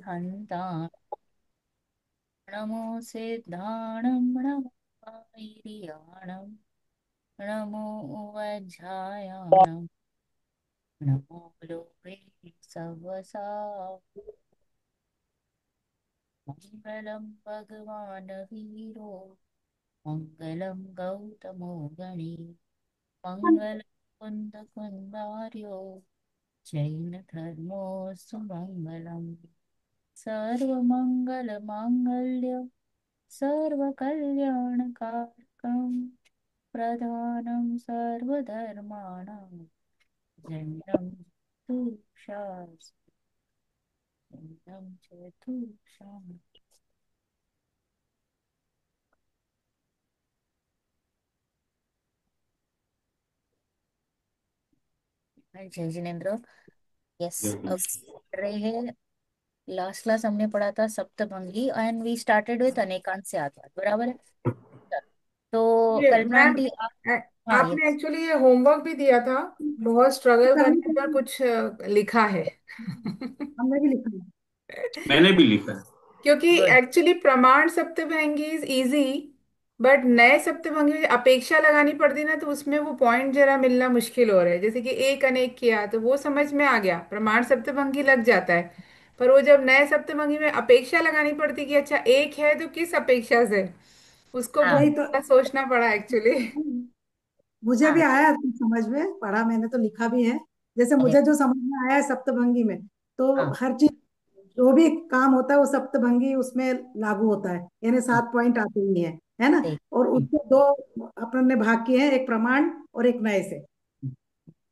हन्ता नमो सिद्धाणं नमो वैरियाणं नमो वज्रायाणं नमो लोके सवसा मङ्गलं भगवान् वीरो मङ्गलं गौतमो गणे मङ्गलं कुन्दकुन्दार्यो जैनधर्मोऽस्तु मङ्गलम् सर्वमङ्गलमाङ्गल्य सर्वकल्याणकारकं प्रधानं सर्वधर्माणां जन्यं चतुष्षाम्। जय जिनेन्द्र। यस, अब पढ़ रहे हैं। लास्ट क्लास हमने पढ़ा था सप्तभंगी एंड वी स्टार्टेड विथ अनेकांत से आत्मा, बराबर है। तो ये कल्पना मैम, आंटी आप। हाँ, आपने यस। एक्चुअली ये होमवर्क भी दिया था। बहुत स्ट्रगल करने पर कुछ लिखा है। हमने भी लिखा है। मैंने भी लिखा है। क्योंकि गुड। एक्चुअली प्रमाण सप्तभंगी इज इजी, बट नए सप्तभंगी में अपेक्षा लगानी पड़ती ना, तो उसमें वो पॉइंट जरा मिलना मुश्किल हो रहा है। जैसे कि एक अनेक किया तो वो समझ में आ गया, प्रमाण सप्तभंगी लग जाता है। पर वो जब नए सप्तभंगी में अपेक्षा लगानी पड़ती कि अच्छा एक है तो किस अपेक्षा से, उसको हाँ, बहुत वही तो। ज्यादा सोचना पड़ा एक्चुअली। मुझे भी हाँ। आया समझ में, पढ़ा मैंने तो लिखा भी है। जैसे अरे, मुझे जो समझ में आया है सप्तभंगी में, तो हाँ। हर चीज जो भी काम होता है वो सप्तभंगी उसमें लागू होता है, यानी हाँ, 7 पॉइंट आते ही हैं, है ना। सही। और उसके दो अपन ने भाग किए हैं, एक प्रमाण और एक नए से,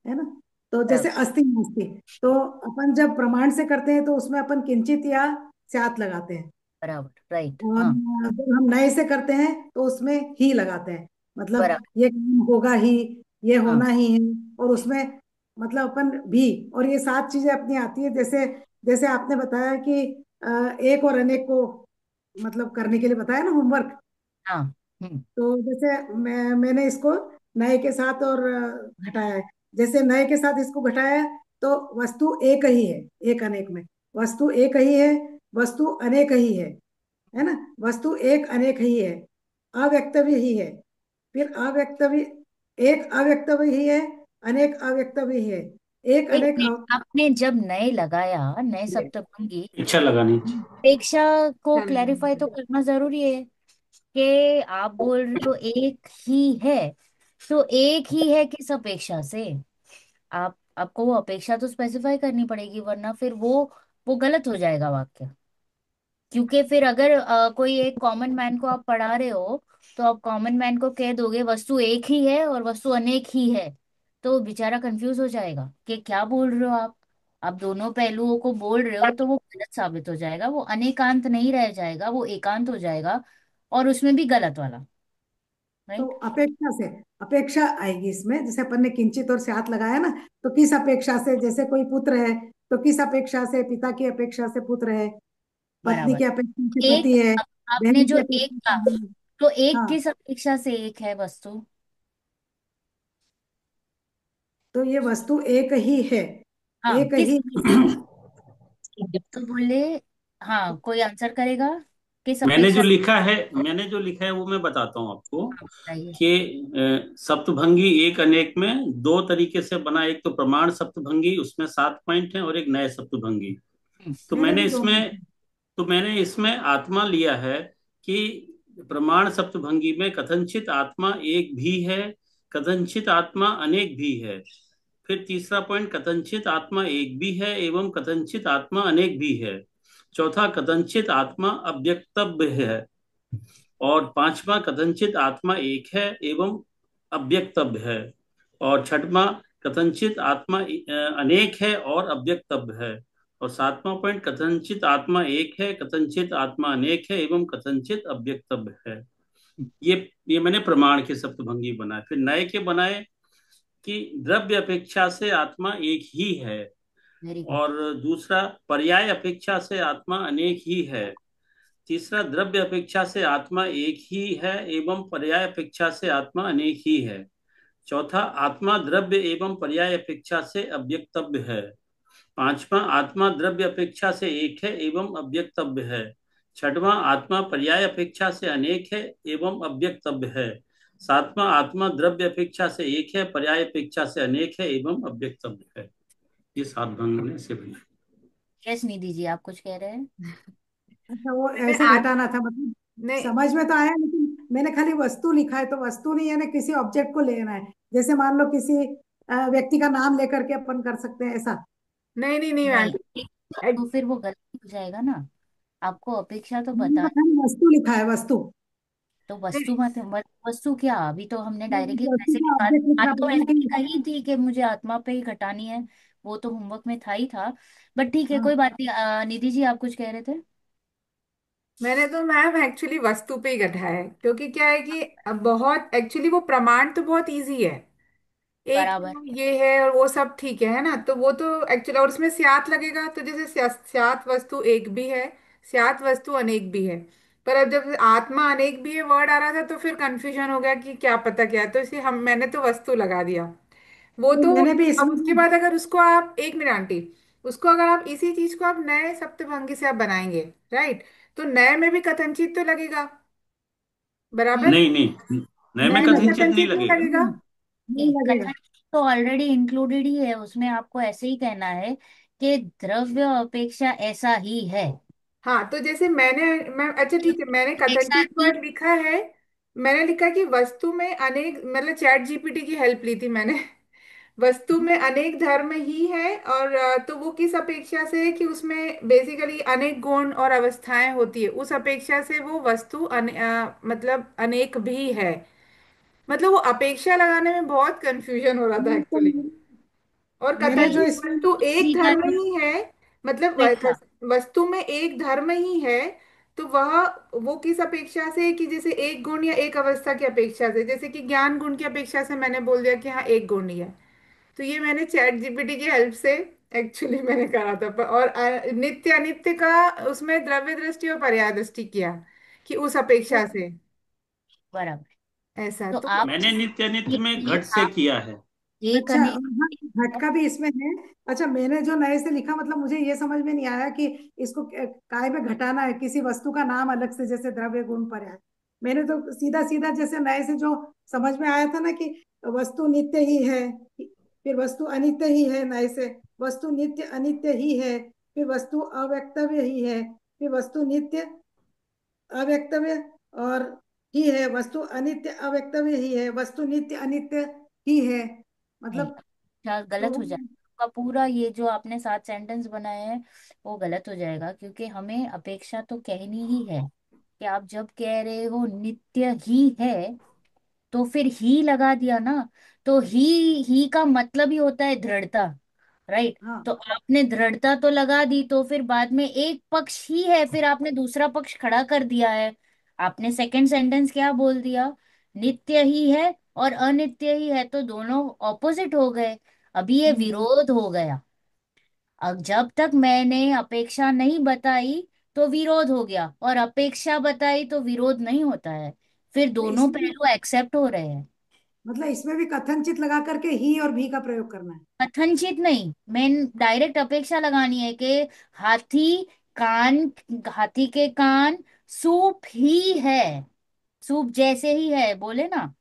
है ना। तो जैसे बराबर, अस्ति नास्ति, तो अपन जब प्रमाण से करते हैं तो उसमें अपन किंचित या स्यात लगाते हैं। बराबर, राइट, और हाँ। जब हम नए से करते हैं तो उसमें ही लगाते हैं, मतलब बराबर, ये काम होगा ही, ये हाँ, होना ही है। और उसमें मतलब अपन भी, और ये 7 चीजें अपनी आती है। जैसे जैसे आपने बताया कि एक और अनेक को मतलब करने के लिए बताया ना होमवर्क। हाँ। हम्म। तो जैसे मैंने इसको नए के साथ और घटाया है। जैसे नए के साथ इसको घटाया है, तो वस्तु एक ही है, एक अनेक में वस्तु एक ही है, वस्तु अनेक ही है ना। वस्तु एक अनेक ही है, अव्यक्तव्य ही है। फिर अव्यक्तव्य, एक अव्यक्तव्य ही है, अनेक अव्यक्तव्य ही है। एक एक अनेक मिनट, आपने जब नए लगाया, नए सप्तभंगी, इच्छा लगानी। अपेक्षा को क्लैरिफाई तो चलो। करना जरूरी है कि आप बोल रहे हो एक ही है, तो एक ही है किस अपेक्षा से। आप आपको वो अपेक्षा तो स्पेसिफाई करनी पड़ेगी, वरना फिर वो गलत हो जाएगा वाक्य। क्योंकि फिर अगर कोई एक कॉमन मैन को आप पढ़ा रहे हो, तो आप कॉमन मैन को कह दोगे वस्तु एक ही है और वस्तु अनेक ही है, तो बेचारा कंफ्यूज हो जाएगा कि क्या बोल रहे हो आप दोनों पहलुओं को बोल रहे हो, तो वो गलत साबित हो जाएगा, वो अनेकांत नहीं रह जाएगा, वो एकांत हो जाएगा, और उसमें भी गलत वाला, तो राइट। अपेक्षा से, अपेक्षा आएगी इसमें। जैसे अपन ने किंचित और स्यात लगाया ना, तो किस अपेक्षा से, जैसे कोई पुत्र है तो किस अपेक्षा से, पिता की अपेक्षा से पुत्र है, पत्नी बराबर। की अपेक्षा से एक, पति है, आपने बहन जो की एक अपेक्षा से कहा, भाई। तो एक हाँ, किस अपेक्षा से एक है वस्तु। तो ये वस्तु एक ही है, हाँ, एक किस, ही। तो बोले। हाँ, कोई आंसर करेगा किस मैंने जो अपेक्षा से। लिखा है मैंने जो लिखा है वो मैं बताता हूँ आपको हाँ, बताइए। कि सप्तभंगी एक अनेक में दो तरीके से बना। एक तो प्रमाण सप्तभंगी, उसमें 7 पॉइंट है, और एक नए सप्तभंगी। तो मैंने मैंने भी दो इसमें तो मैंने इसमें आत्मा लिया है कि प्रमाण सप्तभंगी में कथनचित आत्मा एक भी है, कथनचित आत्मा अनेक भी है। फिर तीसरा पॉइंट, कथनचित आत्मा एक भी है एवं कथनचित आत्मा अनेक भी है। चौथा, कथनचित आत्मा अव्यक्तव्य है। और पांचवा, कथनचित आत्मा एक है एवं अव्यक्तव्य है। और छठवां, कथनचित आत्मा अनेक है और अव्यक्तव्य है। और सातवां पॉइंट, कथनचित आत्मा एक है, कथनचित आत्मा अनेक है एवं कथनचित अव्यक्तव्य है। ये मैंने प्रमाण के सप्तभंगी बनाए। फिर नए के बनाए कि द्रव्य अपेक्षा से आत्मा एक ही है, वेरी गुड। और दूसरा, पर्याय अपेक्षा से आत्मा अनेक ही है। तीसरा, द्रव्य अपेक्षा से आत्मा एक ही है एवं पर्याय अपेक्षा से आत्मा अनेक ही है। चौथा, आत्मा द्रव्य एवं पर्याय अपेक्षा से अव्यक्तव्य है। पांचवा, आत्मा द्रव्य अपेक्षा से एक है एवं अव्यक्तव्य है। छठवां, आत्मा पर्याय अपेक्षा से अनेक है एवं अव्यक्तव्य है। सातवां, आत्मा द्रव्य अपेक्षा से एक है, पर्याय अपेक्षा से अनेक है एवं अव्यक्तव्य है। ये सात भंग ने से बने। यस निधि जी, आप कुछ कह रहे हैं? अच्छा, वो मैंने ऐसे आज घटाना था मतलब। नहीं समझ में तो आया, लेकिन मैंने खाली वस्तु लिखा है, तो वस्तु नहीं है ना, किसी ऑब्जेक्ट को लेना है। जैसे मान लो किसी व्यक्ति का नाम लेकर के अपन कर सकते हैं ऐसा। नहीं नहीं नहीं नहीं, आंटी। तो फिर वो गलत हो जाएगा ना। आपको अपेक्षा तो मैंने बता। तो खाली वस्तु लिखा है, वस्तु। तो वस्तु मत वस्तु क्या, अभी तो हमने डायरेक्टली वस्तु वैसे भी का बात ऑब्जेक्ट बात लिखा तो बोला वैसे भी कि। कही थी कि मुझे आत्मा पे ही घटानी है। वो तो होमवर्क में था ही था। बट ठीक है, हाँ, कोई बात नहीं। निधि जी, आप कुछ कह रहे थे? मैंने तो मैम एक्चुअली वस्तु पे ही घटाया है, क्योंकि क्या है कि अब बहुत एक्चुअली वो प्रमाण तो बहुत इजी है। एक बराबर। ये है और वो सब ठीक है ना, तो वो तो एक्चुअली, और उसमें स्यात लगेगा, तो जैसे स्यात वस्तु एक भी है, स्यात वस्तु अनेक भी है। पर अब जब आत्मा अनेक भी है वर्ड आ रहा था तो फिर कंफ्यूजन हो गया कि क्या पता क्या है, तो इसलिए हम मैंने तो वस्तु लगा दिया। वो नहीं, तो मैंने भी अब इसमें उसके बाद अगर उसको आप, एक मिनट आंटी, उसको अगर आप इसी चीज को आप नए सप्तभंगी से आप बनाएंगे, राइट, तो नए में भी कथनचित तो लगेगा, बराबर। नहीं नहीं, नए में नहीं नए में लगेगा। कथनचित नहीं कथनचित नहीं लगेगा। लगेगा। नहीं लगेगा। कथन तो ऑलरेडी इंक्लूडेड ही है उसमें। आपको ऐसे ही कहना है कि द्रव्य अपेक्षा ऐसा ही है। हाँ, तो जैसे मैं अच्छा ठीक है, मैंने ऐसा कथनचित ही। वर्ड लिखा है। मैंने लिखा कि वस्तु में अनेक, मतलब चैट जीपीटी की हेल्प ली थी मैंने। वस्तु में अनेक धर्म ही है, और तो वो किस अपेक्षा से है कि उसमें बेसिकली अनेक गुण और अवस्थाएं होती है, उस अपेक्षा से वो वस्तु मतलब अनेक भी है। मतलब वो अपेक्षा लगाने में बहुत कंफ्यूजन हो रहा था नहीं, तो एक्चुअली। और मैंने जो कथनचित इसमें। वस्तु एक सीधा धर्म ही है, मतलब अपेक्षा। वस्तु में एक धर्म ही है, तो वह वो किस अपेक्षा से है कि जैसे एक गुण या एक अवस्था की अपेक्षा से, जैसे कि ज्ञान गुण की अपेक्षा से मैंने बोल दिया कि हाँ एक गुण ही है। तो ये मैंने चैट जीपीटी की हेल्प से एक्चुअली मैंने करा था। और नित्य अनित्य का उसमें द्रव्य दृष्टि और पर्याय दृष्टि किया कि उस अपेक्षा से, बराबर। ऐसा तो तो। आप मैंने नित्य नित्य में ये घट से आप किया है। एक अच्छा, अनेक हाँ, झटका भी इसमें है। अच्छा, मैंने जो नए से लिखा, मतलब मुझे ये समझ में नहीं आया कि इसको काय में घटाना है, किसी वस्तु का नाम अलग से, जैसे द्रव्य गुण पर्याय। मैंने तो सीधा सीधा जैसे नए से जो समझ में आया था ना, कि वस्तु नित्य ही है, फिर वस्तु अनित्य ही है, नए से वस्तु नित्य अनित्य ही है, फिर वस्तु अव्यक्तव्य ही है, फिर वस्तु नित्य अव्यक्तव्य और ही है, वस्तु अनित्य अव्यक्तव्य ही है, वस्तु नित्य अनित्य ही है, नहीं, मतलब। क्या तो गलत हो जाएगा आपका पूरा ये जो आपने 7 सेंटेंस बनाए हैं। वो गलत हो जाएगा, क्योंकि हमें अपेक्षा तो कहनी ही है कि आप जब कह रहे हो नित्य ही है, तो फिर ही लगा दिया ना। तो ही का मतलब ही होता है दृढ़ता। राइट। हाँ, तो आपने दृढ़ता तो लगा दी, तो फिर बाद में एक पक्ष ही है, फिर आपने दूसरा पक्ष खड़ा कर दिया है। आपने सेकंड सेंटेंस क्या बोल दिया? नित्य ही है और अनित्य ही है, तो दोनों ऑपोजिट हो गए। अभी ये विरोध हो गया। अब जब तक मैंने अपेक्षा नहीं बताई तो विरोध हो गया, और अपेक्षा बताई तो विरोध नहीं होता है। फिर तो दोनों इसमें पहलू एक्सेप्ट हो रहे हैं। मतलब इसमें भी कथनचित लगा करके ही और भी का प्रयोग करना है। कथनचित नहीं, मैं डायरेक्ट अपेक्षा लगानी है कि हाथी कान, हाथी के कान सूप ही है, सूप जैसे ही है बोले ना।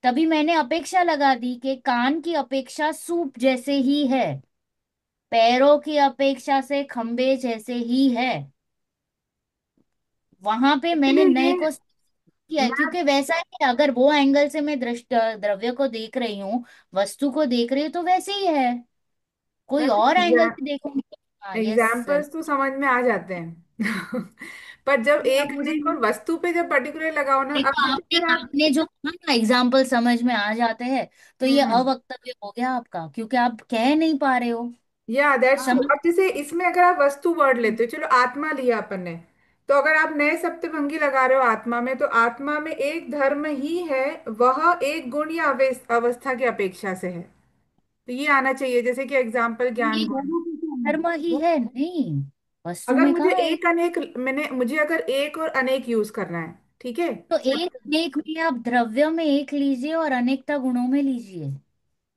तभी मैंने अपेक्षा लगा दी कि कान की अपेक्षा सूप जैसे ही है, पैरों की अपेक्षा से खंबे जैसे ही है। वहां पे मैंने एक्चुअली नए ये को किया है, मैं क्योंकि वैसा ही है। अगर वो एंगल से मैं दृष्ट द्रव्य को देख रही हूँ, वस्तु को देख रही हूँ, तो वैसे ही है। कोई और एंगल मैं से देखूंगी तो हाँ, यस। एग्जाम्पल्स तो समझ में आ जाते हैं। पर जब नहीं, एक अब मुझे अनेक और वस्तु पे जब पर्टिकुलर लगाओ ना, अब देखो, जैसे आपने अगर आप, आपने जो कहा ना एग्जाम्पल समझ में आ जाते हैं, तो ये हम्म, अवक्तव्य हो गया आपका, क्योंकि आप कह नहीं पा रहे हो। या दैट्स ट्रू। समझ। अब जैसे इसमें अगर आप वस्तु वर्ड लेते हो, चलो आत्मा लिया अपन ने, तो अगर आप नए सप्तभंगी लगा रहे हो आत्मा में, तो आत्मा में एक धर्म ही है, वह एक गुण या अवस्था की अपेक्षा से है। तो ये आना चाहिए, जैसे कि एग्जाम्पल ज्ञान ये गुण। दोनों कैसे आना धर्म ही है? है नहीं, वस्तु अगर में मुझे कहाँ है? एक अनेक, मुझे अगर एक और अनेक यूज करना है, ठीक है। तो एक अनेक में आप द्रव्य में एक लीजिए और अनेकता गुणों में लीजिए।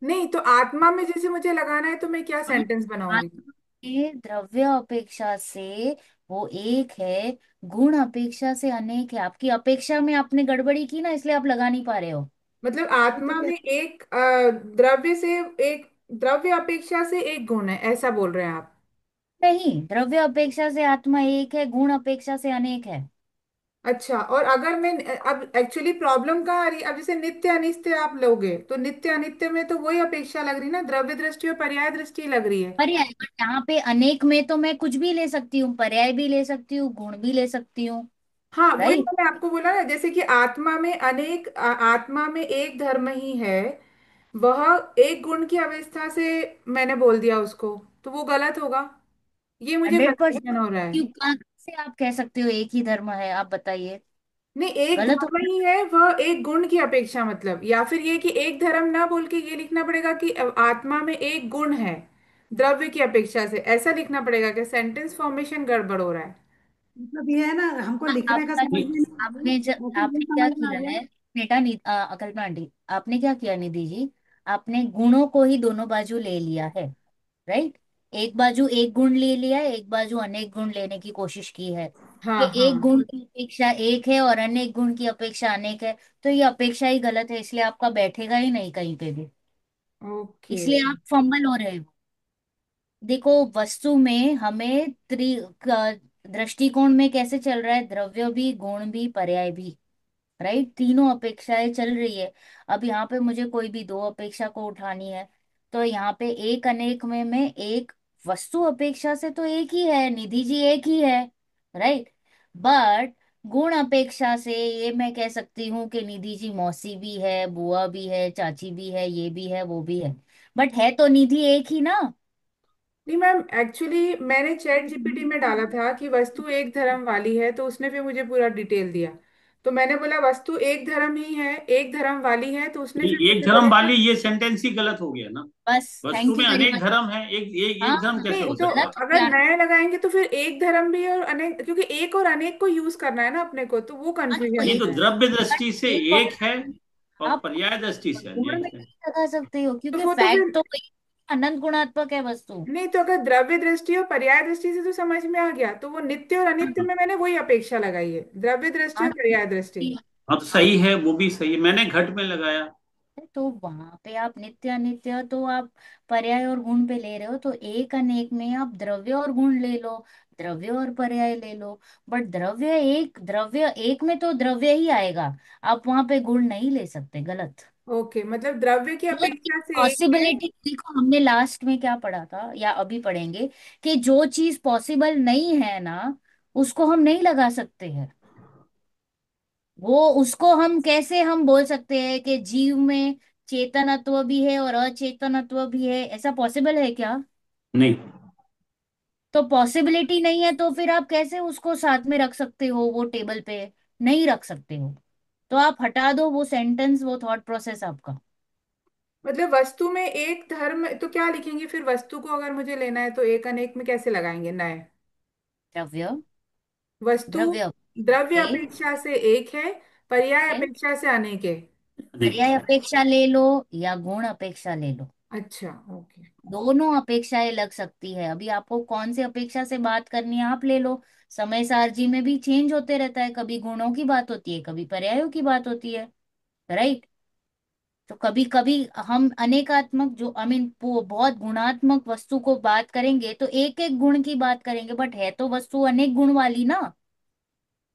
नहीं, तो आत्मा में जैसे मुझे लगाना है, तो मैं क्या हाँ, सेंटेंस बनाऊंगी? ये द्रव्य अपेक्षा से वो एक है, गुण अपेक्षा से अनेक है। आपकी अपेक्षा में आपने गड़बड़ी की ना, इसलिए आप लगा नहीं पा रहे हो। मतलब वो तो आत्मा में कैसे? एक द्रव्य से, एक द्रव्य अपेक्षा से एक गुण है, ऐसा बोल रहे हैं आप? नहीं, द्रव्य अपेक्षा से आत्मा एक है, गुण अपेक्षा से अनेक है। अच्छा, और अगर मैं, अब एक्चुअली प्रॉब्लम कहाँ आ रही है? अब जैसे नित्य अनित्य आप लोगे तो नित्य अनित्य में तो वही अपेक्षा लग रही ना, द्रव्य दृष्टि और पर्याय दृष्टि लग रही है। पर्याय, बट यहाँ पे अनेक में तो मैं कुछ भी ले सकती हूँ, पर्याय भी ले सकती हूँ, गुण भी ले सकती हूँ। हाँ, वही राइट। मैंने आपको बोला ना, जैसे कि आत्मा में अनेक आत्मा में एक धर्म ही है, वह एक गुण की अवस्था से मैंने बोल दिया उसको, तो वो गलत होगा। ये मुझे 100%। कंफ्यूजन हो रहा है। क्यों, से आप कह सकते हो एक ही धर्म है? आप बताइए। नहीं, एक गलत हो धर्म गया। ही है वह एक गुण की अपेक्षा, मतलब या फिर ये कि एक धर्म ना बोल के ये लिखना पड़ेगा कि आत्मा में एक गुण है द्रव्य की अपेक्षा से, ऐसा लिखना पड़ेगा कि सेंटेंस फॉर्मेशन गड़बड़ हो रहा है। मतलब ये है ना, हमको लिखने का आपका समझ नहीं, में नहीं आ रहा, बाकी ये आपने क्या समझ में आ किया गया। है बेटा, कल्पना आंटी, आपने क्या किया निधि जी? आपने गुणों को ही दोनों बाजू ले लिया है। राइट। एक बाजू एक गुण ले लिया है, एक बाजू अनेक गुण लेने की कोशिश की है। कि हाँ एक हाँ। गुण की अपेक्षा एक है और अनेक गुण की अपेक्षा अनेक है। तो ये अपेक्षा ही गलत है, इसलिए आपका बैठेगा ही नहीं कहीं पे भी। ओके। इसलिए आप फंबल हो रहे हो। देखो, वस्तु में हमें दृष्टिकोण में कैसे चल रहा है, द्रव्य भी, गुण भी, पर्याय भी। राइट, तीनों अपेक्षाएं चल रही है। अब यहाँ पे मुझे कोई भी दो अपेक्षा को उठानी है, तो यहाँ पे एक अनेक में एक वस्तु अपेक्षा से तो एक ही है, निधि जी एक ही है। राइट। बट गुण अपेक्षा से ये मैं कह सकती हूँ कि निधि जी मौसी भी है, बुआ भी है, चाची भी है, ये भी है, वो भी है। बट है तो निधि एक ही ना। नहीं मैम, एक्चुअली मैंने चैट जीपीटी में डाला था कि वस्तु एक धर्म वाली है, तो उसने फिर मुझे पूरा डिटेल दिया। तो मैंने बोला वस्तु एक धर्म ही है, एक धर्म वाली है, तो उसने फिर नहीं, एक मुझे धर्म बोला कि वाली ये सेंटेंस ही गलत हो गया ना। बस, वस्तु थैंक यू में वेरी अनेक मच। धर्म है, एक धर्म हाँ, कैसे नहीं, हो तो सकता? गलत हो अगर गया। नए लगाएंगे तो फिर एक धर्म भी है और अनेक, क्योंकि एक और अनेक को यूज करना है ना अपने को, तो वो हाँ, तो कंफ्यूजन नहीं, हो तो रहा है। द्रव्य बट दृष्टि से एक और एक है और आप पर्याय दृष्टि से गुण में अनेक है। नहीं लगा सकते हो, तो क्योंकि वो तो फैक्ट फिर, तो वही अनंत गुणात्मक है वस्तु। नहीं तो अगर द्रव्य दृष्टि और पर्याय दृष्टि से तो समझ में आ गया, तो वो नित्य और अनित्य में मैंने वही अपेक्षा लगाई है, द्रव्य दृष्टि हाँ, और पर्याय दृष्टि। हाँ, तो सही है, वो भी सही है, मैंने घट में लगाया। तो वहां पे आप नित्य अनित्य तो आप पर्याय और गुण पे ले रहे हो, तो एक अनेक में आप द्रव्य और गुण ले लो, द्रव्य और पर्याय ले लो। बट द्रव्य एक में तो द्रव्य ही आएगा, आप वहां पे गुण नहीं ले सकते। गलत। ओके, मतलब द्रव्य की वो अपेक्षा से एक है। पॉसिबिलिटी देखो, हमने लास्ट में क्या पढ़ा था या अभी पढ़ेंगे, कि जो चीज पॉसिबल नहीं है ना, उसको हम नहीं लगा सकते हैं। वो उसको हम कैसे हम बोल सकते हैं कि जीव में चेतनत्व भी है और अचेतनत्व भी है? ऐसा पॉसिबल है क्या? नहीं, तो पॉसिबिलिटी नहीं है तो फिर आप कैसे उसको साथ में रख सकते हो वो टेबल पे? नहीं रख सकते हो। तो आप हटा दो वो सेंटेंस, वो थॉट प्रोसेस आपका। मतलब वस्तु में एक धर्म तो क्या लिखेंगे फिर? वस्तु को अगर मुझे लेना है तो एक अनेक में कैसे लगाएंगे नए? द्रव्य। वस्तु द्रव्य द्रव्य से अपेक्षा से एक है, पर्याय है, अपेक्षा से अनेक है। अनेक पर्याय है। अपेक्षा ले लो या गुण अपेक्षा ले लो, अच्छा, ओके। दोनों अपेक्षाएं लग सकती है। अभी आपको कौन सी अपेक्षा से बात करनी है आप ले लो। समय सारणी में भी चेंज होते रहता है, कभी गुणों की बात होती है, कभी पर्यायों की बात होती है। राइट। तो कभी कभी हम अनेकात्मक, जो आई मीन बहुत गुणात्मक वस्तु को बात करेंगे तो एक एक गुण की बात करेंगे, बट है तो वस्तु अनेक गुण वाली ना।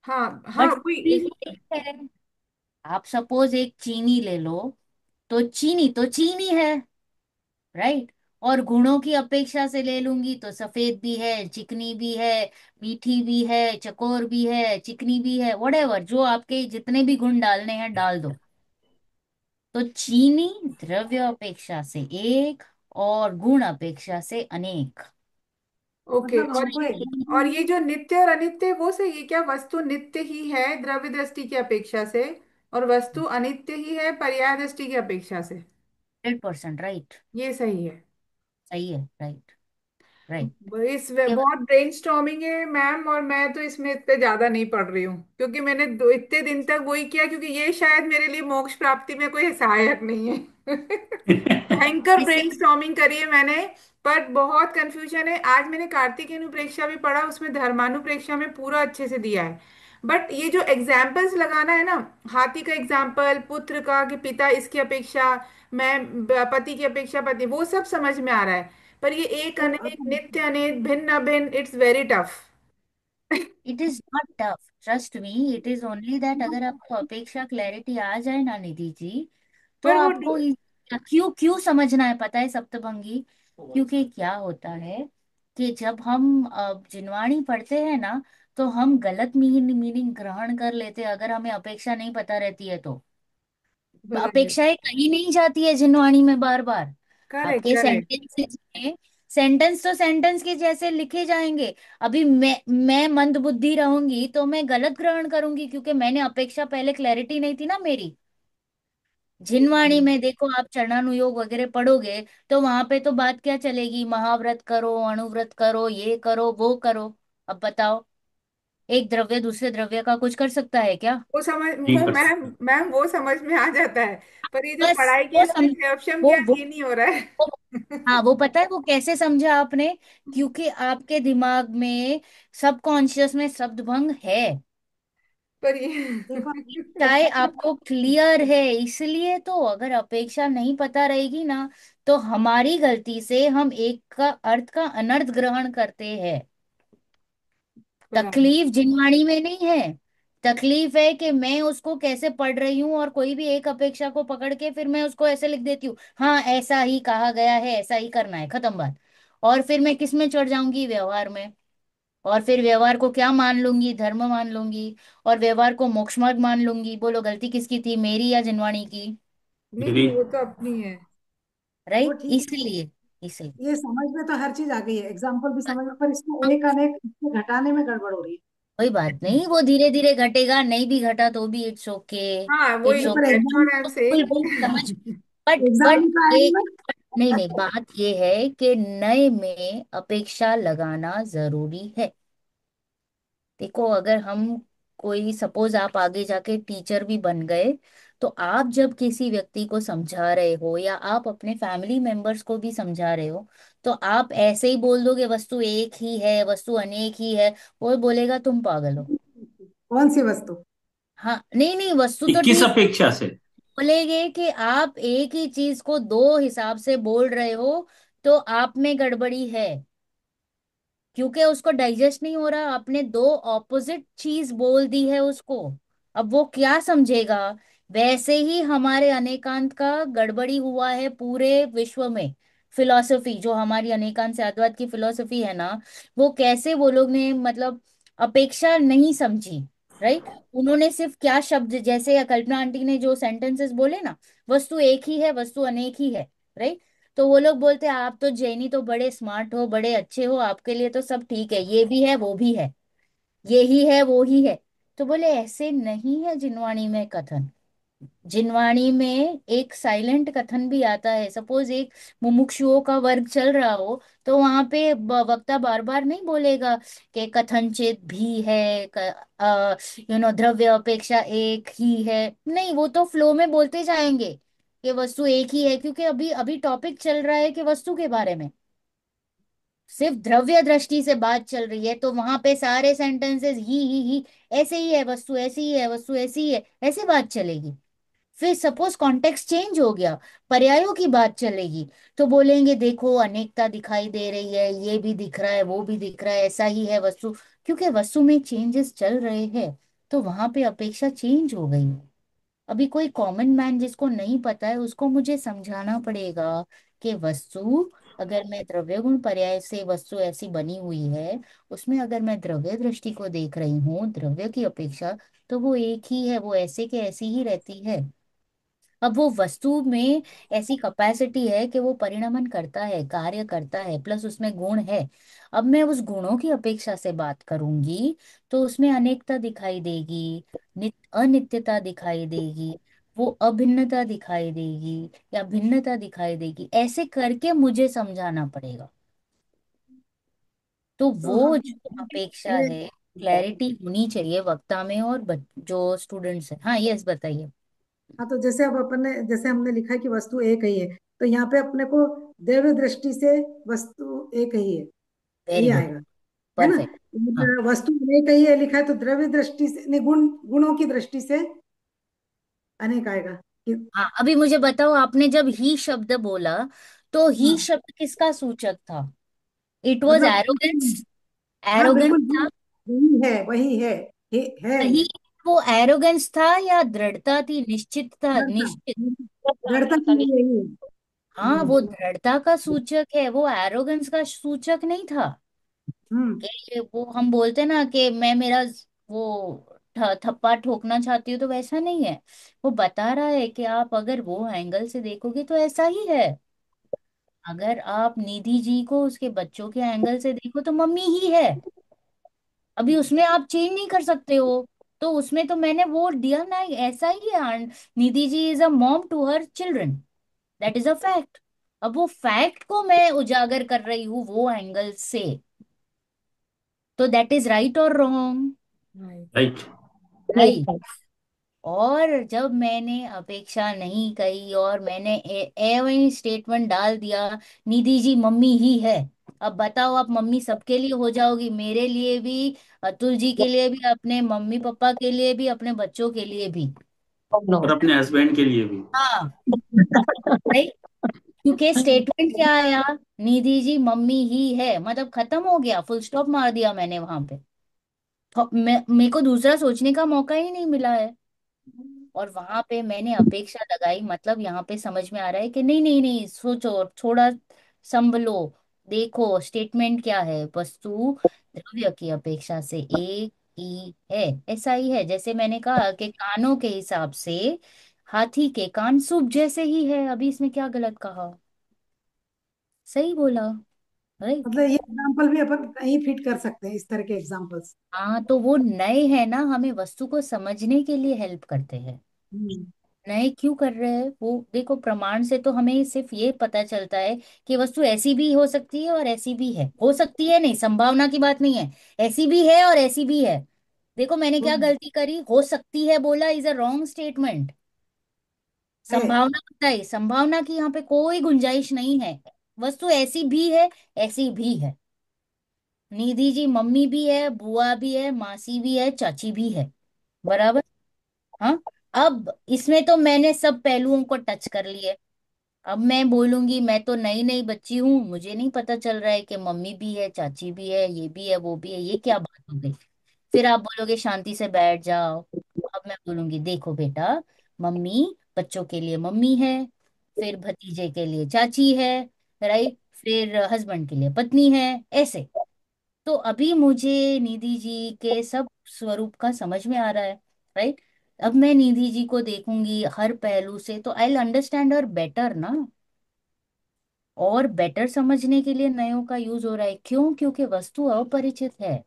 हाँ हाँ, बट वही एक है। आप सपोज एक चीनी ले लो, तो चीनी है। राइट। और गुणों की अपेक्षा से ले लूंगी तो सफेद भी है, चिकनी भी है, मीठी भी है, चकोर भी है, चिकनी भी है, वटेवर जो आपके जितने भी गुण डालने हैं डाल दो। तो चीनी द्रव्य अपेक्षा से एक और गुण अपेक्षा से अनेक। ओके। मतलब हमको और ये जो नित्य और अनित्य वो सही है क्या? वस्तु नित्य ही है द्रव्य दृष्टि की अपेक्षा से, और वस्तु अनित्य ही है पर्याय दृष्टि की अपेक्षा से। 100% राइट। ये सही है। सही है। राइट। राइट। बहुत ब्रेनस्टॉर्मिंग है मैम, और मैं तो इसमें इतने ज्यादा नहीं पढ़ रही हूँ, क्योंकि मैंने दो इतने दिन तक वही किया, क्योंकि ये शायद मेरे लिए मोक्ष प्राप्ति में कोई सहायक नहीं है। भयंकर ऐसे ब्रेनस्टॉर्मिंग करी है मैंने, पर बहुत कंफ्यूजन है। आज मैंने कार्तिकेय अनुप्रेक्षा भी पढ़ा, उसमें धर्मानुप्रेक्षा में पूरा अच्छे से दिया है। बट ये जो एग्जाम्पल्स लगाना है ना, हाथी का एग्जाम्पल, पुत्र का कि पिता इसकी अपेक्षा, मैं पति की अपेक्षा पति, वो सब समझ में आ रहा है। पर ये एक तो अनेक, नित्य अनेक, भिन्न अभिन्न, it's very tough. It is not tough, trust me, it is only that अगर आपको अपेक्षा क्लैरिटी आ जाए ना निधि जी, तो पर वो आपको क्यों क्यों समझना है पता है सप्तभंगी। क्योंकि क्या होता है कि जब हम जिनवाणी पढ़ते हैं ना, तो हम गलत मीनिंग ग्रहण कर लेते हैं अगर हमें अपेक्षा नहीं पता रहती है तो। अपेक्षाएं कहीं नहीं जाती है जिनवाणी में बार बार। करेक्ट आपके करेक्ट। सेंटेंसेस में सेंटेंस तो सेंटेंस के जैसे लिखे जाएंगे। अभी मैं मंद बुद्धि रहूंगी तो मैं गलत ग्रहण करूंगी, क्योंकि मैंने अपेक्षा पहले क्लैरिटी नहीं थी ना मेरी। जिनवाणी में देखो आप चरणानुयोग वगैरह पढ़ोगे, तो वहां पे तो बात क्या चलेगी, महाव्रत करो, अणुव्रत करो, ये करो वो करो। अब बताओ, एक द्रव्य दूसरे द्रव्य का कुछ कर सकता है क्या? वो समझ, नहीं वो कर मैम सकते। मैम वो समझ में आ जाता है। पर ये जो बस पढ़ाई के वो अंदर सम क्षम वो ज्ञान, वो ये नहीं हो रहा वो है। हाँ वो पता है वो कैसे समझा आपने? क्योंकि आपके दिमाग में सबकॉन्शियस में शब्दभंग है। पर देखो, चाहे ये आपको क्लियर है, इसलिए तो अगर अपेक्षा नहीं पता रहेगी ना, तो हमारी गलती से हम एक का अर्थ का अनर्थ ग्रहण करते हैं। बराबर। तकलीफ जिनवाणी में नहीं है। तकलीफ है कि मैं उसको कैसे पढ़ रही हूँ और कोई भी एक अपेक्षा को पकड़ के फिर मैं उसको ऐसे लिख देती हूँ, हाँ ऐसा ही कहा गया है, ऐसा ही करना है, खत्म बात। और फिर मैं किस में चढ़ जाऊंगी, व्यवहार में। और फिर व्यवहार को क्या मान लूंगी, धर्म मान लूंगी। और व्यवहार को मोक्ष मार्ग मान लूंगी। बोलो गलती किसकी थी, मेरी या जिनवाणी की? मेरी, मेरी। वो तो अपनी है। राइट, वो ठीक इसलिए इसलिए ये समझ में तो हर चीज आ गई है, एग्जाम्पल भी समझ में, पर इसको हाँ, एक अनेक इसको घटाने में गड़बड़ हो रही कोई बात नहीं, वो धीरे धीरे घटेगा, नहीं भी घटा तो भी इट्स ओके। हाँ, वही इट्स है। पर okay, exam, that's what I am वो सेइंग। समझ। बट एग्जाम का है एक ना। नहीं नहीं, बात ये है कि नए में अपेक्षा लगाना जरूरी है। देखो अगर हम कोई सपोज आप आगे जाके टीचर भी बन गए, तो आप जब किसी व्यक्ति को समझा रहे हो या आप अपने फैमिली मेंबर्स को भी समझा रहे हो, तो आप ऐसे ही बोल दोगे वस्तु एक ही है, वस्तु अनेक ही है, वो बोलेगा तुम पागल हो। कौन सी वस्तु? हाँ नहीं नहीं, वस्तु तो किस ठीक है। अपेक्षा से? बोलेंगे कि आप एक ही चीज को दो हिसाब से बोल रहे हो, तो आप में गड़बड़ी है। क्योंकि उसको डाइजेस्ट नहीं हो रहा, आपने दो ऑपोजिट चीज बोल दी है उसको। अब वो क्या समझेगा? वैसे ही हमारे अनेकांत का गड़बड़ी हुआ है पूरे विश्व में। फिलॉसफी जो हमारी अनेकांत से अद्वैत की फिलॉसफी है ना, वो कैसे वो लोग ने मतलब अपेक्षा नहीं समझी। राइट, उन्होंने सिर्फ क्या शब्द, जैसे कल्पना आंटी ने जो सेंटेंसेस बोले ना, वस्तु एक ही है, वस्तु अनेक ही है। राइट, तो वो लोग बोलते हैं आप तो जैनी तो बड़े स्मार्ट हो, बड़े अच्छे हो, आपके लिए तो सब ठीक है, ये भी है वो भी है, ये ही है वो ही है। तो बोले ऐसे नहीं है जिनवाणी में कथन। जिनवाणी में एक साइलेंट कथन भी आता है। सपोज एक मुमुक्षुओं का वर्ग चल रहा हो, तो वहां पे वक्ता बार बार नहीं बोलेगा कि कथनचित भी है, द्रव्य अपेक्षा एक ही है। नहीं, वो तो फ्लो में बोलते जाएंगे कि वस्तु एक ही है, क्योंकि अभी अभी टॉपिक चल रहा है कि वस्तु के बारे में सिर्फ द्रव्य दृष्टि से बात चल रही है, तो वहां पे सारे सेंटेंसेस ही ऐसे ही है, वस्तु ऐसी ही है, वस्तु ऐसी ही है, ऐसे बात चलेगी। फिर सपोज कॉन्टेक्स्ट चेंज हो गया, पर्यायों की बात चलेगी, तो बोलेंगे देखो अनेकता दिखाई दे रही है, ये भी दिख रहा है वो भी दिख रहा है, ऐसा ही है वस्तु। क्योंकि वस्तु में चेंजेस चल रहे हैं, तो वहां पे अपेक्षा चेंज हो गई है। अभी कोई कॉमन मैन जिसको नहीं पता है, उसको मुझे समझाना पड़ेगा कि वस्तु, अगर मैं द्रव्य गुण पर्याय से वस्तु ऐसी बनी हुई है, उसमें अगर मैं द्रव्य दृष्टि को देख रही हूँ द्रव्य की अपेक्षा, तो वो एक ही है, वो ऐसे के ऐसी ही रहती है। अब वो वस्तु में ऐसी कैपेसिटी है कि वो परिणमन करता है, कार्य करता है, प्लस उसमें गुण है। अब मैं उस गुणों की अपेक्षा से बात करूंगी, तो उसमें अनेकता दिखाई देगी, अनित्यता दिखाई देगी, वो अभिन्नता दिखाई देगी या भिन्नता दिखाई देगी, ऐसे करके मुझे समझाना पड़ेगा। तो तो वो हम जो अपेक्षा ये, है, क्लैरिटी होनी चाहिए वक्ता में और जो स्टूडेंट्स है। हाँ यस बताइए। हाँ, तो जैसे अब अपन ने, जैसे हमने लिखा है कि वस्तु एक ही है, तो यहाँ पे अपने को द्रव्य दृष्टि से वस्तु एक ही है, वेरी ये गुड। आएगा, है ना। परफेक्ट। हाँ वस्तु अनेक ही है लिखा है, तो द्रव्य दृष्टि से नहीं, गुणों की दृष्टि से अनेक आएगा कि। हाँ, अभी मुझे बताओ, आपने जब ही शब्द बोला तो ही हाँ, शब्द किसका सूचक था? इट वॉज मतलब एरोगेंस। हाँ एरोगेंस बिल्कुल, था। वही है, वही है, है। सही। वो एरोगेंस था या दृढ़ता थी, निश्चित था, दृढ़ता, निश्चित। दृढ़ता के लिए यही है। हाँ, हम्म। वो दृढ़ता का सूचक है, वो एरोगेंस का सूचक नहीं था। हम्म। कि वो हम बोलते ना कि मैं मेरा वो थप्पा ठोकना चाहती हूँ, तो वैसा नहीं है। वो बता रहा है कि आप अगर वो एंगल से देखोगे तो ऐसा ही है। अगर आप निधि जी को उसके बच्चों के एंगल से देखो तो मम्मी ही है। अभी उसमें आप चेंज नहीं कर सकते हो। तो उसमें तो मैंने वो दिया ना, ऐसा ही है। Nidhi ji is a mom to her children. That is a fact. अब वो फैक्ट को मैं उजागर कर रही हूँ वो एंगल से। तो दैट इज राइट और रॉन्ग? राइट। राइट। राइट। और जब मैंने अपेक्षा नहीं कही और मैंने वही स्टेटमेंट डाल दिया, निधि जी मम्मी ही है। अब बताओ, आप मम्मी सबके लिए हो जाओगी, मेरे लिए भी, अतुल जी के लिए भी, अपने मम्मी पापा के लिए भी, अपने बच्चों के लिए भी। और अपने हस्बैंड के लिए भी। हाँ। राइट। क्योंकि स्टेटमेंट क्या आया? निधि जी मम्मी ही है, मतलब खत्म हो गया, फुल स्टॉप मार दिया मैंने वहां पे। तो मेरे को दूसरा सोचने का मौका ही नहीं मिला है। और वहां पे मैंने अपेक्षा लगाई, मतलब यहाँ पे समझ में आ रहा है कि नहीं नहीं नहीं, सोचो थोड़ा, संभलो। देखो स्टेटमेंट क्या है, वस्तु द्रव्य की अपेक्षा से एक ही है। ऐसा ही है, जैसे मैंने कहा कि कानों के हिसाब से हाथी के कान सूप जैसे ही है। अभी इसमें क्या गलत कहा? सही बोला। राइट। मतलब ये एग्जाम्पल भी अपन कहीं फिट कर सकते हैं, इस तरह के एग्जाम्पल्स। हाँ, तो वो नए हैं ना, हमें वस्तु को समझने के लिए हेल्प करते हैं। हम्म। नए क्यों कर रहे हैं वो देखो, प्रमाण से तो हमें सिर्फ ये पता चलता है कि वस्तु ऐसी भी हो सकती है और ऐसी भी है, हो सकती है नहीं, संभावना की बात नहीं है। ऐसी भी है और ऐसी भी है। देखो मैंने क्या हम्म। गलती करी, हो सकती है बोला इज अ रॉन्ग स्टेटमेंट। है। संभावना बताई, संभावना की यहाँ पे कोई गुंजाइश नहीं है। वस्तु ऐसी भी है, ऐसी भी है। निधि जी मम्मी भी है, बुआ भी है, मासी भी है, चाची भी है। बराबर। हाँ। अब इसमें तो मैंने सब पहलुओं को टच कर लिया। अब मैं बोलूंगी मैं तो नई नई बच्ची हूँ, मुझे नहीं पता चल रहा है कि मम्मी भी है, चाची भी है, ये भी है, वो भी है, ये क्या बात हो गई? फिर आप बोलोगे शांति से बैठ जाओ। अब मैं बोलूंगी देखो बेटा, मम्मी बच्चों के लिए मम्मी है, फिर भतीजे के लिए चाची है, राइट, फिर हस्बैंड के लिए पत्नी है, ऐसे। तो अभी मुझे निधि जी के सब स्वरूप का समझ में आ रहा है। राइट। अब मैं निधि जी को देखूंगी हर पहलू से, तो आई अंडरस्टैंड हर बेटर ना। और बेटर समझने के लिए नयों का यूज हो रहा है, क्यों? क्योंकि वस्तु अपरिचित है।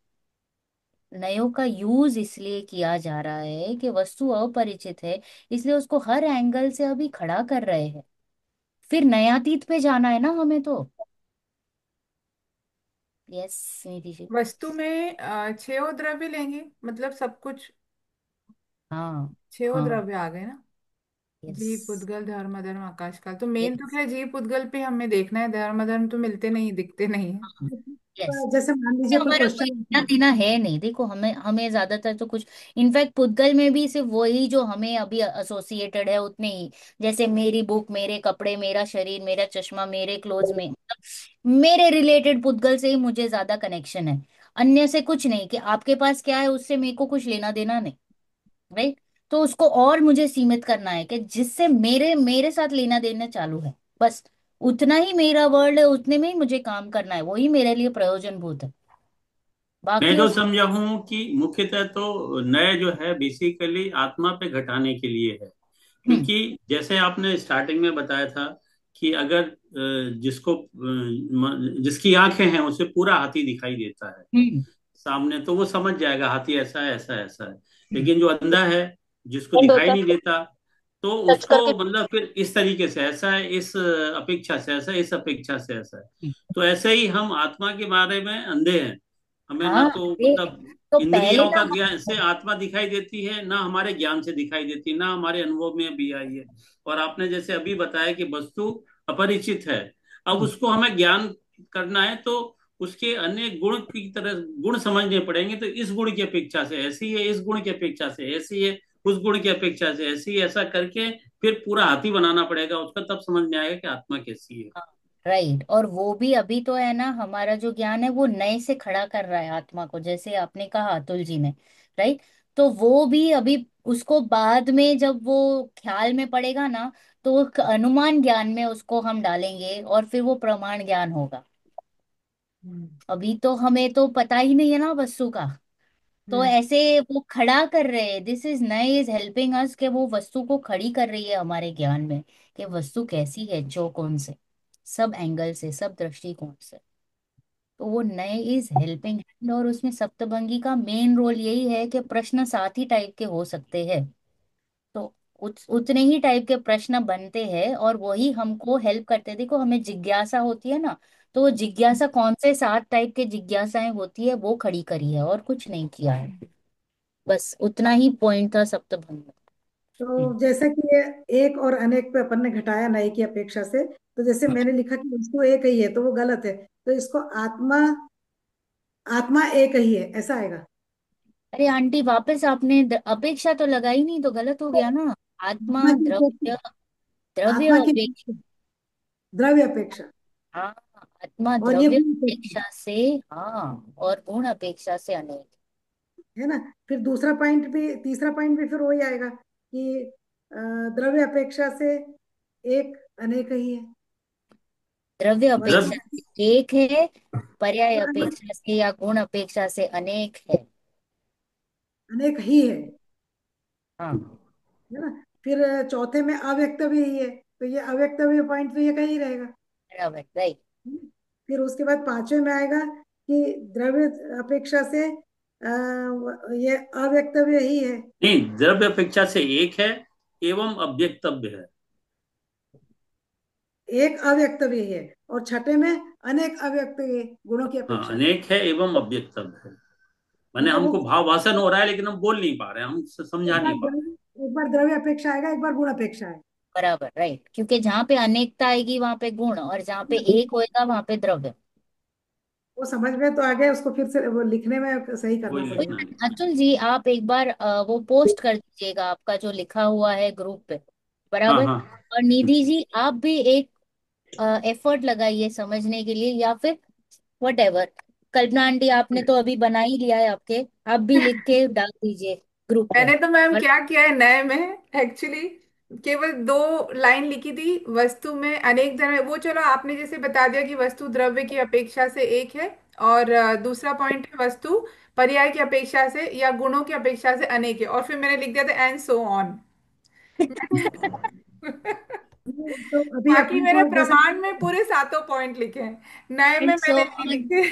नयों का यूज इसलिए किया जा रहा है कि वस्तु अपरिचित है, इसलिए उसको हर एंगल से अभी खड़ा कर रहे हैं। फिर नयातीत पे जाना है ना हमें तो। यस निधि जी। वस्तु में छह द्रव्य लेंगे, मतलब सब कुछ हाँ। छह हाँ। द्रव्य आ गए ना। यस। जीव, उद्गल, धर्म, अधर्म, आकाश काल। तो मेन तो यस। क्या है, जीव उद्गल पे हमें देखना है, धर्म अधर्म तो मिलते नहीं, दिखते नहीं है। यस। जैसे मान लीजिए कोई हमारा कोई क्वेश्चन। लेना देना है नहीं, देखो हमें हमें ज्यादातर तो कुछ, इनफैक्ट पुद्गल में भी सिर्फ वही जो हमें अभी एसोसिएटेड है उतने ही। जैसे मेरी बुक, मेरे कपड़े, मेरा शरीर, मेरा चश्मा, मेरे क्लोथ्स में, मतलब मेरे रिलेटेड पुद्गल से ही मुझे ज्यादा कनेक्शन है। अन्य से कुछ नहीं, कि आपके पास क्या है उससे मेरे को कुछ लेना देना नहीं। राइट। तो उसको और मुझे सीमित करना है कि जिससे मेरे मेरे साथ लेना देना चालू है, बस। उतना ही मेरा वर्ल्ड है, उतने में ही मुझे काम करना है, वही मेरे लिए प्रयोजनभूत है। मैं बाकी जो उस। समझा हूँ कि मुख्यतः तो नए जो है बेसिकली आत्मा पे घटाने के लिए है। हम्म। क्योंकि जैसे आपने स्टार्टिंग में बताया था कि अगर जिसकी आंखें हैं उसे पूरा हाथी दिखाई देता है हम्म। सामने, तो वो समझ जाएगा हाथी ऐसा है, ऐसा है, ऐसा है। हम्म। लेकिन जो अंधा है, जिसको बंद दिखाई होता नहीं है, देता, तो टच उसको करके। मतलब फिर इस तरीके से ऐसा है, इस अपेक्षा से ऐसा है, इस अपेक्षा से ऐसा है। हम्म। तो ऐसे ही हम आत्मा के बारे में अंधे हैं। हमें ना हाँ तो देख, मतलब तो पहले इंद्रियों ना का ज्ञान से आत्मा दिखाई देती है, ना हमारे ज्ञान से दिखाई देती, ना हमारे अनुभव में भी आई है। और आपने जैसे अभी बताया कि वस्तु अपरिचित है। अब उसको हमें ज्ञान करना है तो उसके अनेक गुण की तरह गुण समझने पड़ेंगे। तो इस गुण की अपेक्षा से ऐसी है, इस गुण की अपेक्षा से ऐसी है, उस गुण की अपेक्षा से ऐसी है, ऐसा करके फिर पूरा हाथी बनाना पड़ेगा उसका, तब समझ में आएगा कि आत्मा कैसी है। राइट। और वो भी अभी तो है ना, हमारा जो ज्ञान है वो नए से खड़ा कर रहा है आत्मा को, जैसे आपने कहा अतुल जी ने। राइट। तो वो भी अभी, उसको बाद में जब वो ख्याल में पड़ेगा ना, तो वो अनुमान ज्ञान में उसको हम डालेंगे और फिर वो प्रमाण ज्ञान होगा। हम्म। अभी तो हमें तो पता ही नहीं है ना वस्तु का। तो हम्म। ऐसे वो खड़ा कर रहे हैं, दिस इज नए इज हेल्पिंग अस, कि वो वस्तु को खड़ी कर रही है हमारे ज्ञान में, कि वस्तु कैसी है, जो कौन से सब एंगल से, सब दृष्टिकोण से। तो वो नए इज हेल्पिंग हैंड, और उसमें सप्तभंगी का मेन रोल यही है कि प्रश्न सात ही टाइप के हो सकते हैं। तो उतने ही टाइप के प्रश्न बनते हैं और वही हमको हेल्प करते हैं। देखो हमें जिज्ञासा होती है ना, तो वो जिज्ञासा कौन से सात टाइप के जिज्ञासाएं होती है वो खड़ी करी है और कुछ नहीं किया है। बस उतना ही पॉइंट था सप्तभंग में। तो जैसे कि ये एक और अनेक पे अपन ने घटाया नए की अपेक्षा से, तो जैसे मैंने लिखा कि वस्तु एक ही है, तो वो गलत है। तो इसको आत्मा, आत्मा एक ही है ऐसा आएगा। अरे आंटी वापस आपने अपेक्षा तो लगाई नहीं, तो गलत हो तो गया ना। आत्मा आत्मा की द्रव्य, अपेक्षा, द्रव्य आत्मा की अपेक्षा। अपेक्षा, द्रव्य अपेक्षा, हाँ, आत्मा और ये द्रव्य गुण अपेक्षा अपेक्षा से, हाँ, और गुण अपेक्षा से अनेक। है ना। फिर दूसरा पॉइंट भी, तीसरा पॉइंट भी फिर वही आएगा कि द्रव्य अपेक्षा से एक अनेक ही है। द्रव्य द्रव्य अपेक्षा से एक है, पर्याय अपेक्षा से या गुण अपेक्षा से अनेक है। अनेक ही है हाँ। है ना। फिर चौथे में अव्यक्तव्य ही है, तो ये अव्यक्तव्य पॉइंट तो ये कहीं रहेगा। बराबर, राइट। फिर उसके बाद पांचवे में आएगा कि द्रव्य अपेक्षा से ये अव्यक्तव्य ही है। नहीं, द्रव्य अपेक्षा से एक है एवं अव्यक्तव्य है। एक अव्यक्तव्य ही है, और छठे में अनेक अव्यक्तव्य गुणों की हाँ, अपेक्षा से। अनेक है एवं अव्यक्तव्य है। मैंने मतलब वो हमको भाव भाषण हो रहा है लेकिन हम बोल नहीं पा रहे हैं, हम समझा नहीं पा रहे हैं। एक बार द्रव्य अपेक्षा आएगा, एक बार गुण अपेक्षा है। बराबर, राइट, क्योंकि जहाँ पे अनेकता आएगी वहां पे गुण, और जहाँ पे एक होएगा वहां पे द्रव्य। वो समझ में तो आ गया, उसको फिर से वो लिखने में सही करना वही कोई लिखना पड़ेगा। है। ना, अतुल जी आप एक बार वो पोस्ट कर दीजिएगा आपका जो लिखा हुआ है ग्रुप पे। हाँ बराबर। हाँ। और निधि जी आप भी एक एफर्ट लगाइए समझने के लिए, या फिर वट एवर। कल्पना आंटी आपने तो अभी बना ही लिया है आपके, आप भी लिख के डाल दीजिए ग्रुप पे। मैंने तो मैम और क्या किया है नए में, एक्चुअली केवल दो लाइन लिखी थी। वस्तु में अनेक जन, वो चलो आपने जैसे बता दिया कि वस्तु द्रव्य की अपेक्षा से एक है, और दूसरा पॉइंट है वस्तु पर्याय की अपेक्षा से या गुणों की अपेक्षा से अनेक है, और फिर मैंने लिख दिया था एंड सो ऑन। तो अभी बाकी अपन मेरे को जैसे, प्रमाण में पूरे सातों पॉइंट लिखे हैं, नए में एंड सो मैंने नहीं ऑन, लिखे।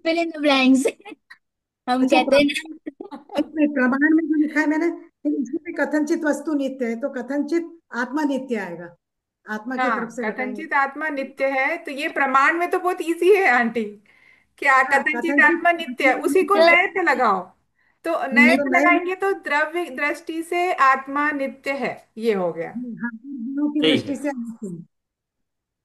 Fill in the blanks. हम अच्छा कहते हैं प्रमाण, ना। एक प्रमाण में जो लिखा है मैंने, फिर इसमें भी कथनचित वस्तु नित्य है, तो कथनचित आत्मा नित्य आएगा, आत्मा की तरफ हाँ, से घटाएंगे। कथनचित आत्मा नित्य है, तो ये प्रमाण में तो बहुत इजी है आंटी। क्या हाँ कथनचित कथनचित आत्मा नित्य है, आत्मा उसी को नित्य है। नए पे लगाओ। तो नए नित्य। तो पे नए, लगाएंगे तो द्रव्य दृष्टि से आत्मा नित्य है, ये हो गया। हाँ गुणों की ठीक दृष्टि है। से नित्य है।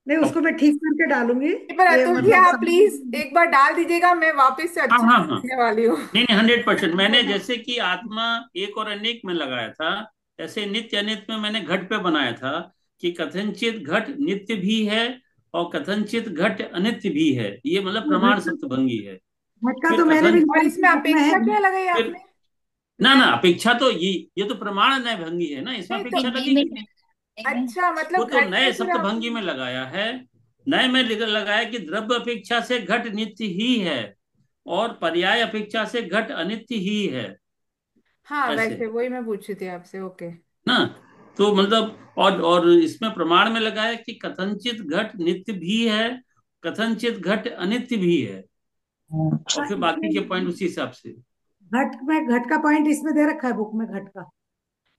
नहीं, उसको ओके। मैं ठीक करके डालूंगी। पर ये अतुल जी मतलब आप समझ, प्लीज एक बार डाल दीजिएगा, मैं वापस से हाँ अच्छे हाँ से हाँ। लिखने वाली हूँ। नहीं नहीं, 100%। मैंने जैसे कि आत्मा एक और अनेक में लगाया था, ऐसे नित्य अनित्य में मैंने घट पे बनाया था कि कथनचित घट नित्य भी है और कथनचित घट अनित्य भी है। ये मतलब प्रमाण घटका, सप्तभंगी है। घटका तो फिर मैंने भी कथन और लिखा इसमें है, घट में है। अपेक्षा क्या लगाई फिर आपने? ना नए ना, अपेक्षा तो ये तो प्रमाण नय भंगी है ना, इसमें नहीं तो, अपेक्षा नए में, लगेगी नहीं। नए में। अच्छा वो मतलब तो घट नए में फिर सप्तभंगी आपने, में लगाया है। नए में लगाया कि द्रव्य अपेक्षा से घट नित्य ही है और पर्याय अपेक्षा से घट अनित्य ही है। हाँ ऐसे वैसे वही मैं पूछ रही थी आपसे, ओके। ना। तो मतलब और इसमें प्रमाण में लगाया कि कथनचित घट नित्य भी है, कथनचित घट अनित्य भी है, और हाँ फिर बाकी के पॉइंट इसमें उसी हिसाब से। घट में, घट का पॉइंट इसमें दे रखा है बुक में, घट का।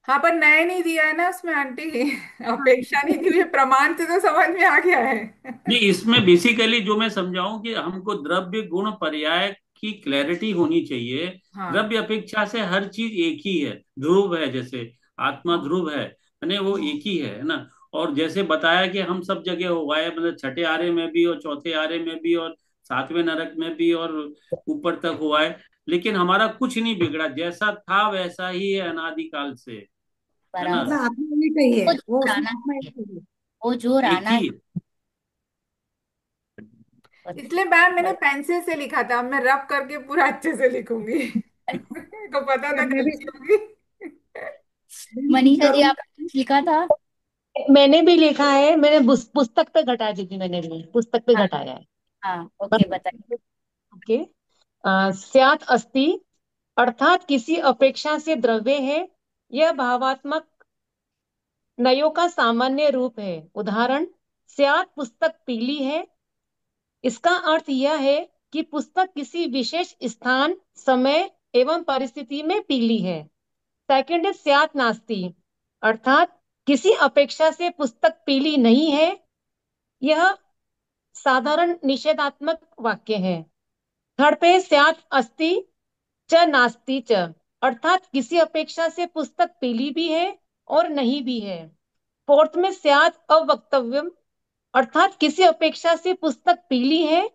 हाँ पर नए नहीं दिया है ना उसमें आंटी। हाँ अपेक्षा नहीं दी हुई है, प्रमाण से तो समझ में आ गया है। नहीं, इसमें बेसिकली जो मैं समझाऊं कि हमको द्रव्य गुण पर्याय की क्लैरिटी होनी चाहिए। हाँ। द्रव्य अपेक्षा से हर चीज एक ही है, ध्रुव है, जैसे आत्मा हाँ। ध्रुव है, यानी वो हाँ। एक ही है ना। और जैसे बताया कि हम सब जगह हो गए, मतलब छठे आरे में भी और चौथे आरे में भी और सातवें नरक में भी और ऊपर तक हुआ है, लेकिन हमारा कुछ नहीं बिगड़ा, जैसा था वैसा ही है अनादिकाल से, है ना। मतलब बराबर। आत्मा एक ही है, वो वो जोर उसमें आना आत्मा चाहिए, एक ही है। वो जोर एक आना ही। चाहिए। इसलिए मैम मैंने पेंसिल से लिखा था, अब मैं रब करके पूरा अच्छे से लिखूंगी। को पता था मैं भी गलती होगी। मनीषा जी करूँ। आपने कुछ लिखा था? मैंने भी लिखा है, मैंने पुस्तक पे घटा दी थी, मैंने भी पुस्तक पे हाँ घटाया है। हाँ, ओके मतलब बताइए। ओके। स्यात् अस्ति, अर्थात किसी अपेक्षा से द्रव्य है। यह भावात्मक नयों का सामान्य रूप है। उदाहरण, स्यात् पुस्तक पीली है। इसका अर्थ यह है कि पुस्तक किसी विशेष स्थान, समय एवं परिस्थिति में पीली है। सेकंड है स्यात् नास्ति, अर्थात किसी अपेक्षा से पुस्तक पीली नहीं है। यह साधारण निषेधात्मक वाक्य है। थर्ड पे स्यात् अस्ति च नास्ति च, अर्थात किसी अपेक्षा से पुस्तक पीली भी है और नहीं भी है। फोर्थ में स्यात् अवक्तव्यम, अर्थात किसी अपेक्षा से पुस्तक पीली है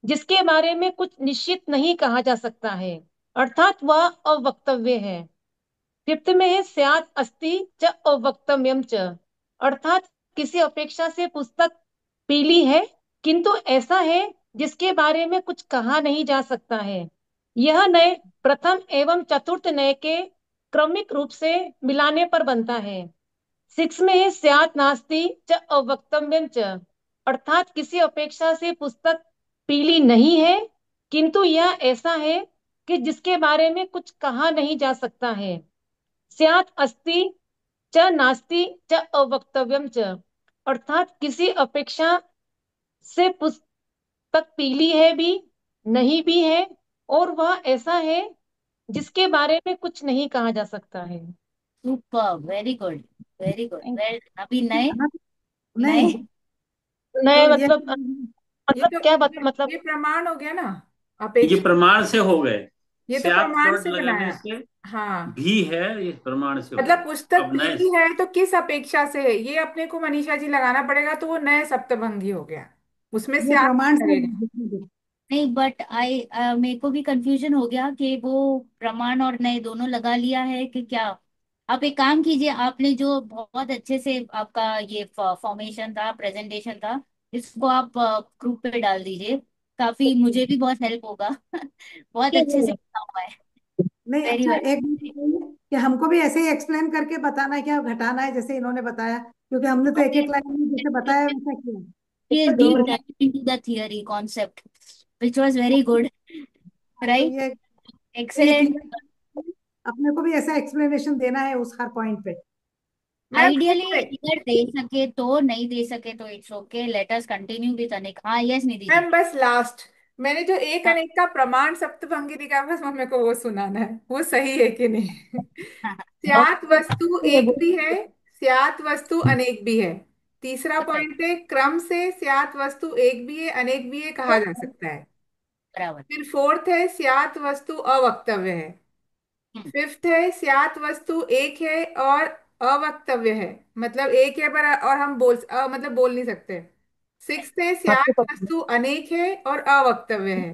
जिसके बारे में कुछ निश्चित नहीं कहा जा सकता है, अर्थात वह अवक्तव्य है। फिफ्थ में है स्यात् अस्ति च अवक्तव्यम च, अर्थात किसी अपेक्षा से पुस्तक पीली है किंतु ऐसा है जिसके बारे में कुछ कहा नहीं जा सकता है। यह नय प्रथम एवं चतुर्थ नय के क्रमिक रूप से मिलाने पर बनता है। सिक्स में है स्यात् नास्ति च अवक्तव्यम च, अर्थात किसी अपेक्षा से पुस्तक पीली नहीं है किंतु यह ऐसा है कि जिसके बारे में कुछ कहा नहीं जा सकता है। स्यात् अस्ति च नास्ति च अवक्तव्यम च, अर्थात किसी अपेक्षा से पुस्तक पीली है भी, नहीं भी है, और वह ऐसा है जिसके बारे में कुछ नहीं कहा जा सकता है। Super, very good, very good, Thank well. अभी नए हाँ, नए। नहीं you। तो नए ये मतलब, ये मतलब तो क्या मतलब। ये प्रमाण हो गया ना, ये अपेक्षा। प्रमाण से हो गए। ये तो स्यात् प्रमाण वर्ड से लगाने बनाया। से हाँ, भी है, ये प्रमाण से हो मतलब गए। पुस्तक अब नए। पीली है तो किस अपेक्षा से है, ये अपने को मनीषा जी लगाना पड़ेगा, तो वो नए सप्तभंगी हो गया, उसमें से ये आप प्रमाण से लगेगा। नहीं, बट मेरे को भी कंफ्यूजन हो गया कि वो प्रमाण और नए दोनों लगा लिया है कि क्या। आप एक काम कीजिए, आपने जो बहुत अच्छे से आपका ये फॉर्मेशन था, प्रेजेंटेशन था, इसको आप ग्रुप पे डाल दीजिए। काफी मुझे भी बहुत हेल्प होगा। बहुत अच्छे से लिखा हुआ है। नहीं। वेरी अच्छा, वेल। एक बात बताइए कि हमको भी ऐसे ही एक्सप्लेन करके बताना है क्या, घटाना है जैसे इन्होंने बताया, क्योंकि हमने तो एक ओके, एक लाइन में जैसे बताया वैसा किया। प्लीज डीप तो dive into the theory concept, which was very good. हाँ, तो राइट। ये एक्सेलेंट। क्लियर, अपने को भी ऐसा एक्सप्लेनेशन देना है उस हर पॉइंट पे। मैम आइडियली देखो, अगर दे सके तो, नहीं दे सके तो it's okay, let us continue with अनेक। हाँ, यस निधि जी। मैम बस लास्ट, मैंने जो एक हाँ अनेक का प्रमाण सप्तभंगी लिखा, बस मेरे को वो सुनाना है, वो सही है कि नहीं। हाँ हाँ, स्यात वस्तु एक भी है, स्यात वस्तु अनेक भी है। तीसरा परफेक्ट। पॉइंट है, क्रम से स्यात वस्तु एक भी है अनेक भी है कहा जा सकता है। बराबर। फिर फोर्थ है, स्यात वस्तु अवक्तव्य है। हम्म, फिफ्थ है, स्यात वस्तु एक है और अवक्तव्य है, मतलब एक है पर और हम मतलब बोल नहीं सकते। सिक्स्थ है, स्यात वस्तु अनेक है और अवक्तव्य है।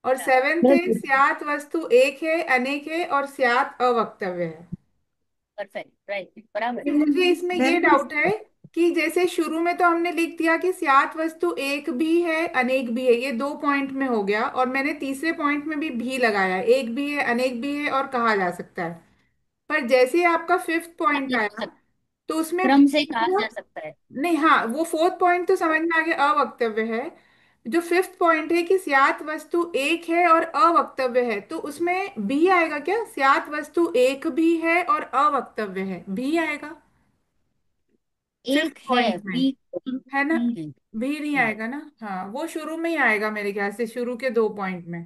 और बराबर। सेवेंथ है, स्यात वस्तु एक है अनेक है और स्यात अवक्तव्य है। परफेक्ट, राइट, बराबर। फिर मुझे इसमें ये मैंने डाउट है कि जैसे शुरू में तो हमने लिख दिया कि स्यात वस्तु एक भी है अनेक भी है, ये दो पॉइंट में हो गया, और मैंने तीसरे पॉइंट में भी लगाया, एक भी है अनेक भी है और कहा जा सकता है। पर जैसे ही आपका फिफ्थ कहा पॉइंट जा आया, सकता, तो उसमें क्रम से कहा जा सकता है। नहीं, हाँ वो फोर्थ पॉइंट तो समझ में आ गया, अवक्तव्य है। जो फिफ्थ पॉइंट है कि स्यात वस्तु एक है और अवक्तव्य है, तो उसमें भी आएगा क्या, स्यात वस्तु एक भी है और अवक्तव्य है, भी आएगा फिफ्थ एक है पॉइंट में, भी, है ना। नहीं है। भी नहीं आएगा ना, हाँ वो शुरू में ही आएगा मेरे ख्याल से, शुरू के दो पॉइंट में।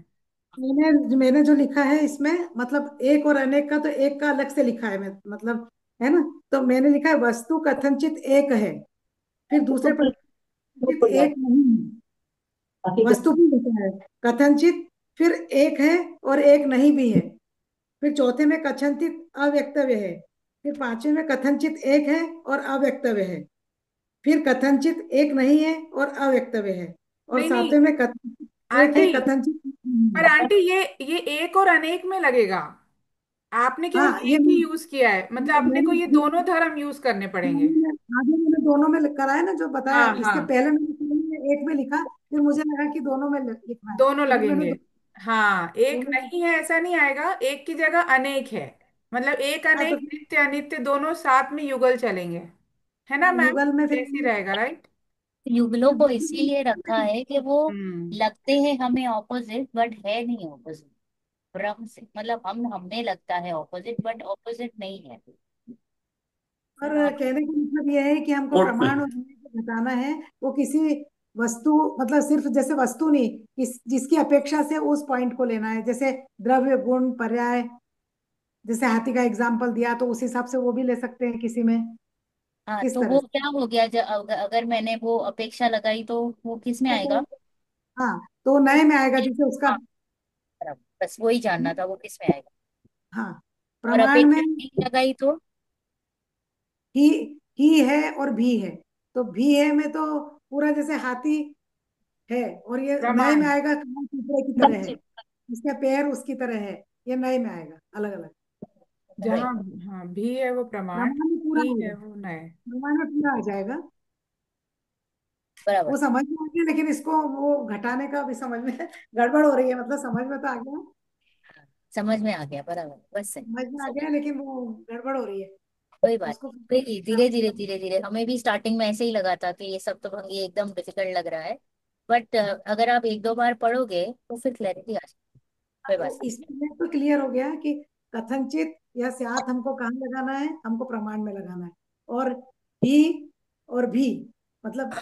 मैंने मैंने जो लिखा है इसमें, मतलब एक और अनेक का, तो एक का अलग से लिखा है मैं, मतलब है ना। तो मैंने लिखा है वस्तु कथनचित एक है, फिर दूसरे पर कथनचित एक नहीं है। वस्तु भी लिखा है कथनचित, फिर एक है और एक नहीं भी है। फिर चौथे में कथनचित अव्यक्तव्य है। फिर पांचवे में कथनचित एक है और अव्यक्तव्य है। फिर कथनचित एक नहीं है और अव्यक्तव्य है, और नहीं नहीं सातवें में कथनचित एक है, आंटी, कथनचित पर नहीं है। आंटी ये एक और अनेक में लगेगा। आपने केवल हाँ ये एक ही यूज किया है, मतलब अपने को ये दोनों धर्म यूज करने पड़ेंगे। आगे मैंने दोनों में कराया ना, जो बताया हाँ इसके हाँ, पहले मैंने एक में लिखा, फिर मुझे लगा कि दोनों में लिखना है, दोनों तो फिर मैंने लगेंगे। हाँ, एक दोनों में। नहीं है ऐसा नहीं आएगा, एक की जगह अनेक है। मतलब एक हाँ तो अनेक फिर नित्य अनित्य दोनों साथ में युगल चलेंगे, है ना मैम? युगल में फिर ऐसे ही रहेगा, राइट? युगलों को इसीलिए रखा है कि वो हम्म। लगते हैं हमें ऑपोजिट, बट है नहीं ऑपोजिट। भ्रम से मतलब हम हमें लगता है ऑपोजिट, बट ऑपोजिट नहीं है। और हाँ, कहने का मतलब यह है कि हमको कोर्ट में। प्रमाण और न्याय जो घटाना है, वो किसी वस्तु, मतलब सिर्फ जैसे वस्तु नहीं, जिसकी अपेक्षा से उस पॉइंट को लेना है, जैसे द्रव्य गुण पर्याय, जैसे हाथी का एग्जाम्पल दिया तो उस हिसाब से वो भी ले सकते हैं किसी में, हाँ, किस तो तरह वो से। क्या हो गया, जब अगर मैंने वो अपेक्षा लगाई तो वो किस में तो आएगा? हाँ, तो वो नए में आएगा, जैसे उसका। हाँ, बराबर, बस वही जानना था, वो किस में आएगा। हाँ, और प्रमाण में अपेक्षा नहीं लगाई तो? ही ही है और भी है, तो भी है में तो पूरा जैसे हाथी है, और ये नए में प्रमाण। आएगा कमल तीसरे की तरह है, इसके पैर उसकी तरह है, ये नए में आएगा अलग अलग। वही, जहाँ हाँ भी है वो प्रमाण, प्रमाण में पूरा ही होगा, है वो नए। प्रमाण में पूरा आ जाएगा। बराबर। वो समझ में आ गया, लेकिन इसको वो घटाने का भी समझ में गड़बड़ हो रही है, मतलब समझ में तो आ गया, समझ में आ गया, बराबर, बस सही। समझ में आ समझ, गया, लेकिन वो गड़बड़ हो रही है कोई बात उसको। नहीं, कोई धीरे धीरे धीरे धीरे, हमें भी स्टार्टिंग में ऐसे ही लगा था कि ये सब तो भंगी एकदम डिफिकल्ट लग रहा है, बट अगर आप एक दो बार पढ़ोगे तो फिर क्लैरिटी आ जाएगी। कोई बात तो इसमें तो क्लियर हो गया कि कथनचित या स्यात हमको कहाँ लगाना है, हमको प्रमाण में लगाना है, और ही और भी, मतलब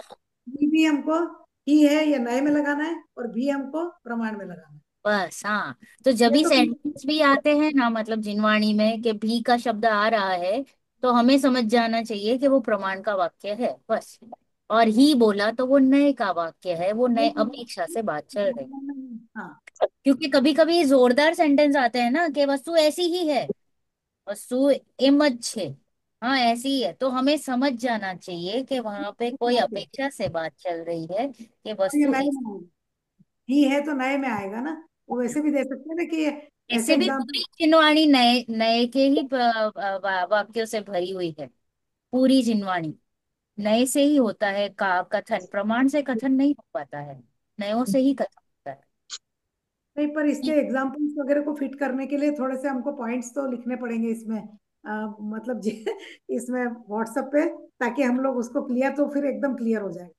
भी हमको ही है या नए में लगाना है, और भी हमको प्रमाण में लगाना है। बस, हाँ, तो जब ये भी तो सेंटेंस भी आते हैं ना, मतलब जिनवाणी में कि भी का शब्द आ रहा है, तो हमें समझ जाना चाहिए कि वो प्रमाण का वाक्य है, बस। और ही बोला तो वो नए का वाक्य है, वो नए अपेक्षा से बात चल रही। हाँ, क्योंकि कभी कभी जोरदार सेंटेंस आते हैं ना कि वस्तु ऐसी ही है, वस्तु इमज है, हाँ ऐसी ही है, तो हमें समझ जाना चाहिए कि वहां पे कोई अपेक्षा से बात चल रही है कि और ये वस्तु नए ऐसी। में आएगा, ही है तो नए में आएगा ना, वो वैसे भी दे सकते हैं ना कि ऐसे ऐसे भी पूरी एग्जाम्पल। जिनवाणी नए नए के ही वाक्यों से भरी हुई है। पूरी जिनवाणी नए से ही होता है, का कथन प्रमाण से कथन नहीं हो पाता है, नयों से ही कथन होता है। नहीं, पर इसके एग्जाम्पल्स वगैरह को फिट करने के लिए थोड़े से हमको पॉइंट्स तो लिखने पड़ेंगे इसमें, मतलब इसमें व्हाट्सएप पे, ताकि हम लोग उसको क्लियर, तो फिर एकदम क्लियर हो जाए।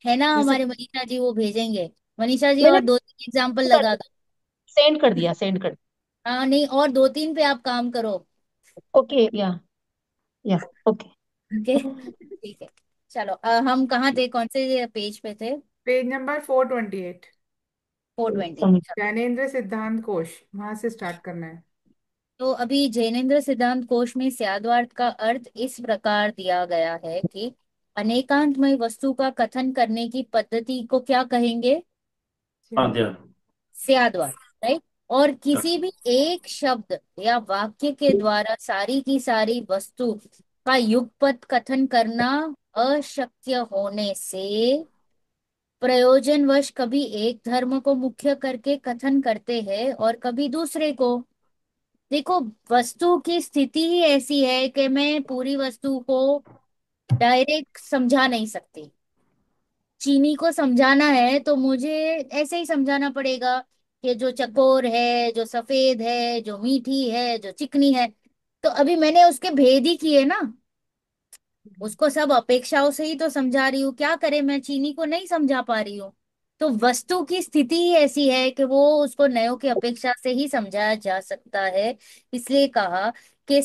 है ना, जैसे हमारे मनीषा जी वो भेजेंगे। मनीषा जी मैंने और दो तीन एग्जाम्पल कर लगा दो। सेंड कर दिया, सेंड कर। हाँ नहीं, और दो तीन पे आप काम करो। ओके, या ओके। ओके, ठीक है। चलो, हम कहाँ थे, कौन से पेज पे थे? Page number 428, 420। समझ। ज्ञानेंद्र सिद्धांत कोश, वहां से स्टार्ट करना है। तो अभी जैनेन्द्र सिद्धांत कोश में स्याद्वार्थ का अर्थ इस प्रकार दिया गया है कि अनेकांतमय वस्तु का कथन करने की पद्धति को क्या कहेंगे? क्या? आद्या। स्याद्वार्थ, राइट। और किसी भी एक शब्द या वाक्य के द्वारा सारी की सारी वस्तु का युगपत कथन करना अशक्य होने से प्रयोजनवश कभी एक धर्म को मुख्य करके कथन करते हैं और कभी दूसरे को। देखो, वस्तु की स्थिति ही ऐसी है कि मैं पूरी वस्तु को डायरेक्ट समझा नहीं सकती। चीनी को समझाना है तो मुझे ऐसे ही समझाना पड़ेगा कि जो चकोर है, जो सफेद है, जो मीठी है, जो चिकनी है। तो अभी मैंने उसके भेद ही किए ना, उसको सब अपेक्षाओं से ही तो समझा रही हूँ, क्या करे, मैं चीनी को नहीं समझा पा रही हूँ। तो वस्तु की स्थिति ही ऐसी है कि वो उसको नयों की अपेक्षा से ही समझाया जा सकता है। इसलिए कहा कि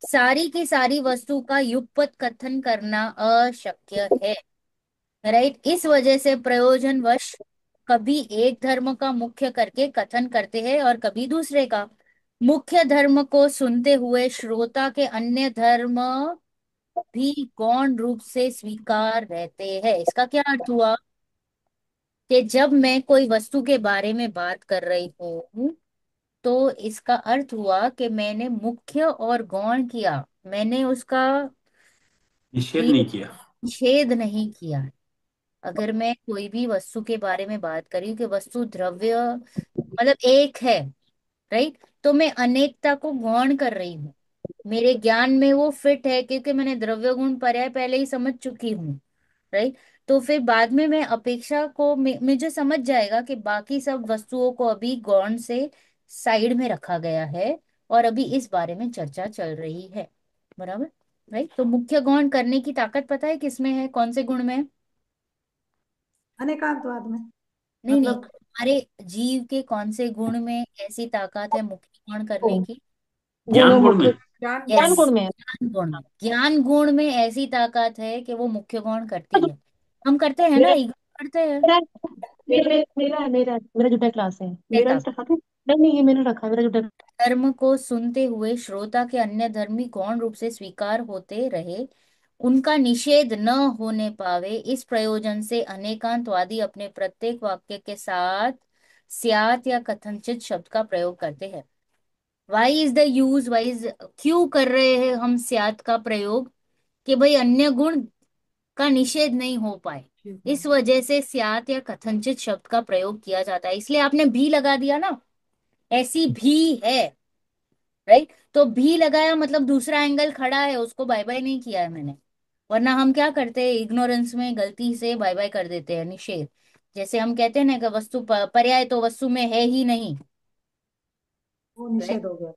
सारी की सारी वस्तु का युगपत कथन करना अशक्य है, राइट। इस वजह से प्रयोजनवश कभी एक धर्म का मुख्य करके कथन करते हैं और कभी दूसरे का। मुख्य धर्म को सुनते हुए श्रोता के अन्य धर्म भी गौण रूप से स्वीकार रहते हैं। इसका क्या अर्थ हुआ कि जब मैं कोई वस्तु के बारे में बात कर रही हूँ, तो इसका अर्थ हुआ कि मैंने मुख्य और गौण किया, मैंने उसका निषेध ये नहीं किया। छेद नहीं किया है। अगर मैं कोई भी वस्तु के बारे में बात करी हूँ कि वस्तु द्रव्य मतलब एक है, राइट, तो मैं अनेकता को गौण कर रही हूँ। मेरे ज्ञान में वो फिट है क्योंकि मैंने द्रव्य गुण पर्याय पहले ही समझ चुकी हूँ, राइट। तो फिर बाद में मैं अपेक्षा को मुझे समझ जाएगा कि बाकी सब वस्तुओं को अभी गौण से साइड में रखा गया है और अभी इस बारे में चर्चा चल रही है, बराबर, राइट। तो मुख्य गौण करने की ताकत पता है किसमें है, कौन से गुण में है? अनेकांतवाद में। नहीं नहीं, मतलब हमारे जीव के कौन से गुण में ऐसी ताकत है मुख्य गौण करने गुण की? ज्ञान गुण मुख्य में। ज्ञान गुण ज्ञान यस, में। गुण में है। ज्ञान गुण में, ज्ञान गुण में ऐसी ताकत है कि वो मुख्य गौण करती है। हम करते हैं ना, मेरा इग्नोर करते हैं। मेरा मेरा जुटा क्लास है। मेरा ताकत, इस रखा था। नहीं नहीं, ये मैंने रखा है, मेरा जुटा। धर्म को सुनते हुए श्रोता के अन्य धर्मी गौण रूप से स्वीकार होते रहे, उनका निषेध न होने पावे, इस प्रयोजन से अनेकांतवादी अपने प्रत्येक वाक्य के साथ स्यात् या कथनचित शब्द का प्रयोग करते हैं। Why is the use, why is, क्यों कर रहे हैं हम स्यात् का प्रयोग? कि भाई अन्य गुण का निषेध नहीं हो पाए, इस वजह से स्यात् या कथनचित शब्द का प्रयोग किया जाता है। इसलिए आपने भी लगा दिया ना, ऐसी भी है, राइट। तो भी लगाया मतलब दूसरा एंगल खड़ा है, उसको बाय बाय नहीं किया है मैंने। वरना हम क्या करते हैं, इग्नोरेंस में गलती से बाय बाय कर देते हैं, निषेध। जैसे हम कहते हैं ना कि वस्तु पर्याय तो वस्तु में है ही नहीं, वो राइट। निषेध हो गया।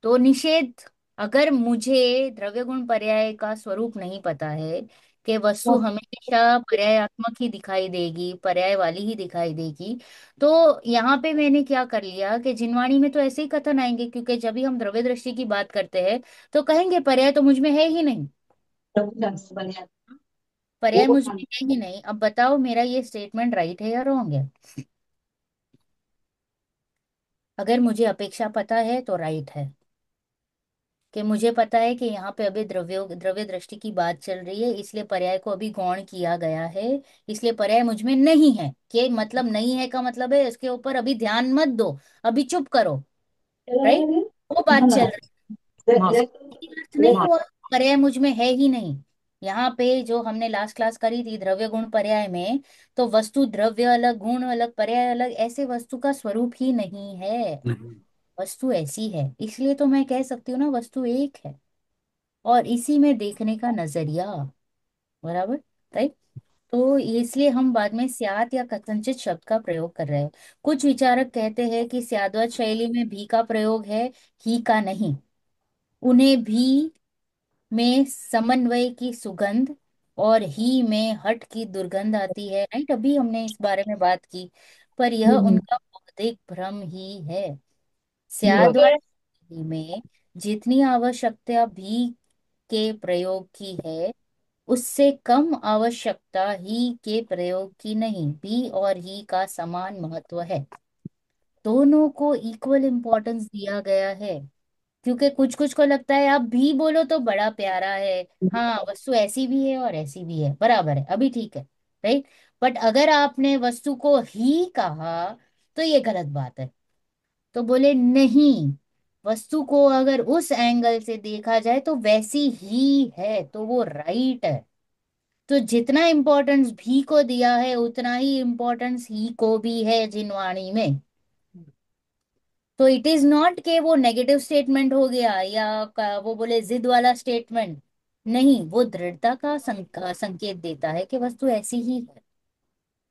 तो निषेध, अगर मुझे द्रव्य गुण पर्याय का स्वरूप नहीं पता है कि वस्तु तो हमेशा पर्यायात्मक ही दिखाई देगी, पर्याय वाली ही दिखाई देगी, तो यहाँ पे मैंने क्या कर लिया कि जिनवाणी में तो ऐसे ही कथन आएंगे, क्योंकि जब भी हम द्रव्य दृष्टि की बात करते हैं तो कहेंगे पर्याय तो मुझ में है ही नहीं, पर्याय मुझ में है ही नहीं। अब बताओ मेरा ये स्टेटमेंट राइट है या रॉन्ग है? अगर मुझे अपेक्षा पता है तो राइट है, कि मुझे पता है कि यहाँ पे अभी द्रव्य दृष्टि की बात चल रही है, इसलिए पर्याय को अभी गौण किया गया है, इसलिए पर्याय मुझ में नहीं है। कि मतलब नहीं है का मतलब है इसके ऊपर अभी ध्यान मत दो, अभी चुप करो, राइट। वो बात चल रही है, इसका ये अर्थ नहीं हुआ पर्याय मुझ में है ही नहीं। यहाँ पे जो हमने लास्ट क्लास करी थी द्रव्य गुण पर्याय में, तो वस्तु द्रव्य अलग, गुण अलग, पर्याय अलग, ऐसे वस्तु का स्वरूप ही नहीं है। नहीं। वस्तु ऐसी है, इसलिए तो मैं कह सकती हूँ ना वस्तु एक है, और इसी में देखने का नजरिया, बराबर, राइट। तो इसलिए हम बाद में स्यात् या कथनचित शब्द का प्रयोग कर रहे हैं। कुछ विचारक कहते हैं कि स्याद्वत शैली में भी का प्रयोग है, ही का नहीं। उन्हें भी में समन्वय की सुगंध और ही में हठ की दुर्गंध आती है, राइट, अभी हमने इस बारे में बात की। पर यह उनका बौद्धिक भ्रम ही है। स्याद्वत शैली में जितनी आवश्यकता भी के प्रयोग की है, उससे कम आवश्यकता ही के प्रयोग की नहीं, भी और ही का समान महत्व है। दोनों को इक्वल इंपॉर्टेंस दिया गया है, क्योंकि कुछ कुछ को लगता है आप भी बोलो तो बड़ा प्यारा है, हाँ वस्तु ऐसी भी है और ऐसी भी है, बराबर है, अभी ठीक है, राइट। बट अगर आपने वस्तु को ही कहा तो ये गलत बात है। तो बोले नहीं, वस्तु को अगर उस एंगल से देखा जाए तो वैसी ही है, तो वो राइट है। तो जितना इम्पोर्टेंस भी को दिया है उतना ही इम्पोर्टेंस ही को भी है जिनवाणी में। तो इट इज नॉट के वो नेगेटिव स्टेटमेंट हो गया या वो बोले जिद वाला स्टेटमेंट, नहीं, वो दृढ़ता का संकेत देता है कि वस्तु ऐसी ही है।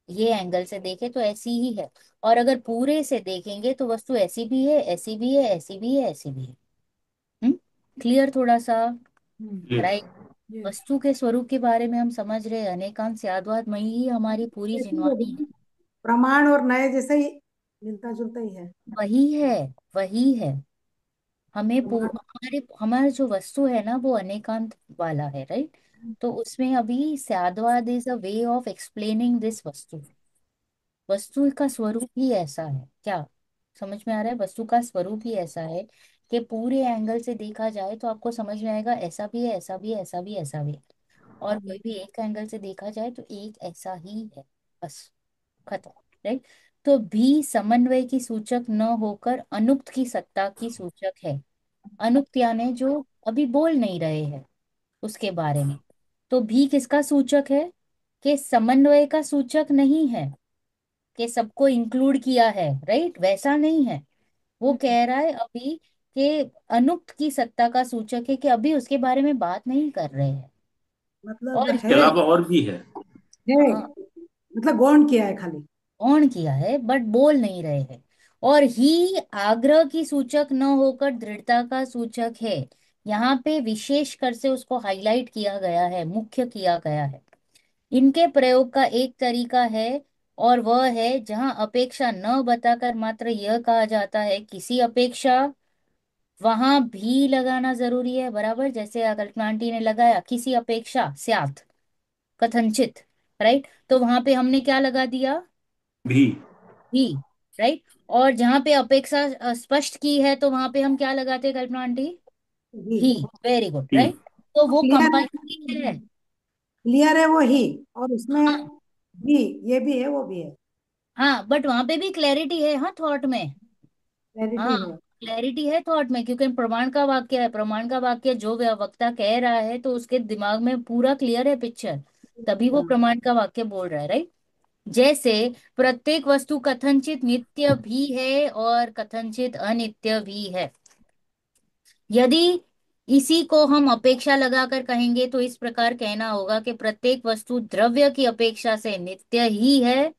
ये एंगल से देखे तो ऐसी ही है, और अगर पूरे से देखेंगे तो वस्तु ऐसी भी है, ऐसी भी है, ऐसी भी है, ऐसी भी है। क्लियर थोड़ा सा, ये राइट। यस। वस्तु के स्वरूप के बारे में हम समझ रहे हैं, अनेकांत स्याद्वाद में ही हमारी पूरी ऐसे ही जिनवानी है। है, प्रमाण और नए जैसे ही मिलता जुलता ही है। वही है, वही है। प्रमाण। हमारे हमारा जो वस्तु है ना वो अनेकांत वाला है, राइट। तो उसमें अभी syadvada is a way of explaining this vastu. वस्तु का स्वरूप ही ऐसा है क्या, समझ में आ रहा है? वस्तु का स्वरूप ही ऐसा है कि पूरे एंगल से देखा जाए तो आपको समझ में आएगा ऐसा भी है, ऐसा भी है, ऐसा भी है, ऐसा भी है। और कोई भी एक एंगल से देखा जाए तो एक ऐसा ही है, बस, खत्म, राइट। तो भी समन्वय की सूचक न होकर अनुक्त की सत्ता की सूचक है। अनुक्त यानी जो अभी बोल नहीं रहे हैं उसके बारे में, तो भी किसका सूचक है? कि समन्वय का सूचक नहीं है, कि सबको इंक्लूड किया है, राइट, वैसा नहीं है। वो हम्म, कह रहा है अभी कि अनुक्त की सत्ता का सूचक है, कि अभी उसके बारे में बात नहीं कर रहे हैं। मतलब और इसके है। अलावा और भी है। है, हाँ, मतलब गौण किया है खाली। ऑन किया है बट बोल नहीं रहे हैं। और ही आग्रह की सूचक न होकर दृढ़ता का सूचक है। यहाँ पे विशेष कर से उसको हाईलाइट किया गया है, मुख्य किया गया है। इनके प्रयोग का एक तरीका है, और वह है जहां अपेक्षा न बताकर मात्र यह कहा जाता है किसी अपेक्षा, वहां भी लगाना जरूरी है, बराबर जैसे कल्पना आंटी ने लगाया किसी अपेक्षा स्यात् कथनचित, राइट, तो वहां पे हमने क्या लगा दिया? भी। ही, राइट। और जहां पे अपेक्षा स्पष्ट की है तो वहां पे हम क्या लगाते हैं कल्पना आंटी? ही। ही। वेरी गुड, भी। राइट। तो वो क्लियर है। कंपलसरी है। क्लियर है वो ही। और उसमें हाँ, भी, ये भी है वो भी है। हाँ, बट वहां पे भी क्लैरिटी है, हाँ, थॉट में। हाँ, क्लैरिटी है। क्लैरिटी है थॉट में, क्योंकि प्रमाण का वाक्य है, प्रमाण का वाक्य जो वक्ता कह रहा है तो उसके दिमाग में पूरा क्लियर है पिक्चर, तभी वो हाँ। प्रमाण का वाक्य बोल रहा है, राइट। जैसे प्रत्येक वस्तु कथनचित नित्य भी है और कथनचित अनित्य भी है। यदि इसी को हम अपेक्षा लगाकर कहेंगे तो इस प्रकार कहना होगा कि प्रत्येक वस्तु द्रव्य की अपेक्षा से नित्य ही है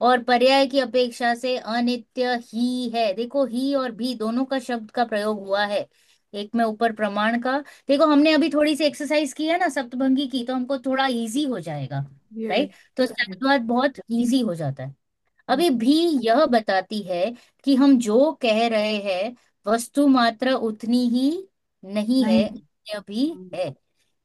और पर्याय की अपेक्षा से अनित्य ही है। देखो, ही और भी दोनों का शब्द का प्रयोग हुआ है, एक में ऊपर प्रमाण का। देखो, हमने अभी थोड़ी सी एक्सरसाइज की है ना सप्तभंगी की, तो हमको थोड़ा इजी हो जाएगा, यस। राइट। तो शब्दवाद बहुत इजी हो जाता है। अभी भी यह बताती है कि हम जो कह रहे हैं वस्तु मात्र उतनी ही नहीं है, नहीं। अन्य भी है।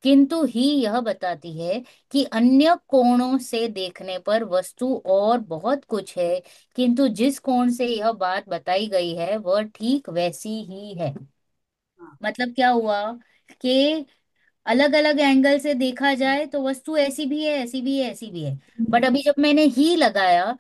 किंतु ही यह बताती है कि अन्य कोणों से देखने पर वस्तु और बहुत कुछ है, किंतु जिस कोण से यह बात बताई गई है वह ठीक वैसी ही है। हाँ। मतलब क्या हुआ? कि अलग अलग एंगल से देखा जाए तो वस्तु ऐसी भी है, ऐसी भी है, ऐसी भी है। बट अभी जब मैंने ही लगाया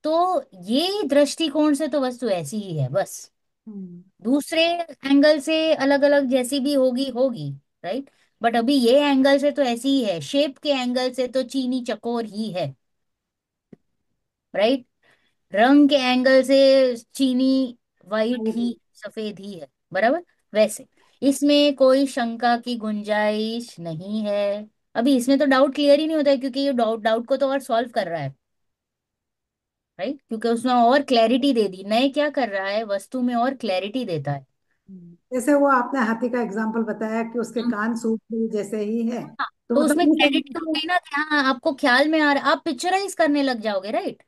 तो ये दृष्टिकोण से तो वस्तु ऐसी ही है बस, हम्म, दूसरे एंगल से अलग अलग जैसी भी होगी होगी, राइट। बट अभी ये एंगल से तो ऐसी ही है, शेप के एंगल से तो चीनी चकोर ही है, राइट। रंग के एंगल से चीनी वाइट ही, सफेद ही है, बराबर। वैसे इसमें कोई शंका की गुंजाइश नहीं है। अभी इसमें तो डाउट क्लियर ही नहीं होता है, क्योंकि ये डाउट डाउट को तो और सॉल्व कर रहा है, राइट, क्योंकि उसने और क्लैरिटी दे दी, नए क्या कर रहा है, वस्तु में और क्लैरिटी देता है। जैसे वो आपने हाथी का एग्जांपल बताया कि उसके हम्म, कान सूप के जैसे ही है। हाँ, तो तो उसमें मतलब क्लैरिटी हो गई ना कि हाँ आपको ख्याल में आ रहा, आप पिक्चराइज करने लग जाओगे, राइट।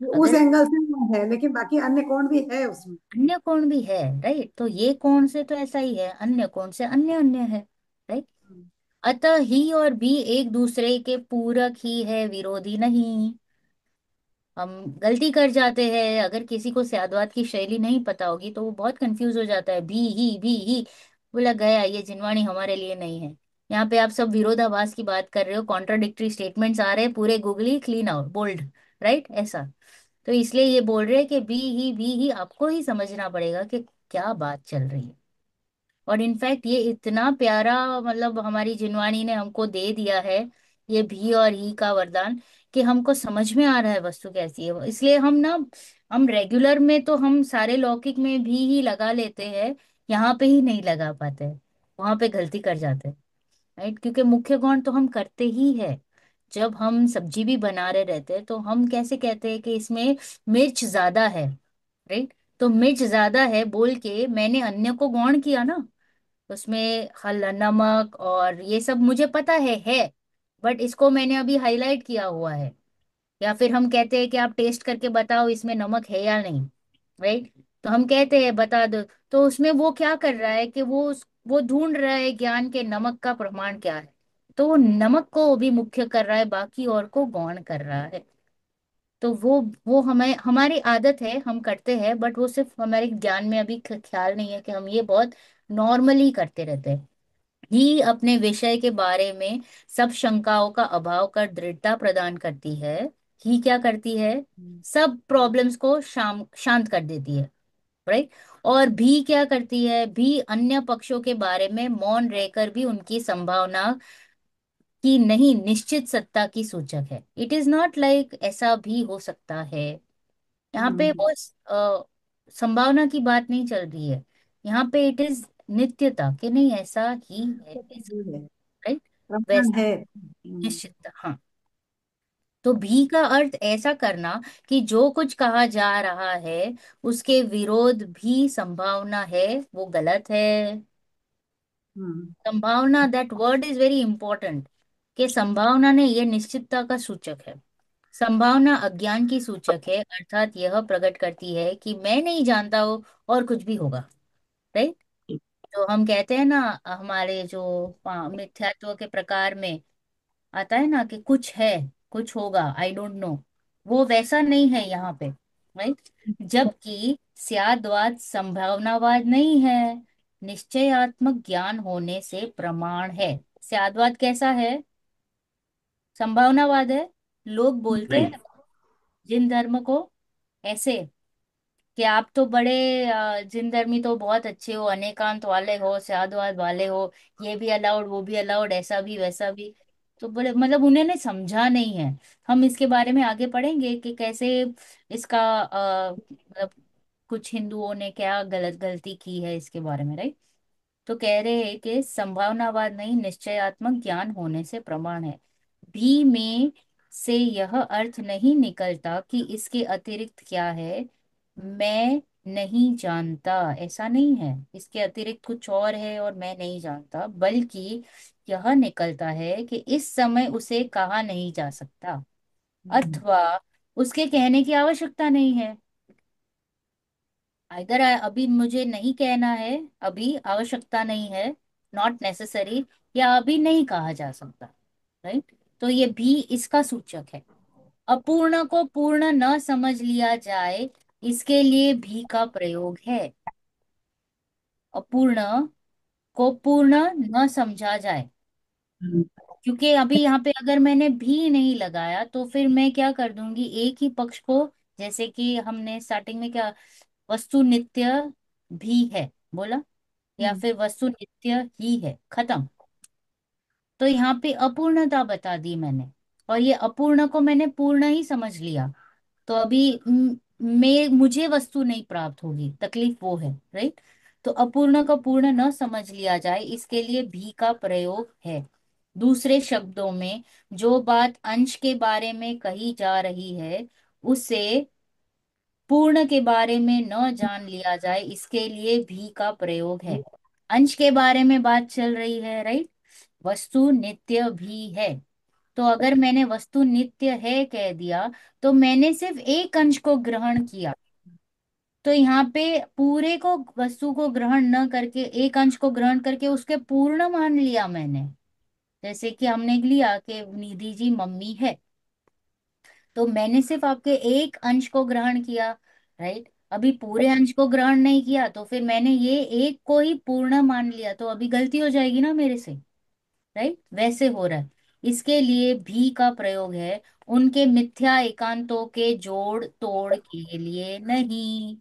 उस अगर एंगल से वो है, लेकिन बाकी अन्य कोण भी है उसमें। अन्य कोण भी है, राइट, तो ये कोण से तो ऐसा ही है, अन्य कोण से अन्य अन्य है, राइट। अतः ही और भी एक दूसरे के पूरक ही है, विरोधी नहीं। हम गलती कर जाते हैं, अगर किसी को सद्वाद की शैली नहीं पता होगी तो वो बहुत कंफ्यूज हो जाता है, भी ही, बोला गया, ये जिनवाणी हमारे लिए नहीं है। यहाँ पे आप सब विरोधाभास की बात कर रहे हो, कॉन्ट्राडिक्टरी स्टेटमेंट्स आ रहे हैं पूरे, googly clean out bowled, right, ऐसा। तो इसलिए ये बोल रहे हैं कि भी ही आपको ही समझना पड़ेगा कि क्या बात चल रही है। और इनफैक्ट ये इतना प्यारा, मतलब हमारी जिनवाणी ने हमको दे दिया है ये भी और ही का वरदान, कि हमको समझ में आ रहा है वस्तु कैसी है। इसलिए हम रेगुलर में तो हम सारे लौकिक में भी ही लगा लेते हैं, यहाँ पे ही नहीं लगा पाते, वहां पे गलती कर जाते हैं, राइट। क्योंकि मुख्य गौण तो हम करते ही है, जब हम सब्जी भी बना रहे रहते हैं तो हम कैसे कहते हैं कि इसमें मिर्च ज्यादा है, राइट। तो मिर्च ज्यादा है बोल के मैंने अन्य को गौण किया ना, उसमें हल नमक और ये सब मुझे पता है, बट इसको मैंने अभी हाईलाइट किया हुआ है। या फिर हम कहते हैं कि आप टेस्ट करके बताओ इसमें नमक है या नहीं, राइट। तो हम कहते हैं बता दो, तो उसमें वो क्या कर रहा है कि वो ढूंढ रहा है ज्ञान के नमक का प्रमाण क्या है, तो वो नमक को भी मुख्य कर रहा है, बाकी और को गौण कर रहा है। तो वो हमें, हमारी आदत है, हम करते हैं, बट वो सिर्फ हमारे ज्ञान में अभी ख्याल नहीं है कि हम ये बहुत नॉर्मली करते रहते हैं। ही अपने विषय के बारे में सब शंकाओं का अभाव कर दृढ़ता प्रदान करती है। ही क्या करती है? सब प्रॉब्लम्स को शांत कर देती है, राइट। और भी क्या करती है? भी अन्य पक्षों के बारे में मौन रहकर भी उनकी संभावना कि नहीं निश्चित सत्ता की सूचक है। इट इज नॉट लाइक ऐसा भी हो सकता है। यहाँ पे हम्म, वो संभावना की बात नहीं चल रही है। यहाँ पे इट इज नित्यता कि नहीं ऐसा ही है ऐसा। सही है, राइट। प्रमाण वैसा है। निश्चितता, हाँ। तो भी का अर्थ ऐसा करना कि जो कुछ कहा जा रहा है उसके विरोध भी संभावना है, वो गलत है। हम्म, संभावना, that word is very important. कि संभावना ने ये निश्चितता का सूचक है। संभावना अज्ञान की सूचक है, अर्थात यह प्रकट करती है कि मैं नहीं जानता हूँ और कुछ भी होगा। राइट। तो हम कहते हैं ना, हमारे जो मिथ्यात्व के प्रकार में आता है ना कि कुछ है, कुछ होगा, आई डोंट नो। वो वैसा नहीं है यहाँ पे। राइट। जबकि स्यादवाद संभावनावाद नहीं है, निश्चयात्मक ज्ञान होने से प्रमाण है। स्यादवाद कैसा है? संभावनावाद है। लोग बोलते नहीं। हैं जिन धर्म को ऐसे कि आप तो बड़े जिन धर्मी तो बहुत अच्छे हो, अनेकांत वाले हो, स्यादवाद वाले हो, ये भी अलाउड वो भी अलाउड, ऐसा भी वैसा भी। तो बड़े मतलब उन्होंने समझा नहीं है। हम इसके बारे में आगे पढ़ेंगे कि कैसे इसका मतलब कुछ हिंदुओं ने क्या गलती की है इसके बारे में। राइट। तो कह रहे हैं कि संभावनावाद नहीं, निश्चयात्मक ज्ञान होने से प्रमाण है। भी में से यह अर्थ नहीं निकलता कि इसके अतिरिक्त क्या है, मैं नहीं जानता, ऐसा नहीं है। इसके अतिरिक्त कुछ और है और मैं नहीं जानता, बल्कि यह निकलता है कि इस समय उसे कहा नहीं जा सकता, हम्म, अथवा उसके कहने की आवश्यकता नहीं है। इधर अभी मुझे नहीं कहना है, अभी आवश्यकता नहीं है, नॉट नेसेसरी, या अभी नहीं कहा जा सकता। राइट। तो ये भी इसका सूचक है। अपूर्ण को पूर्ण न समझ लिया जाए, इसके लिए भी का प्रयोग है। अपूर्ण को पूर्ण न समझा जाए, हम्म, क्योंकि अभी यहाँ पे अगर मैंने भी नहीं लगाया तो फिर मैं क्या कर दूंगी, एक ही पक्ष को, जैसे कि हमने स्टार्टिंग में क्या, वस्तु नित्य भी है बोला, या हम्म, फिर वस्तु नित्य ही है, खत्म। तो यहाँ पे अपूर्णता बता दी मैंने, और ये अपूर्ण को मैंने पूर्ण ही समझ लिया। तो अभी मैं मुझे वस्तु नहीं प्राप्त होगी, तकलीफ वो है। राइट। तो अपूर्ण को पूर्ण न समझ लिया जाए, इसके लिए भी का प्रयोग है। दूसरे शब्दों में, जो बात अंश के बारे में कही जा रही है उसे पूर्ण के बारे में न जान लिया जाए, इसके लिए भी का प्रयोग है। अंश के बारे में बात चल रही है। राइट। वस्तु नित्य भी है। तो अगर मैंने वस्तु नित्य है कह दिया, तो मैंने सिर्फ एक अंश को ग्रहण किया। तो यहाँ पे पूरे को, वस्तु को ग्रहण न करके एक अंश को ग्रहण करके उसके पूर्ण मान लिया मैंने। जैसे कि हमने लिया कि निधि जी मम्मी है, तो मैंने सिर्फ आपके एक अंश को ग्रहण किया। राइट। अभी पूरे अंश को ग्रहण नहीं किया, तो फिर मैंने ये एक को ही पूर्ण मान लिया, तो अभी गलती हो जाएगी ना मेरे से। राइट। वैसे हो रहा है। इसके लिए भी का प्रयोग है, उनके मिथ्या एकांतों के जोड़ तोड़ के लिए नहीं।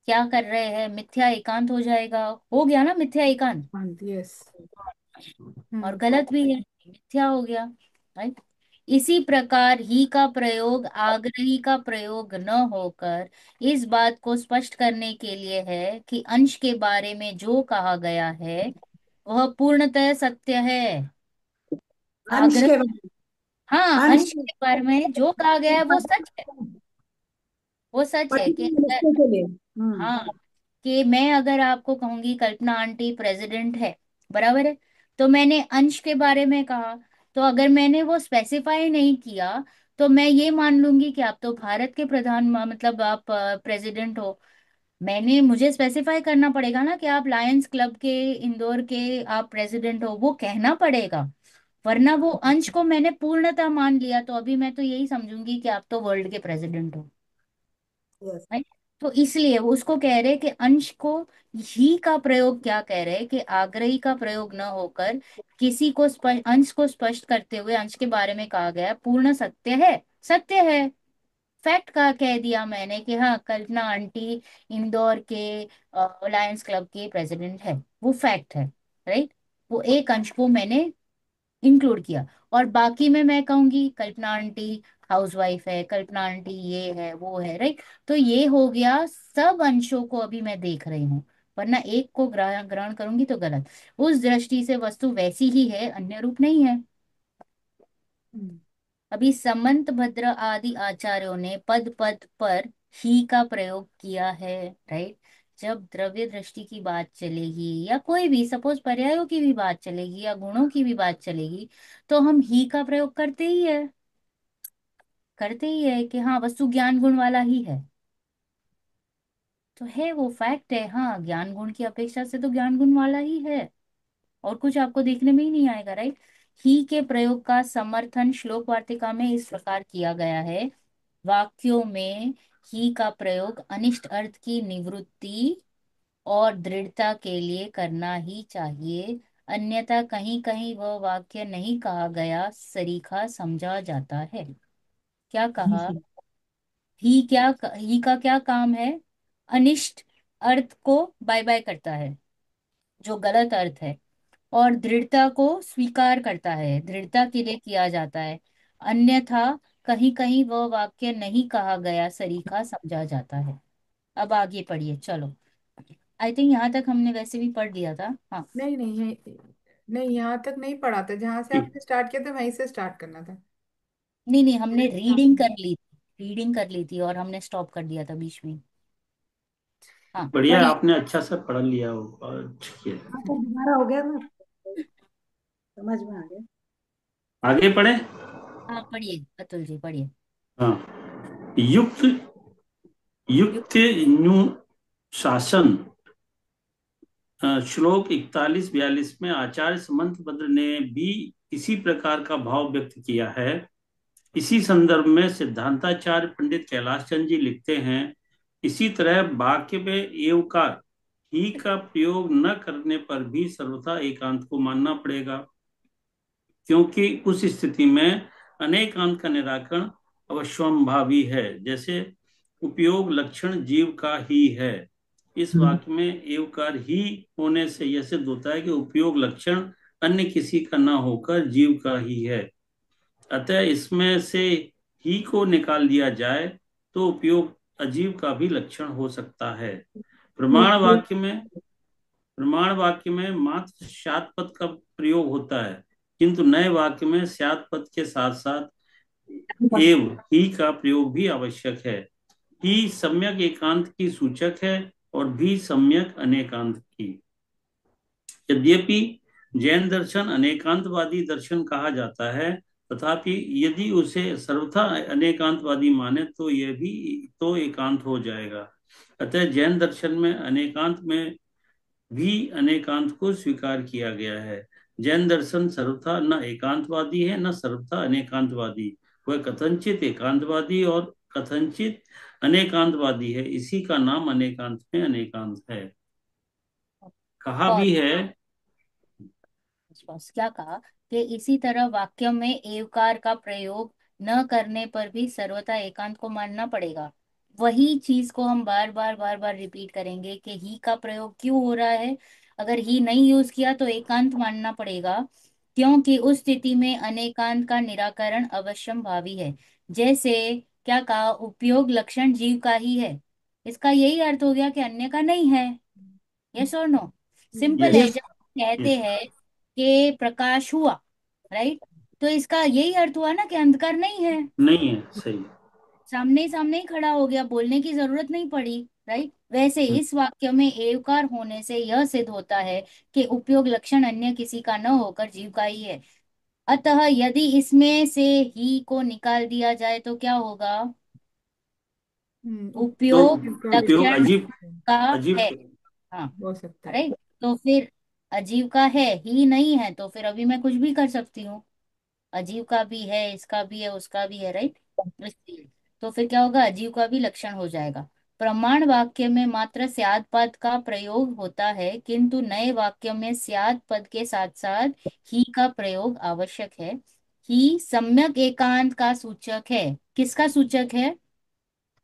क्या कर रहे हैं, मिथ्या एकांत हो जाएगा, हो गया ना मिथ्या एकांत, हाँ, यस। और हम्म। गलत भी है, मिथ्या हो गया। राइट। इसी प्रकार ही का प्रयोग आग्रही का प्रयोग न होकर इस बात को स्पष्ट करने के लिए है कि अंश के बारे में जो कहा गया है वह पूर्णतः सत्य है। अंश आग्रह, के बाद, हाँ, अंश अंश के बारे में जो कहा गया है वो सच है। वो सच है कि पर्टिकुलर अगर, बच्चे के लिए। हाँ, कि मैं अगर आपको कहूंगी कल्पना आंटी प्रेसिडेंट है, बराबर है, तो मैंने अंश के बारे में कहा, तो अगर मैंने वो स्पेसिफाई नहीं किया तो मैं ये मान लूंगी कि आप तो भारत के प्रधान मतलब आप प्रेसिडेंट हो। मैंने मुझे स्पेसिफाई करना पड़ेगा ना कि आप लायंस क्लब के इंदौर के आप प्रेसिडेंट हो, वो कहना पड़ेगा। वरना वो अंश को मैंने पूर्णतः मान लिया, तो अभी मैं तो यही समझूंगी कि आप तो वर्ल्ड के प्रेसिडेंट हो। यस। right? तो इसलिए वो उसको कह रहे कि अंश को ही का प्रयोग, क्या कह रहे कि आग्रही का प्रयोग न होकर किसी को स्पष्ट, अंश को स्पष्ट करते हुए अंश के बारे में कहा गया पूर्ण सत्य है। सत्य है, फैक्ट का कह दिया मैंने कि हाँ कल्पना आंटी इंदौर के लायंस क्लब के प्रेसिडेंट है, वो फैक्ट है। राइट। वो एक अंश को मैंने इंक्लूड किया। और बाकी में मैं कहूंगी कल्पना आंटी हाउसवाइफ है, कल्पना आंटी ये है वो है, राइट। तो ये हो गया, सब अंशों को अभी मैं देख रही हूँ, वरना एक को ग्रहण ग्रहण करूंगी तो गलत। उस दृष्टि से वस्तु वैसी ही है, अन्य रूप नहीं है। हम्म। अभी समंत भद्र आदि आचार्यों ने पद पद पर ही का प्रयोग किया है, राइट। जब द्रव्य दृष्टि की बात चलेगी या कोई भी सपोज पर्यायों की भी बात चलेगी या गुणों की भी बात चलेगी, तो हम ही का प्रयोग करते ही है कि हाँ वस्तु ज्ञान गुण वाला ही है। तो है, वो फैक्ट है, हाँ ज्ञान गुण की अपेक्षा से तो ज्ञान गुण वाला ही है। और कुछ आपको देखने में ही नहीं आएगा, राइट। ही के प्रयोग का समर्थन श्लोक वार्तिका में इस प्रकार किया गया है। वाक्यों में ही का प्रयोग अनिष्ट अर्थ की निवृत्ति और दृढ़ता के लिए करना ही चाहिए, अन्यथा कहीं कहीं वह वाक्य नहीं कहा गया सरीखा समझा जाता है। क्या कहा? ही का क्या काम है? अनिष्ट अर्थ को बाय बाय करता है, जो गलत अर्थ है, और दृढ़ता को स्वीकार करता है, दृढ़ता के लिए किया जाता है, अन्यथा कहीं कहीं वह वाक्य नहीं कहा गया सरीखा समझा जाता है। अब आगे पढ़िए, चलो। आई थिंक यहाँ तक हमने वैसे भी पढ़ लिया था, हाँ। नहीं नहीं नहीं, यहाँ तक नहीं पढ़ा था, जहां से ठीक। आपने स्टार्ट किया था वहीं से स्टार्ट करना था। नहीं नहीं, हमने हाँ। रीडिंग कर ली थी और हमने स्टॉप कर दिया था बीच में। हाँ बढ़िया, पढ़िए। आपने अच्छा से पढ़ लिया हो और अच्छा हाँ, किया। तो दोबारा हो गया ना, समझ में आ गया। आगे पढ़े। हाँ पढ़िए अतुल जी, पढ़िए। हाँ। युक्त युक्त युक्त न्यू शासन, श्लोक 41-42 में आचार्य समंतभद्र ने भी इसी प्रकार का भाव व्यक्त किया है। इसी संदर्भ में सिद्धांताचार्य पंडित कैलाश चंद्र जी लिखते हैं, इसी तरह वाक्य में एवकार ही का प्रयोग न करने पर भी सर्वथा एकांत को मानना पड़ेगा, क्योंकि उस स्थिति में अनेकांत का निराकरण अवश्यंभावी है। जैसे उपयोग लक्षण जीव का ही है, इस वाक्य में एवकार ही होने से यह सिद्ध होता है कि उपयोग लक्षण अन्य किसी का न होकर जीव का ही है। अतः इसमें से ही को निकाल दिया जाए तो उपयोग अजीव का भी लक्षण हो सकता है। प्रमाण वाक्य में प्रमाण वाक्य में मात्र स्यात् पद का प्रयोग होता है, किंतु नए वाक्य में स्यात् पद के साथ साथ एव ही का प्रयोग भी आवश्यक है। ही सम्यक एकांत की सूचक है और भी सम्यक अनेकांत की। यद्यपि जैन दर्शन अनेकांतवादी दर्शन कहा जाता है, तथापि यदि उसे सर्वथा अनेकांतवादी माने तो यह भी तो एकांत हो जाएगा। अतः जैन दर्शन में अनेकांत में भी अनेकांत को स्वीकार किया गया है। जैन दर्शन सर्वथा न एकांतवादी है न सर्वथा अनेकांतवादी, वह कथनचित एकांतवादी और कथनचित अनेकांतवादी है। इसी का नाम अनेकांत में अनेकांत है। कहा और भी है। बस क्या कहा कि इसी तरह वाक्य में एवकार का प्रयोग न करने पर भी सर्वथा एकांत को मानना पड़ेगा। वही चीज को हम बार बार रिपीट करेंगे कि ही का प्रयोग क्यों हो रहा है। अगर ही नहीं यूज किया तो एकांत मानना पड़ेगा, क्योंकि उस स्थिति में अनेकांत का निराकरण अवश्यम भावी है। जैसे क्या कहा, उपयोग लक्षण जीव का ही है, इसका यही अर्थ हो गया कि अन्य का नहीं है। यस और नो? Simple yes. है। जब कहते यस। हैं कि प्रकाश हुआ, राइट, तो इसका यही अर्थ हुआ ना कि अंधकार नहीं है। नहीं है, सही। सामने ही सामने ही खड़ा हो गया, बोलने की जरूरत नहीं पड़ी, राइट। वैसे इस वाक्य में एवकार होने से यह सिद्ध होता है कि उपयोग लक्षण अन्य किसी का न होकर जीव का ही है। अतः यदि इसमें से ही को निकाल दिया जाए तो क्या होगा? तो उपयोग उपयोग का उपयोग लक्षण अजीब का है। अजीब हाँ, हो सकता है। राइट। तो फिर अजीव का है, ही नहीं है, तो फिर अभी मैं कुछ भी कर सकती हूँ। अजीव का भी है, इसका भी है, उसका भी है, राइट। इसलिए तो फिर क्या होगा, अजीव का भी लक्षण हो जाएगा। प्रमाण वाक्य में मात्र स्याद पद का प्रयोग होता है, किंतु नए वाक्य में स्याद पद के साथ साथ ही का प्रयोग आवश्यक है। ही सम्यक एकांत का सूचक है। किसका सूचक है?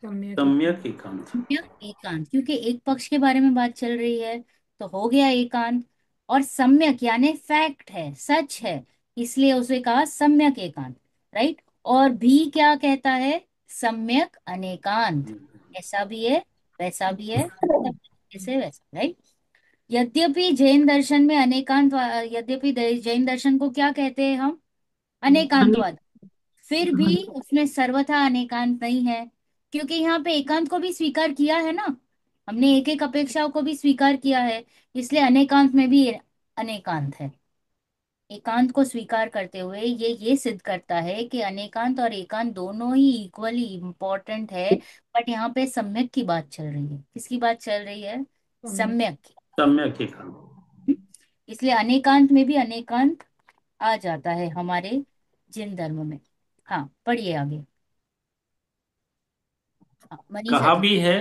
सम्यक सम्यक एकांत। सम्यक एकांत, क्योंकि एक पक्ष के बारे में बात चल रही है, तो हो गया एकांत। और सम्यक यानी फैक्ट है, सच है, इसलिए उसे कहा सम्यक एकांत, राइट। और भी क्या कहता है, सम्यक अनेकांत, ऐसा भी है वैसा भी है, सब तरीके से वैसा, राइट। यद्यपि जैन दर्शन में यद्यपि जैन दर्शन को क्या कहते हैं हम, अनेक। अनेकांतवाद, फिर भी उसमें सर्वथा अनेकांत नहीं है, क्योंकि यहाँ पे एकांत को भी स्वीकार किया है ना, हमने एक एक अपेक्षाओं को भी स्वीकार किया है, इसलिए अनेकांत में भी अनेकांत है। एकांत को स्वीकार करते हुए ये सिद्ध करता है कि अनेकांत और एकांत दोनों ही इक्वली इम्पोर्टेंट है। बट यहाँ पे सम्यक की बात चल रही है, किसकी बात चल रही है, सम्यक सम्यक एकांत। की। इसलिए अनेकांत में भी अनेकांत आ जाता है हमारे जिन धर्म में। हाँ पढ़िए आगे। हाँ मनीषा कहा जी। भी है,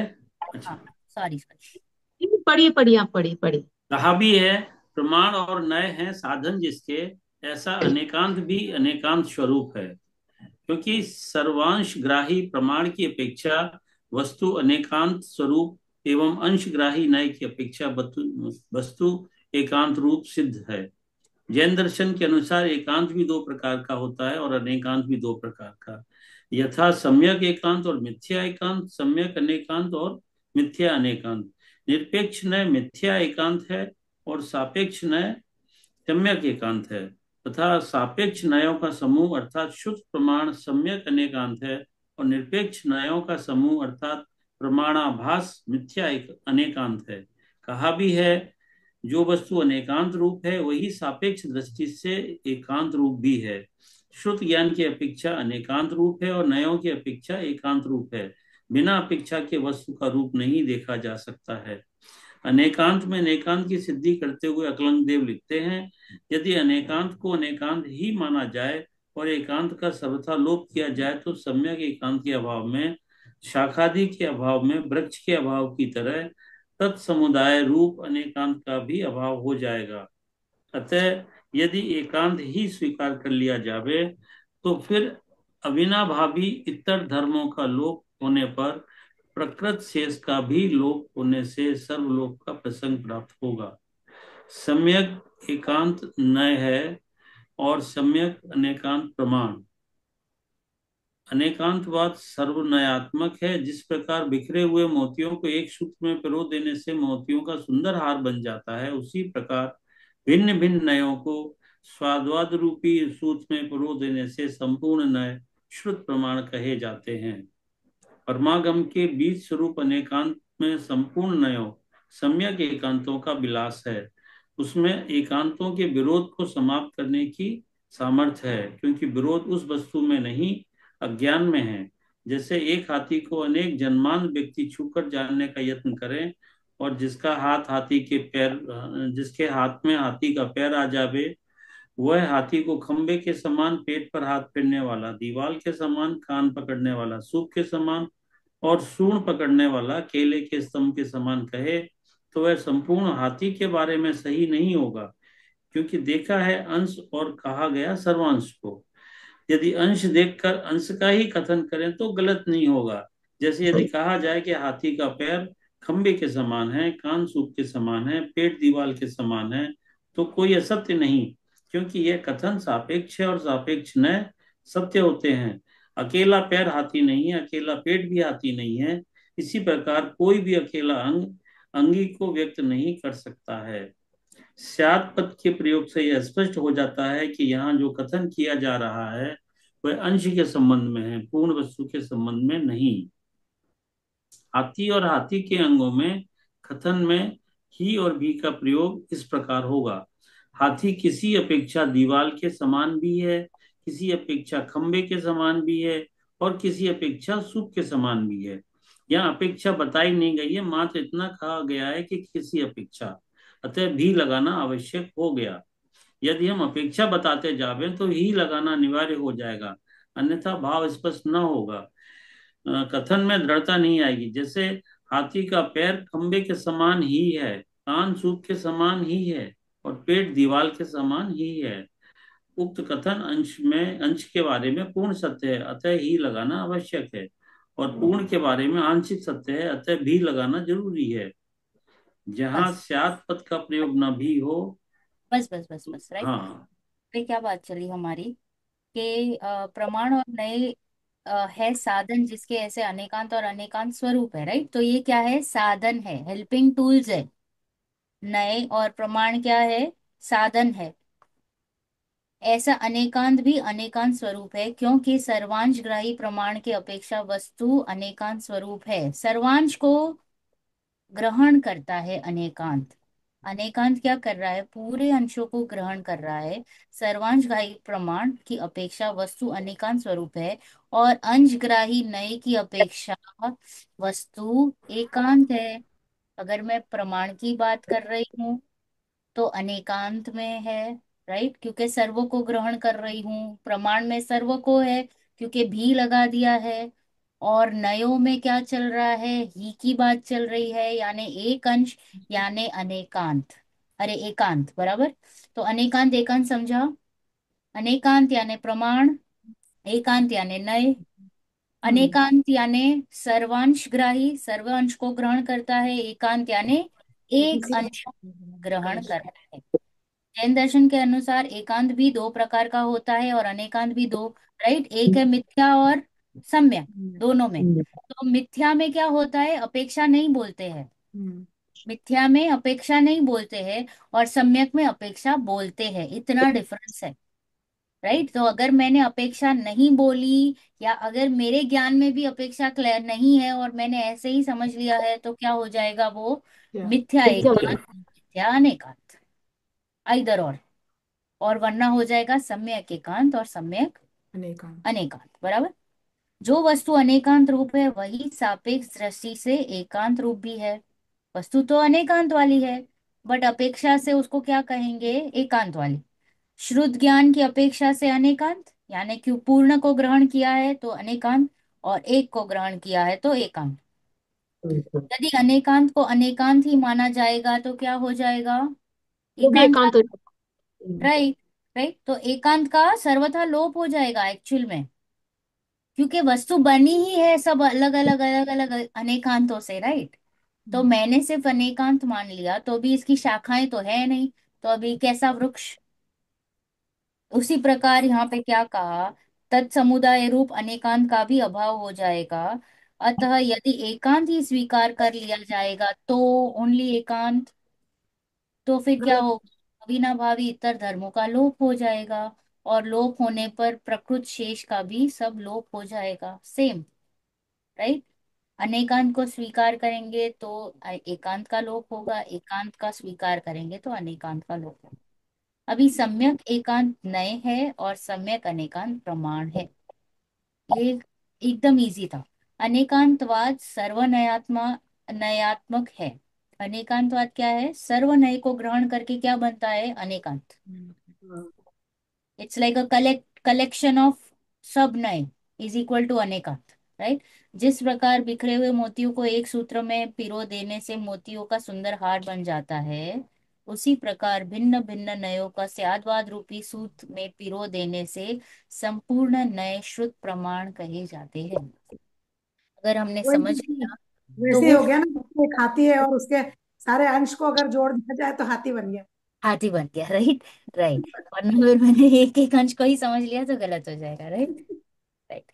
अच्छा, हाँ सॉरी सॉरी। पढ़िए पढ़िए, आप पढ़िए पढ़िए। कहा भी है, प्रमाण और नय है साधन जिसके, ऐसा अनेकांत भी अनेकांत स्वरूप है। क्योंकि सर्वांश ग्राही प्रमाण की अपेक्षा वस्तु अनेकांत स्वरूप एवं अंशग्राही नय की अपेक्षा वस्तु एकांत रूप सिद्ध है। जैन दर्शन के अनुसार एकांत भी दो प्रकार का होता है और अनेकांत भी दो प्रकार का, यथा सम्यक एकांत और मिथ्या एकांत, सम्यक अनेकांत और मिथ्या अनेकांत। निरपेक्ष नय मिथ्या एकांत है और सापेक्ष नय सम्यक एकांत है, तथा सापेक्ष नयों का समूह अर्थात शुद्ध प्रमाण सम्यक अनेकांत है और निरपेक्ष नयों का समूह अर्थात प्रमाणाभास मिथ्या अनेकांत है। कहा भी है, जो वस्तु अनेकांत रूप है वही सापेक्ष दृष्टि से एकांत रूप भी है। श्रुत ज्ञान की अपेक्षा अनेकांत रूप है और नयों की अपेक्षा एकांत रूप है। बिना अपेक्षा के वस्तु का रूप नहीं देखा जा सकता है। अनेकांत में अनेकांत की सिद्धि करते हुए अकलंग देव लिखते हैं, यदि अनेकांत को अनेकांत ही माना जाए और एकांत का सर्वथा लोप किया जाए तो सम्यक एकांत के अभाव में, शाखादि के अभाव में, वृक्ष के अभाव की तरह तत्समुदाय रूप अनेकांत का भी अभाव हो जाएगा। अतः यदि एकांत ही स्वीकार कर लिया जावे तो फिर अविनाभावी इतर धर्मों का लोप होने पर प्रकृत शेष का भी लोप होने से सर्वलोक का प्रसंग प्राप्त होगा। सम्यक एकांत नय है और सम्यक अनेकांत प्रमाण। अनेकांतवाद सर्वनयात्मक है। जिस प्रकार बिखरे हुए मोतियों को एक सूत्र में पिरो देने से मोतियों का सुंदर हार बन जाता है, उसी प्रकार भिन्न भिन्न नयों को स्वाद्वाद रूपी सूत्र में पिरो देने से संपूर्ण नय श्रुत प्रमाण कहे जाते हैं। परमागम के बीज स्वरूप अनेकांत में संपूर्ण नयों सम्यक एकांतों का विलास है। उसमें एकांतों के विरोध को समाप्त करने की सामर्थ्य है, क्योंकि विरोध उस वस्तु में नहीं अज्ञान में है। जैसे एक हाथी को अनेक जन्मान व्यक्ति छूकर जानने का यत्न करें और जिसके हाथ में हाथी का पैर आ जावे, वह हाथी को खंबे के समान पेट पर हाथ फेरने वाला, दीवाल के समान कान पकड़ने वाला, सूप के समान और सूंड पकड़ने वाला केले के स्तंभ के समान कहे, तो वह संपूर्ण हाथी के बारे में सही नहीं होगा, क्योंकि देखा है अंश और कहा गया सर्वांश को। यदि अंश देखकर अंश का ही कथन करें तो गलत नहीं होगा। जैसे यदि कहा जाए कि हाथी का पैर खंबे के समान है, कान सूप के समान है, पेट दीवाल के समान है, तो कोई असत्य नहीं, क्योंकि यह कथन सापेक्ष है और सापेक्ष न सत्य होते हैं। अकेला पैर हाथी नहीं है, अकेला पेट भी हाथी नहीं है। इसी प्रकार कोई भी अकेला अंग अंगी को व्यक्त नहीं कर सकता है। स्यात् पद के प्रयोग से यह स्पष्ट हो जाता है कि यहाँ जो कथन किया जा रहा है वह अंश के संबंध में है, पूर्ण वस्तु के संबंध में नहीं। हाथी और हाथी के अंगों में कथन में ही और भी का प्रयोग इस प्रकार होगा। हाथी किसी अपेक्षा दीवाल के समान भी है, किसी अपेक्षा खंबे के समान भी है और किसी अपेक्षा सूप के समान भी है। यहाँ अपेक्षा बताई नहीं गई है, मात्र इतना कहा गया है कि किसी अपेक्षा, अतः भी लगाना आवश्यक हो गया। यदि हम अपेक्षा बताते जावे तो ही लगाना अनिवार्य हो जाएगा, अन्यथा भाव स्पष्ट न होगा, कथन में दृढ़ता नहीं आएगी। जैसे हाथी का पैर खंबे के समान ही है, कान सूप के समान ही है और पेट दीवाल के समान ही है। उक्त कथन अंश के बारे में पूर्ण सत्य है, अतः ही लगाना आवश्यक है, और पूर्ण के बारे में आंशिक सत्य है, अतः भी लगाना जरूरी है। जहाँ बस स्यात् पद का प्रयोग न भी हो। बस बस बस बस, राइट। हाँ, पे क्या बात चली हमारी कि प्रमाण और नए है साधन जिसके ऐसे अनेकांत और अनेकांत स्वरूप है, राइट। तो ये क्या है, साधन है, हेल्पिंग टूल्स है। नए और प्रमाण क्या है, साधन है। ऐसा अनेकांत भी अनेकांत स्वरूप है क्योंकि सर्वांशग्राही प्रमाण के अपेक्षा वस्तु अनेकांत स्वरूप है। सर्वांश को ग्रहण करता है अनेकांत। अनेकांत क्या कर रहा है, पूरे अंशों को ग्रहण कर रहा है। सर्वांशग्राही प्रमाण की अपेक्षा वस्तु अनेकांत स्वरूप है, और अंशग्राही नए की अपेक्षा वस्तु एकांत है। अगर मैं प्रमाण की बात कर रही हूँ तो अनेकांत में है, राइट, क्योंकि सर्व को ग्रहण कर रही हूँ। प्रमाण में सर्व को है क्योंकि भी लगा दिया है। और नयों में क्या चल रहा है, ही की बात चल रही है, यानी एक अंश, यानी अनेकांत। अरे एकांत बराबर। तो अनेकांत एकांत समझा। अनेकांत यानी प्रमाण, एकांत यानी नय। हम्म। अनेकांत यानी सर्वांशग्राही, सर्व अंश को ग्रहण करता है। एकांत यानी एक किसी अंश ग्रहण अंश। करता है। जैन दर्शन के अनुसार एकांत भी दो प्रकार का होता है और अनेकांत भी दो, राइट। एक है मिथ्या और सम्यक, दोनों में। तो मिथ्या में क्या होता है, अपेक्षा नहीं बोलते हैं। हम्म। मिथ्या में अपेक्षा नहीं बोलते हैं और सम्यक में अपेक्षा बोलते हैं, इतना डिफरेंस है, राइट। तो अगर मैंने अपेक्षा नहीं बोली, या अगर मेरे ज्ञान में भी अपेक्षा क्लियर नहीं है और मैंने ऐसे ही समझ लिया है, तो क्या हो जाएगा वो, क्या? मिथ्या एकांत, मिथ्या अनेकांत, आइदर और वरना हो जाएगा सम्यक एकांत और सम्यक अनेकांत। अनेकांत, बराबर। जो वस्तु अनेकांत रूप है वही सापेक्ष दृष्टि से एकांत रूप भी है। वस्तु तो अनेकांत वाली है, बट अपेक्षा से उसको क्या कहेंगे, एकांत वाली। श्रुत ज्ञान की अपेक्षा से अनेकांत, यानी कि पूर्ण को ग्रहण किया है तो अनेकांत, और एक को ग्रहण किया है तो एकांत। यदि अनेकांत को अनेकांत ही माना जाएगा तो क्या हो जाएगा, वो भी एकांत, एकांत हो जाता है। राइट। राइट, तो एकांत का सर्वथा लोप हो जाएगा एक्चुअल में, क्योंकि वस्तु बनी ही है सब अलग अलग अलग अलग अनेकांतों से, राइट। तो हम्म। मैंने सिर्फ अनेकांत मान लिया तो भी इसकी शाखाएं तो है नहीं, तो अभी कैसा वृक्ष। उसी प्रकार यहाँ पे क्या कहा, तत्समुदाय रूप अनेकांत का भी अभाव हो जाएगा। अतः यदि एकांत ही स्वीकार कर लिया जाएगा तो ओनली एकांत, तो फिर क्या मतलब हो, अविनाभावी इतर धर्मों का लोप हो जाएगा। और लोप होने पर प्रकृत शेष का भी सब लोप हो जाएगा, सेम, राइट। अनेकांत को स्वीकार करेंगे तो एकांत का लोप होगा, एकांत का स्वीकार करेंगे तो अनेकांत का लोप होगा। अभी सम्यक एकांत नय है और सम्यक अनेकांत प्रमाण है। ये एकदम इजी था। अनेकांतवाद सर्वनयात्मा नयात्मक है। अनेकांतवाद क्या है, सर्वनय को ग्रहण करके क्या बनता है, अनेकांत। Hmm. It's like a collection of सब नए is equal to anekanta, right. जिस प्रकार बिखरे हुए मोतियों को एक सूत्र में पिरो देने से मोतियों का सुंदर हार बन जाता है, उसी प्रकार भिन्न भिन्न नयों का स्याद्वाद रूपी सूत्र में पिरो देने से संपूर्ण नए शुद्ध प्रमाण कहे जाते हैं। अगर हमने वही समझ तो, लिया तो वैसे ही वो हो गया ना, एक हाथी है और उसके सारे अंश को अगर जोड़ दिया जाए तो हाथी बन गया। हाथी बन गया, राइट। राइट, वरना अगर मैंने एक एक अंश को ही समझ लिया तो गलत हो जाएगा, राइट। राइट,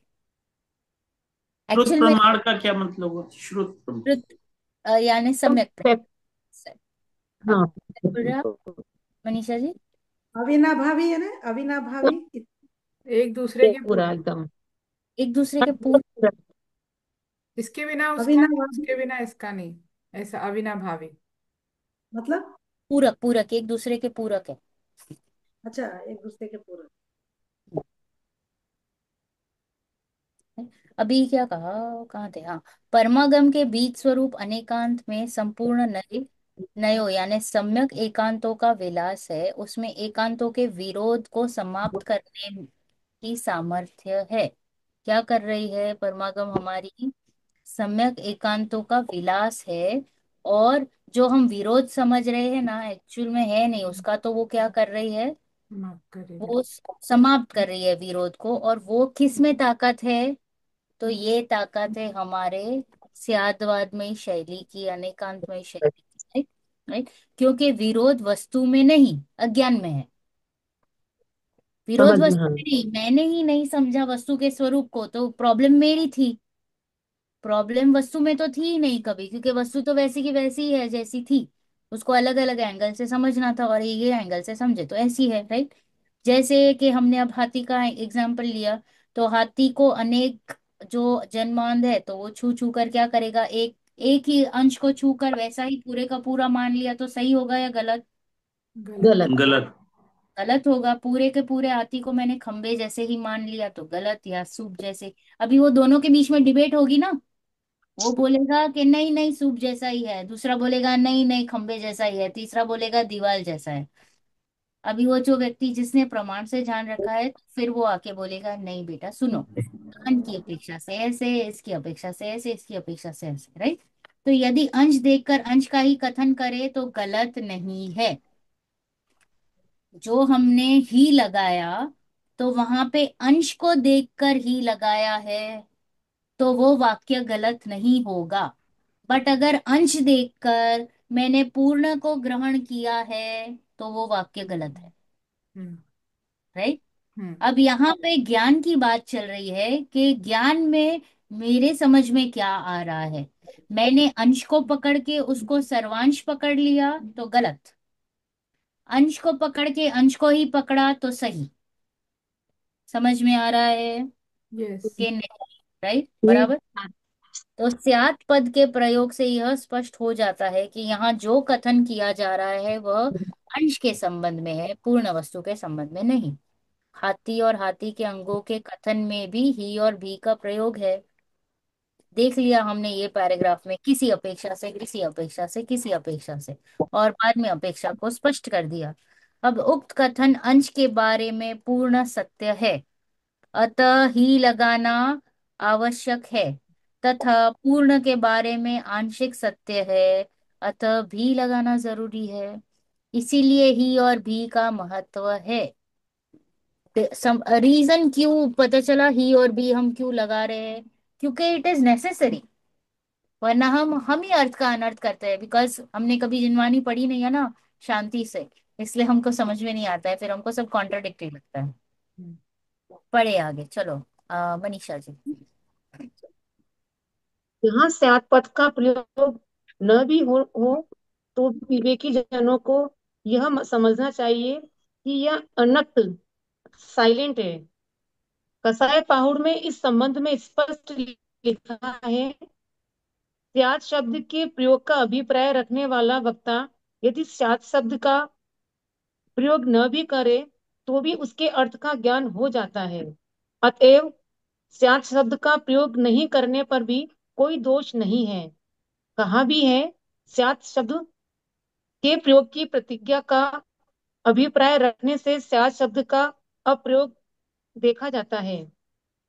श्रुत एक्चुअल में प्रमाण का क्या मतलब हुआ, श्रुत प्रमाण? श्रुत यानी सम्यक Perfect. प्रमाण। आप हाँ। बोल रहे हैं आप, मनीषा जी। अविनाभावी है ना, अविनाभावी। एक दूसरे के पूरा पूरक। एकदम। एक दूसरे के पूरक, इसके बिना उसका नहीं, अविनाभावी उसके बिना इसका नहीं। ऐसा अविनाभावी। मतलब, पूरक पूरक एक दूसरे के पूरक है। अच्छा, एक दूसरे के पूरक। अभी क्या कहा, कहाँ थे, हाँ। परमागम के बीज स्वरूप अनेकांत में संपूर्ण नए नयो यानी सम्यक एकांतों का विलास है, उसमें एकांतों के विरोध को समाप्त करने की सामर्थ्य है। क्या कर रही है परमागम हमारी, सम्यक एकांतों का विलास है। और जो हम विरोध समझ रहे हैं ना, एक्चुअल में है नहीं उसका, तो वो क्या कर रही है, माफ करेगी। वो समाप्त कर रही है विरोध को। और वो किस में ताकत है, तो ये ताकत है हमारे स्यादवादमयी शैली की, अनेकांतमयी शैली की, राइट। राइट, क्योंकि विरोध वस्तु में नहीं, अज्ञान में है। विरोध समझ में, वस्तु हाँ। में नहीं, मैंने ही नहीं समझा वस्तु के स्वरूप को, तो प्रॉब्लम मेरी थी। प्रॉब्लम वस्तु में तो थी ही नहीं कभी, क्योंकि वस्तु तो वैसी की वैसी ही है जैसी थी। उसको अलग अलग एंगल से समझना था, और ये एंगल से समझे तो ऐसी है, राइट। जैसे कि हमने अब हाथी का एग्जाम्पल लिया, तो हाथी को अनेक जो जन्मांध है, तो वो छू छू कर क्या करेगा, एक एक ही अंश को छू कर वैसा ही पूरे का पूरा मान लिया, तो सही होगा या गलत? गलत। गलत। गलत। गलत होगा। पूरे के पूरे हाथी को मैंने खंबे जैसे ही मान लिया तो गलत, या सूप जैसे। अभी वो दोनों के बीच में डिबेट होगी ना, वो बोलेगा कि नहीं नहीं सूप जैसा ही है, दूसरा बोलेगा नहीं नहीं खंबे जैसा ही है, तीसरा बोलेगा दीवार जैसा है। अभी वो जो व्यक्ति जिसने प्रमाण से जान रखा है, तो फिर वो आके बोलेगा नहीं बेटा सुनो, कान की अपेक्षा से ऐसे, इसकी अपेक्षा से ऐसे, इसकी अपेक्षा से ऐसे, राइट। तो यदि अंश देखकर अंश का ही कथन करे तो गलत नहीं है। जो हमने ही लगाया, तो वहां पे अंश को देखकर ही लगाया है, तो वो वाक्य गलत नहीं होगा। बट अगर अंश देखकर मैंने पूर्ण को ग्रहण किया है, तो वो वाक्य गलत है, हम्म। राइट। हम्म। अब यहाँ पे ज्ञान की बात चल रही है कि ज्ञान में मेरे समझ में क्या आ रहा है। मैंने अंश को पकड़ के उसको सर्वांश पकड़ लिया तो गलत, अंश को पकड़ के अंश को ही पकड़ा तो सही। समझ में आ रहा है यस। कि नहीं? राइट, हम्म। बराबर। तो स्यात् पद के प्रयोग से यह स्पष्ट हो जाता है कि यहाँ जो कथन किया जा रहा है वह अंश के संबंध में है, पूर्ण वस्तु के संबंध में नहीं। हाथी और हाथी के अंगों के कथन में भी ही और भी का प्रयोग है। देख लिया हमने ये पैराग्राफ में, किसी अपेक्षा से, किसी अपेक्षा से, किसी अपेक्षा से, और बाद में अपेक्षा को स्पष्ट कर दिया। अब उक्त कथन अंश के बारे में पूर्ण सत्य है, अतः ही लगाना आवश्यक है, तथा पूर्ण के बारे में आंशिक सत्य है, अतः भी लगाना जरूरी है। इसीलिए ही और भी का महत्व है। रीजन क्यों पता चला, ही और भी हम क्यों लगा रहे हैं? क्योंकि इट इज नेसेसरी। वरना हम ही अर्थ का अनर्थ करते हैं, बिकॉज हमने कभी जिनवानी पढ़ी नहीं है ना शांति से, इसलिए हमको समझ में नहीं आता है, फिर हमको सब कॉन्ट्राडिक्टरी लगता है। पढ़े आगे चलो। मनीषा जी। यहाँ स्यात् पद का प्रयोग न भी हो तो भी विवेकी जनों को यह समझना चाहिए कि यह अनक्त, साइलेंट है। कसाय पाहुड़ में इस संबंध में स्पष्ट लिखा है, स्यात् शब्द के प्रयोग का अभिप्राय रखने वाला वक्ता यदि स्यात् शब्द का प्रयोग न भी करे तो भी उसके अर्थ का ज्ञान हो जाता है। अतएव स्यात् शब्द का प्रयोग नहीं करने पर भी कोई दोष नहीं है। कहा भी है, स्यात् शब्द के प्रयोग की प्रतिज्ञा का अभिप्राय रखने से स्यात् शब्द का अप्रयोग देखा जाता है।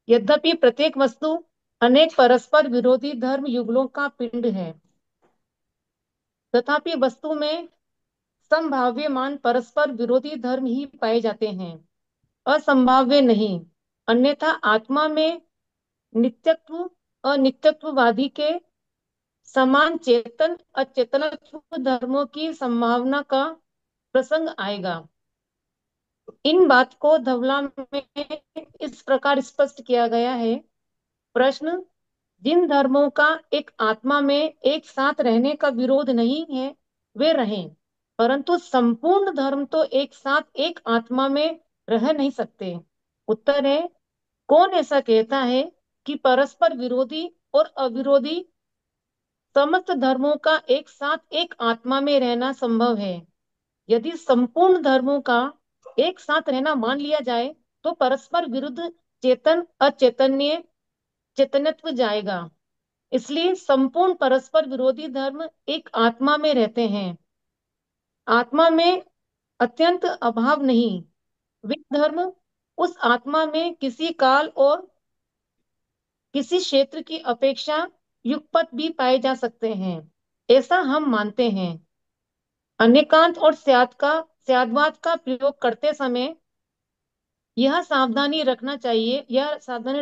यद्यपि प्रत्येक वस्तु अनेक परस्पर विरोधी धर्म युगलों का पिंड है, तथापि वस्तु में संभाव्यमान परस्पर विरोधी धर्म ही पाए जाते हैं, असंभाव्य नहीं। अन्यथा आत्मा में नित्यत्व अनित्यत्ववादी के समान चेतन अचेतनत्व धर्मों की संभावना का प्रसंग आएगा। इन बात को धवला में इस प्रकार स्पष्ट किया गया है। प्रश्न, जिन धर्मों का एक आत्मा में एक साथ रहने का विरोध नहीं है वे रहें, परंतु संपूर्ण धर्म तो एक साथ एक आत्मा में रह नहीं सकते। उत्तर है, कौन ऐसा कहता है कि परस्पर विरोधी और अविरोधी समस्त धर्मों का एक साथ एक आत्मा में रहना संभव है? यदि संपूर्ण धर्मों का एक साथ रहना मान लिया जाए तो परस्पर विरुद्ध चेतन अचैतन्य चैतन्यत्व जाएगा। इसलिए संपूर्ण परस्पर विरोधी धर्म एक आत्मा में रहते हैं। आत्मा में अत्यंत अभाव नहीं। वे धर्म उस आत्मा में किसी काल और किसी क्षेत्र की अपेक्षा युगपत भी पाए जा सकते हैं, ऐसा हम मानते हैं। अनेकांत और स्याद्वाद का प्रयोग करते समय यह सावधानी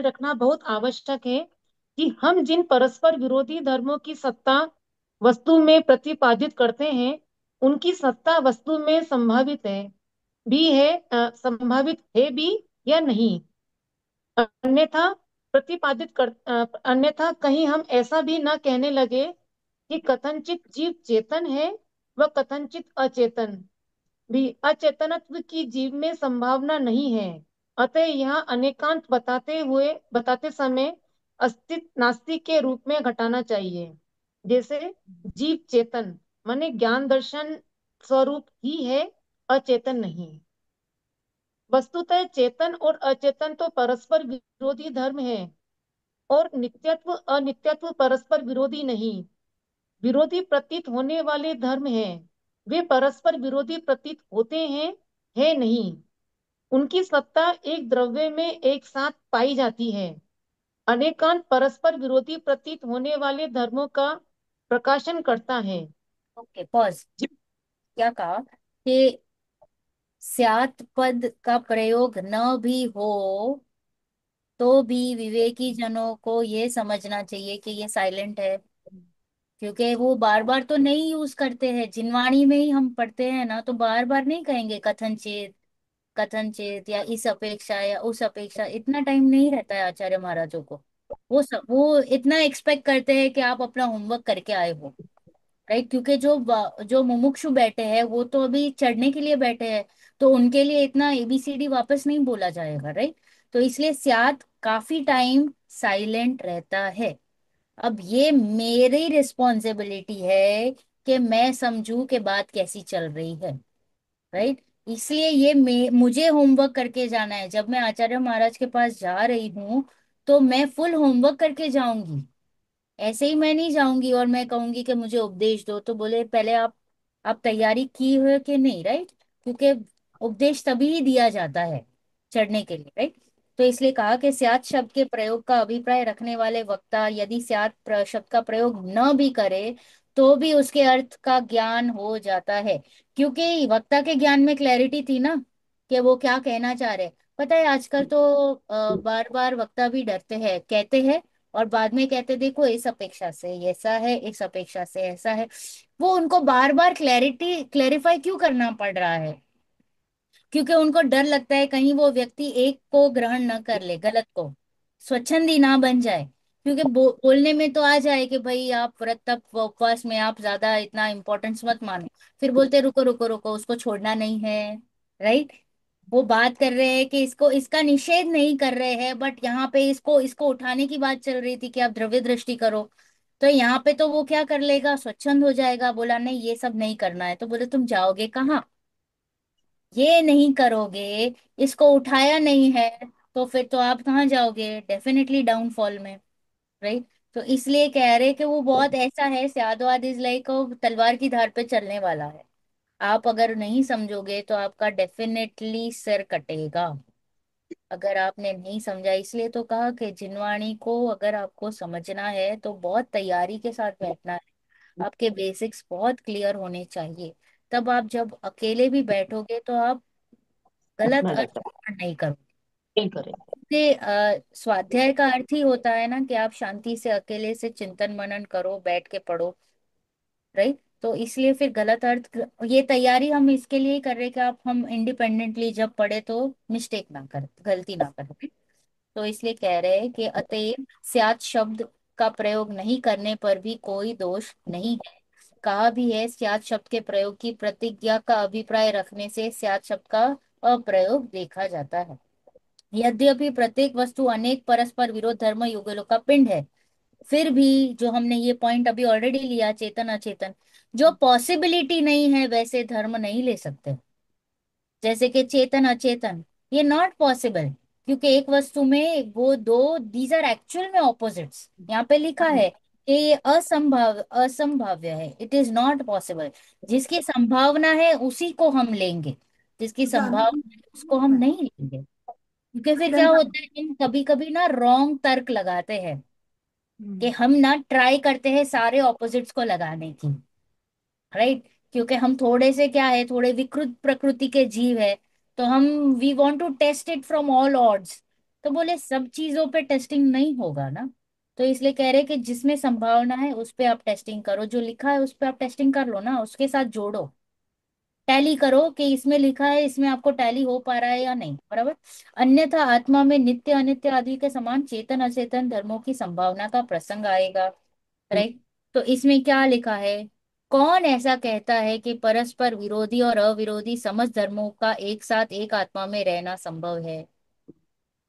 रखना बहुत आवश्यक है कि हम जिन परस्पर विरोधी धर्मों की सत्ता वस्तु में प्रतिपादित करते हैं उनकी सत्ता वस्तु में संभावित है, भी है, संभावित है भी या नहीं। अन्यथा अन्यथा कहीं हम ऐसा भी ना कहने लगे कि कथनचित जीव चेतन है व कथनचित अचेतन भी। अचेतनत्व की जीव में संभावना नहीं है। अतः यहाँ अनेकांत बताते समय अस्तित्व नास्तिक के रूप में घटाना चाहिए। जैसे जीव चेतन माने ज्ञान दर्शन स्वरूप ही है, अचेतन नहीं। वस्तुतः चेतन और अचेतन तो परस्पर विरोधी धर्म है, और नित्यत्व अनित्यत्व परस्पर विरोधी नहीं, विरोधी प्रतीत होने वाले धर्म हैं। वे परस्पर विरोधी प्रतीत होते हैं, है नहीं। उनकी सत्ता एक द्रव्य में एक साथ पाई जाती है। अनेकांत परस्पर विरोधी प्रतीत होने वाले धर्मों का प्रकाशन करता है। Okay, pause. क्या कहा कि स्यात् पद का प्रयोग न भी हो तो भी विवेकी जनों को ये समझना चाहिए कि ये साइलेंट है, क्योंकि वो बार बार तो नहीं यूज करते हैं। जिनवाणी में ही हम पढ़ते हैं ना, तो बार बार नहीं कहेंगे कथनचेत, कथनचेत या इस अपेक्षा या उस अपेक्षा। इतना टाइम नहीं रहता है आचार्य महाराजों को। वो इतना एक्सपेक्ट करते हैं कि आप अपना होमवर्क करके आए हो, राइट? क्योंकि जो मुमुक्षु बैठे हैं वो तो अभी चढ़ने के लिए बैठे हैं, तो उनके लिए इतना एबीसीडी वापस नहीं बोला जाएगा, राइट? तो इसलिए स्यात काफी टाइम साइलेंट रहता है। अब ये मेरी रिस्पॉन्सिबिलिटी है कि मैं समझूं कि बात कैसी चल रही है, राइट? इसलिए मुझे होमवर्क करके जाना है। जब मैं आचार्य महाराज के पास जा रही हूँ तो मैं फुल होमवर्क करके जाऊंगी। ऐसे ही मैं नहीं जाऊंगी और मैं कहूंगी कि मुझे उपदेश दो, तो बोले पहले आप तैयारी की हो कि नहीं, राइट? क्योंकि उपदेश तभी ही दिया जाता है चढ़ने के लिए, राइट? तो इसलिए कहा कि स्यात् शब्द के प्रयोग का अभिप्राय रखने वाले वक्ता यदि शब्द का प्रयोग न भी करे तो भी उसके अर्थ का ज्ञान हो जाता है। क्योंकि वक्ता के ज्ञान में क्लैरिटी थी ना कि वो क्या कहना चाह रहे। पता है आजकल तो बार बार वक्ता भी डरते हैं, कहते हैं और बाद में कहते देखो इस अपेक्षा से ऐसा है, इस अपेक्षा से ऐसा है। वो उनको बार बार क्लेरिफाई क्यों करना पड़ रहा है? क्योंकि उनको डर लगता है कहीं वो व्यक्ति एक को ग्रहण न कर ले, गलत को, स्वच्छंदी ना बन जाए। क्योंकि बोलने में तो आ जाए कि भाई आप व्रत तप उपवास में आप ज्यादा इतना इम्पोर्टेंस मत मानो, फिर बोलते रुको रुको रुको उसको छोड़ना नहीं है, राइट? वो बात कर रहे हैं कि इसको इसका निषेध नहीं कर रहे हैं, बट यहाँ पे इसको इसको उठाने की बात चल रही थी कि आप द्रव्य दृष्टि करो। तो यहाँ पे तो वो क्या कर लेगा, स्वच्छंद हो जाएगा, बोला नहीं ये सब नहीं करना है। तो बोले तुम जाओगे कहाँ? ये नहीं करोगे, इसको उठाया नहीं है, तो फिर तो आप कहाँ जाओगे? डेफिनेटली डाउनफॉल में, राइट? तो इसलिए कह रहे कि वो बहुत ऐसा है, स्यादवाद इज लाइक तलवार की धार पे चलने वाला है। आप अगर नहीं समझोगे तो आपका डेफिनेटली सिर कटेगा, अगर आपने नहीं समझा। इसलिए तो कहा कि जिनवाणी को अगर आपको समझना है तो बहुत तैयारी के साथ बैठना है। आपके बेसिक्स बहुत क्लियर होने चाहिए। तब आप जब अकेले भी बैठोगे तो आप गलत अपना अर्थ रहता नहीं करोगे। है, नहीं करेंगे। क्योंकि स्वाध्याय का अर्थ ही होता है ना कि आप शांति से अकेले से चिंतन मनन करो, बैठ के पढ़ो, राइट? तो इसलिए फिर गलत अर्थ, ये तैयारी हम इसके लिए ही कर रहे हैं कि आप हम इंडिपेंडेंटली जब पढ़े तो मिस्टेक ना करें, गलती ना करें। तो इसलिए कह रहे हैं कि अतएव स्यात् शब्द का प्रयोग नहीं करने पर भी कोई दोष नहीं है। कहा भी है स्यात् शब्द के प्रयोग की प्रतिज्ञा का अभिप्राय रखने से स्यात् शब्द का अप्रयोग देखा जाता है। यद्यपि प्रत्येक वस्तु अनेक परस्पर विरोध धर्म युगलों का पिंड है, फिर भी जो हमने ये पॉइंट अभी ऑलरेडी लिया, चेतन अचेतन, जो पॉसिबिलिटी नहीं है वैसे धर्म नहीं ले सकते। जैसे कि चेतन अचेतन, ये नॉट पॉसिबल, क्योंकि एक वस्तु में वो दो, दीज आर एक्चुअल में ऑपोजिट्स। यहाँ पे लिखा है कि ये असंभाव्य है, इट इज नॉट पॉसिबल। जिसकी संभावना है उसी को हम लेंगे, जिसकी उसका अनुभव संभावना है उसको हम होता है। नहीं लेंगे। क्योंकि फिर क्या अत्यंत। होता है, हम कभी कभी ना रॉन्ग तर्क लगाते हैं कि हम्म, हम ना ट्राई करते हैं सारे ऑपोजिट्स को लगाने की, राइट? क्योंकि हम थोड़े से क्या है, थोड़े विकृत प्रकृति के जीव है, तो हम we want to test it from all odds. तो बोले सब चीजों पे टेस्टिंग नहीं होगा ना। तो इसलिए कह रहे कि जिसमें संभावना है उस पे आप टेस्टिंग करो, जो लिखा है उस पे आप टेस्टिंग कर लो ना, उसके साथ जोड़ो। टैली करो कि इसमें लिखा है, इसमें आपको टैली हो पा रहा है या नहीं, बराबर। अन्यथा आत्मा में नित्य अनित्य आदि के समान चेतन अचेतन धर्मों की संभावना का प्रसंग आएगा। राइट। तो इसमें क्या लिखा है? कौन ऐसा कहता है कि परस्पर विरोधी और अविरोधी समस्त धर्मों का एक साथ एक आत्मा में रहना संभव है?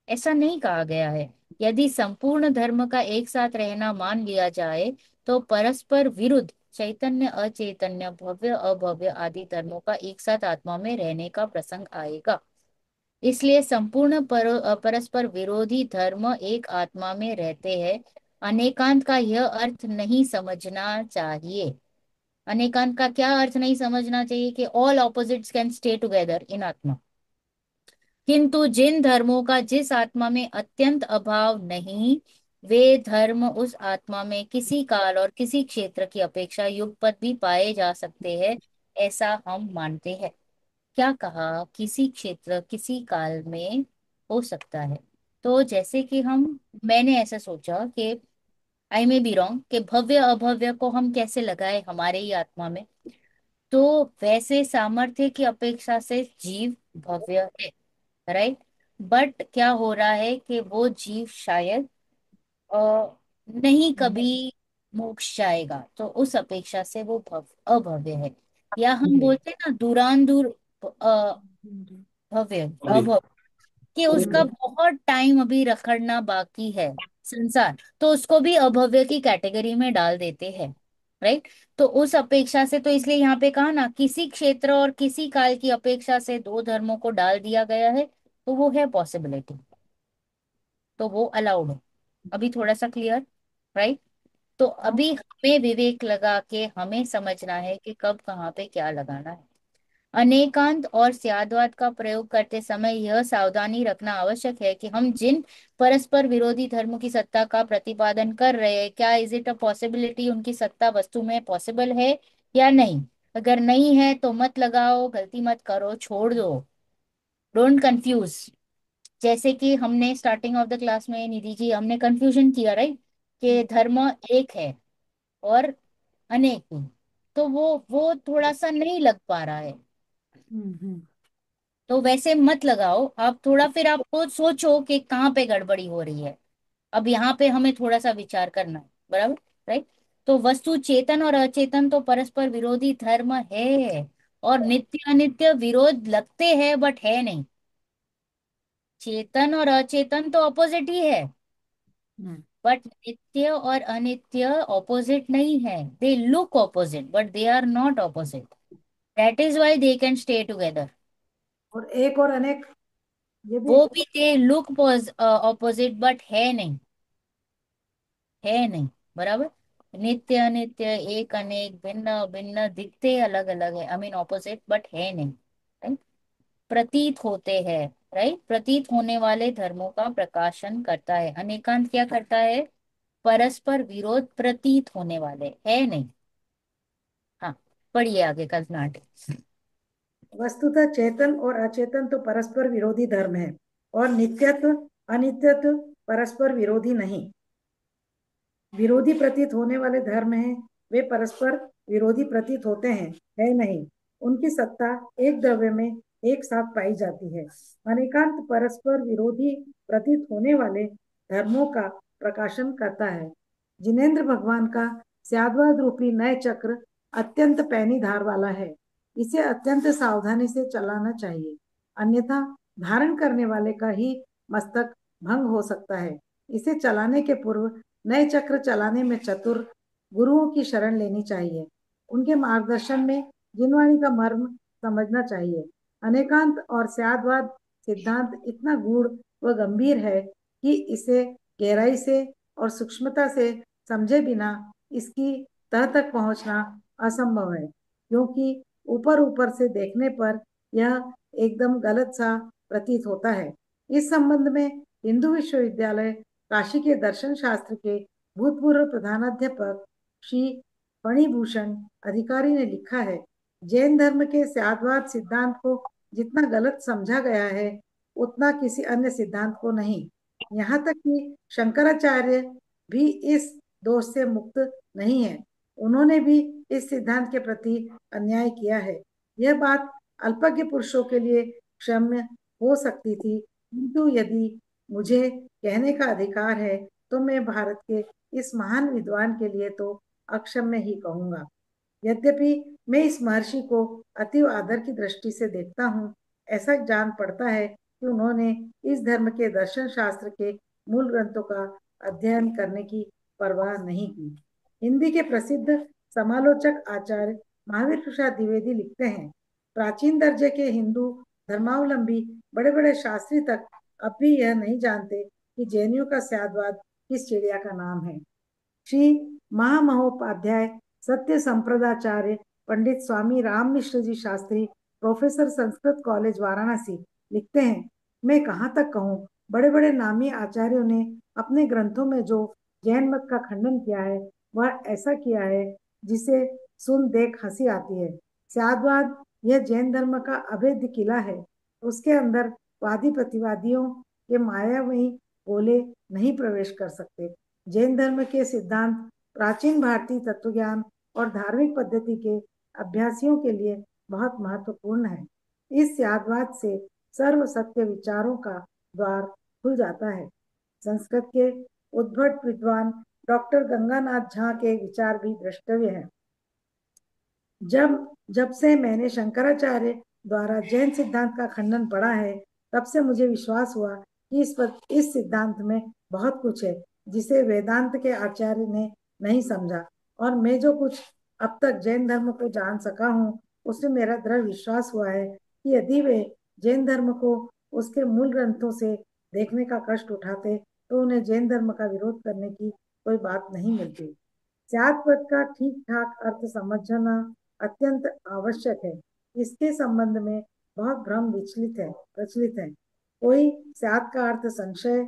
ऐसा नहीं कहा गया है। यदि संपूर्ण धर्म का एक साथ रहना मान लिया जाए तो परस्पर विरुद्ध चैतन्य अचैतन्य भव्य अभव्य आदि धर्मों का एक साथ आत्मा में रहने का प्रसंग आएगा। इसलिए संपूर्ण परस्पर विरोधी धर्म एक आत्मा में रहते हैं। अनेकांत का यह अर्थ नहीं समझना चाहिए। अनेकांत का क्या अर्थ नहीं समझना चाहिए? कि all opposites can stay together in आत्मा। किंतु जिन धर्मों का जिस आत्मा में अत्यंत अभाव नहीं, वे धर्म उस आत्मा में किसी काल और किसी क्षेत्र की अपेक्षा युगपत भी पाए जा सकते हैं, ऐसा हम मानते हैं। क्या कहा? किसी क्षेत्र किसी काल में हो सकता है। तो जैसे कि मैंने ऐसा सोचा कि आई मे बी रॉन्ग, कि भव्य अभव्य को हम कैसे लगाए हमारे ही आत्मा में। तो वैसे सामर्थ्य की अपेक्षा से जीव भव्य है। राइट। बट क्या हो रहा है कि वो जीव शायद नहीं कभी मोक्ष जाएगा, तो उस अपेक्षा से वो अभव्य है। या हम बोलते हैं ना, दूरान दूर भव्य अभव्य, कि उसका बहुत टाइम अभी रखड़ना बाकी है संसार, तो उसको भी अभव्य की कैटेगरी में डाल देते हैं। राइट। तो उस अपेक्षा से, तो इसलिए यहाँ पे कहा ना, किसी क्षेत्र और किसी काल की अपेक्षा से दो धर्मों को डाल दिया गया है, तो वो है पॉसिबिलिटी, तो वो अलाउड है। अभी थोड़ा सा क्लियर? राइट। तो अभी हमें विवेक लगा के हमें समझना है कि कब कहाँ पे क्या लगाना है। अनेकांत और स्याद्वाद का प्रयोग करते समय यह सावधानी रखना आवश्यक है कि हम जिन परस्पर विरोधी धर्म की सत्ता का प्रतिपादन कर रहे हैं, क्या इज इट अ पॉसिबिलिटी, उनकी सत्ता वस्तु में पॉसिबल है या नहीं। अगर नहीं है तो मत लगाओ, गलती मत करो, छोड़ दो। Don't confuse. जैसे कि हमने स्टार्टिंग ऑफ द क्लास में, निधि जी, हमने कंफ्यूजन किया, राइट, कि धर्म एक है और अनेक नहीं। तो वो थोड़ा सा नहीं लग पा रहा है। तो वैसे मत लगाओ आप, थोड़ा फिर आप खुद सोचो कि कहाँ पे गड़बड़ी हो रही है। अब यहाँ पे हमें थोड़ा सा विचार करना है, बराबर। राइट। तो वस्तु चेतन और अचेतन तो परस्पर विरोधी धर्म है, और नित्य अनित्य विरोध लगते हैं बट है नहीं। चेतन और अचेतन तो ऑपोजिट ही है, बट नित्य और अनित्य ऑपोजिट नहीं है। They look opposite but they are not opposite. That is why they can stay together. और एक और अनेक, ये भी। वो भी दे लुक ऑपोजिट बट है नहीं, है नहीं, बराबर। नित्य अनित्य एक अनेक भिन्न भिन्न दिखते अलग अलग है, आई मीन ऑपोजिट, बट है नहीं। राइट। प्रतीत होते हैं। राइट। प्रतीत होने वाले धर्मों का प्रकाशन करता है। अनेकांत क्या करता है? परस्पर विरोध प्रतीत होने वाले है नहीं। हाँ, पढ़िए आगे कल्पनाट। वस्तुतः चेतन और अचेतन तो परस्पर विरोधी धर्म है, और नित्यत्व अनित्यत्व परस्पर विरोधी नहीं। विरोधी प्रतीत होने वाले धर्म हैं, वे परस्पर विरोधी प्रतीत होते हैं, है नहीं। उनकी सत्ता एक द्रव्य में एक साथ पाई जाती है। अनेकांत परस्पर विरोधी प्रतीत होने वाले धर्मों का प्रकाशन करता है। जिनेन्द्र भगवान का स्याद्वाद रूपी नय चक्र अत्यंत पैनी धार वाला है। इसे अत्यंत सावधानी से चलाना चाहिए, अन्यथा धारण करने वाले का ही मस्तक भंग हो सकता है। इसे चलाने के पूर्व नए चक्र चलाने में चतुर गुरुओं की शरण लेनी चाहिए। उनके मार्गदर्शन में जिनवाणी का मर्म समझना चाहिए। अनेकांत और स्यादवाद सिद्धांत इतना गूढ़ व गंभीर है कि इसे गहराई से और सूक्ष्मता से समझे बिना इसकी तह तक पहुंचना असंभव है, क्योंकि ऊपर ऊपर से देखने पर यह एकदम गलत सा प्रतीत होता है। इस संबंध में हिंदू विश्वविद्यालय काशी के दर्शन शास्त्र के भूतपूर्व प्रधानाध्यापक श्री फणिभूषण अधिकारी ने लिखा है, जैन धर्म के स्याद्वाद सिद्धांत को जितना गलत समझा गया है, उतना किसी अन्य सिद्धांत को नहीं। यहाँ तक कि शंकराचार्य भी इस दोष से मुक्त नहीं है। उन्होंने भी इस सिद्धांत के प्रति अन्याय किया है। यह बात अल्पज्ञ पुरुषों के लिए क्षम्य हो सकती थी, किंतु यदि मुझे कहने का अधिकार है तो मैं भारत के इस महान विद्वान के लिए तो अक्षम्य ही कहूंगा। यद्यपि मैं इस महर्षि को अति आदर की दृष्टि से देखता हूँ, ऐसा जान पड़ता है कि उन्होंने इस धर्म के दर्शन शास्त्र के मूल ग्रंथों का अध्ययन करने की परवाह नहीं की। हिंदी के प्रसिद्ध समालोचक आचार्य महावीर प्रसाद द्विवेदी लिखते हैं, प्राचीन दर्जे के हिंदू धर्मावलंबी बड़े बड़े शास्त्री तक अब भी यह नहीं जानते कि जैनियों का स्यादवाद किस चिड़िया का नाम है। श्री महामहोपाध्याय सत्य संप्रदाचार्य पंडित स्वामी राम मिश्र जी शास्त्री, प्रोफेसर संस्कृत कॉलेज वाराणसी, लिखते हैं, मैं कहाँ तक कहूँ, बड़े बड़े नामी आचार्यों ने अपने ग्रंथों में जो जैन मत का खंडन किया है वह ऐसा किया है जिसे सुन देख हंसी आती है। स्यादवाद यह जैन धर्म का अभेद्य किला है, उसके अंदर वादी प्रतिवादियों के मायावी गोले नहीं प्रवेश कर सकते। जैन धर्म के सिद्धांत प्राचीन भारतीय तत्वज्ञान और धार्मिक पद्धति के अभ्यासियों के लिए बहुत महत्वपूर्ण है। इस यादवाद से सर्व सत्य विचारों का द्वार खुल जाता है। संस्कृत के उद्भट विद्वान डॉक्टर गंगानाथ झा के विचार भी द्रष्टव्य हैं। जब जब से मैंने शंकराचार्य द्वारा जैन सिद्धांत का खंडन पढ़ा है, तब से मुझे विश्वास हुआ कि इस सिद्धांत में बहुत कुछ है जिसे वेदांत के आचार्य ने नहीं समझा, और मैं जो कुछ अब तक जैन धर्म को जान सका हूँ उसमें मेरा दृढ़ विश्वास हुआ है कि यदि वे जैन धर्म को उसके मूल ग्रंथों से देखने का कष्ट उठाते तो उन्हें जैन धर्म का विरोध करने की कोई बात नहीं मिलती। जात पद का ठीक ठाक अर्थ समझना अत्यंत आवश्यक है। इसके संबंध में बहुत भ्रम विचलित है प्रचलित है। कोई स्यात् का अर्थ संशय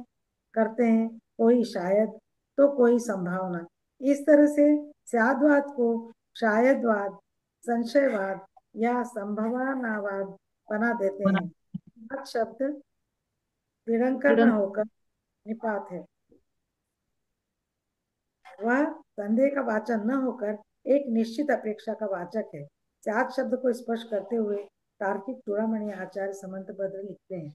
करते हैं, कोई शायद, तो कोई संभावना। इस तरह से स्याद्वाद को शायदवाद, संशयवाद या संभावनावाद बना देते हैं। स्यात् शब्द निरंकर न होकर निपात है, वह संदेह का वाचक न होकर एक निश्चित अपेक्षा का वाचक है। स्यात् शब्द को स्पष्ट करते हुए तार्किक चूड़ामणि आचार्य समंतभद्र लिखते हैं,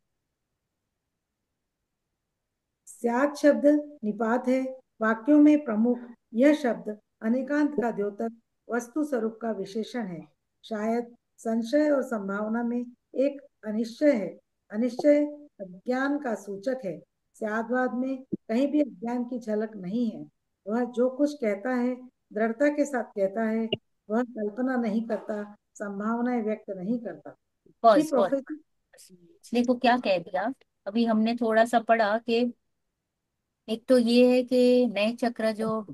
स्यात् शब्द निपात है, वाक्यों में प्रमुख यह शब्द अनेकांत का द्योतक वस्तु स्वरूप का विशेषण है। शायद, संशय और संभावना में एक अनिश्चय है। अनिश्चय अज्ञान का सूचक है। स्याद्वाद में कहीं भी अज्ञान की झलक नहीं है। वह जो कुछ कहता है दृढ़ता के साथ कहता है, वह कल्पना नहीं करता, संभावनाएं व्यक्त नहीं करता। श्री बस बस। प्रोफेसर देखो क्या कह दिया। अभी हमने थोड़ा सा पढ़ा कि एक तो ये है कि नए चक्र जो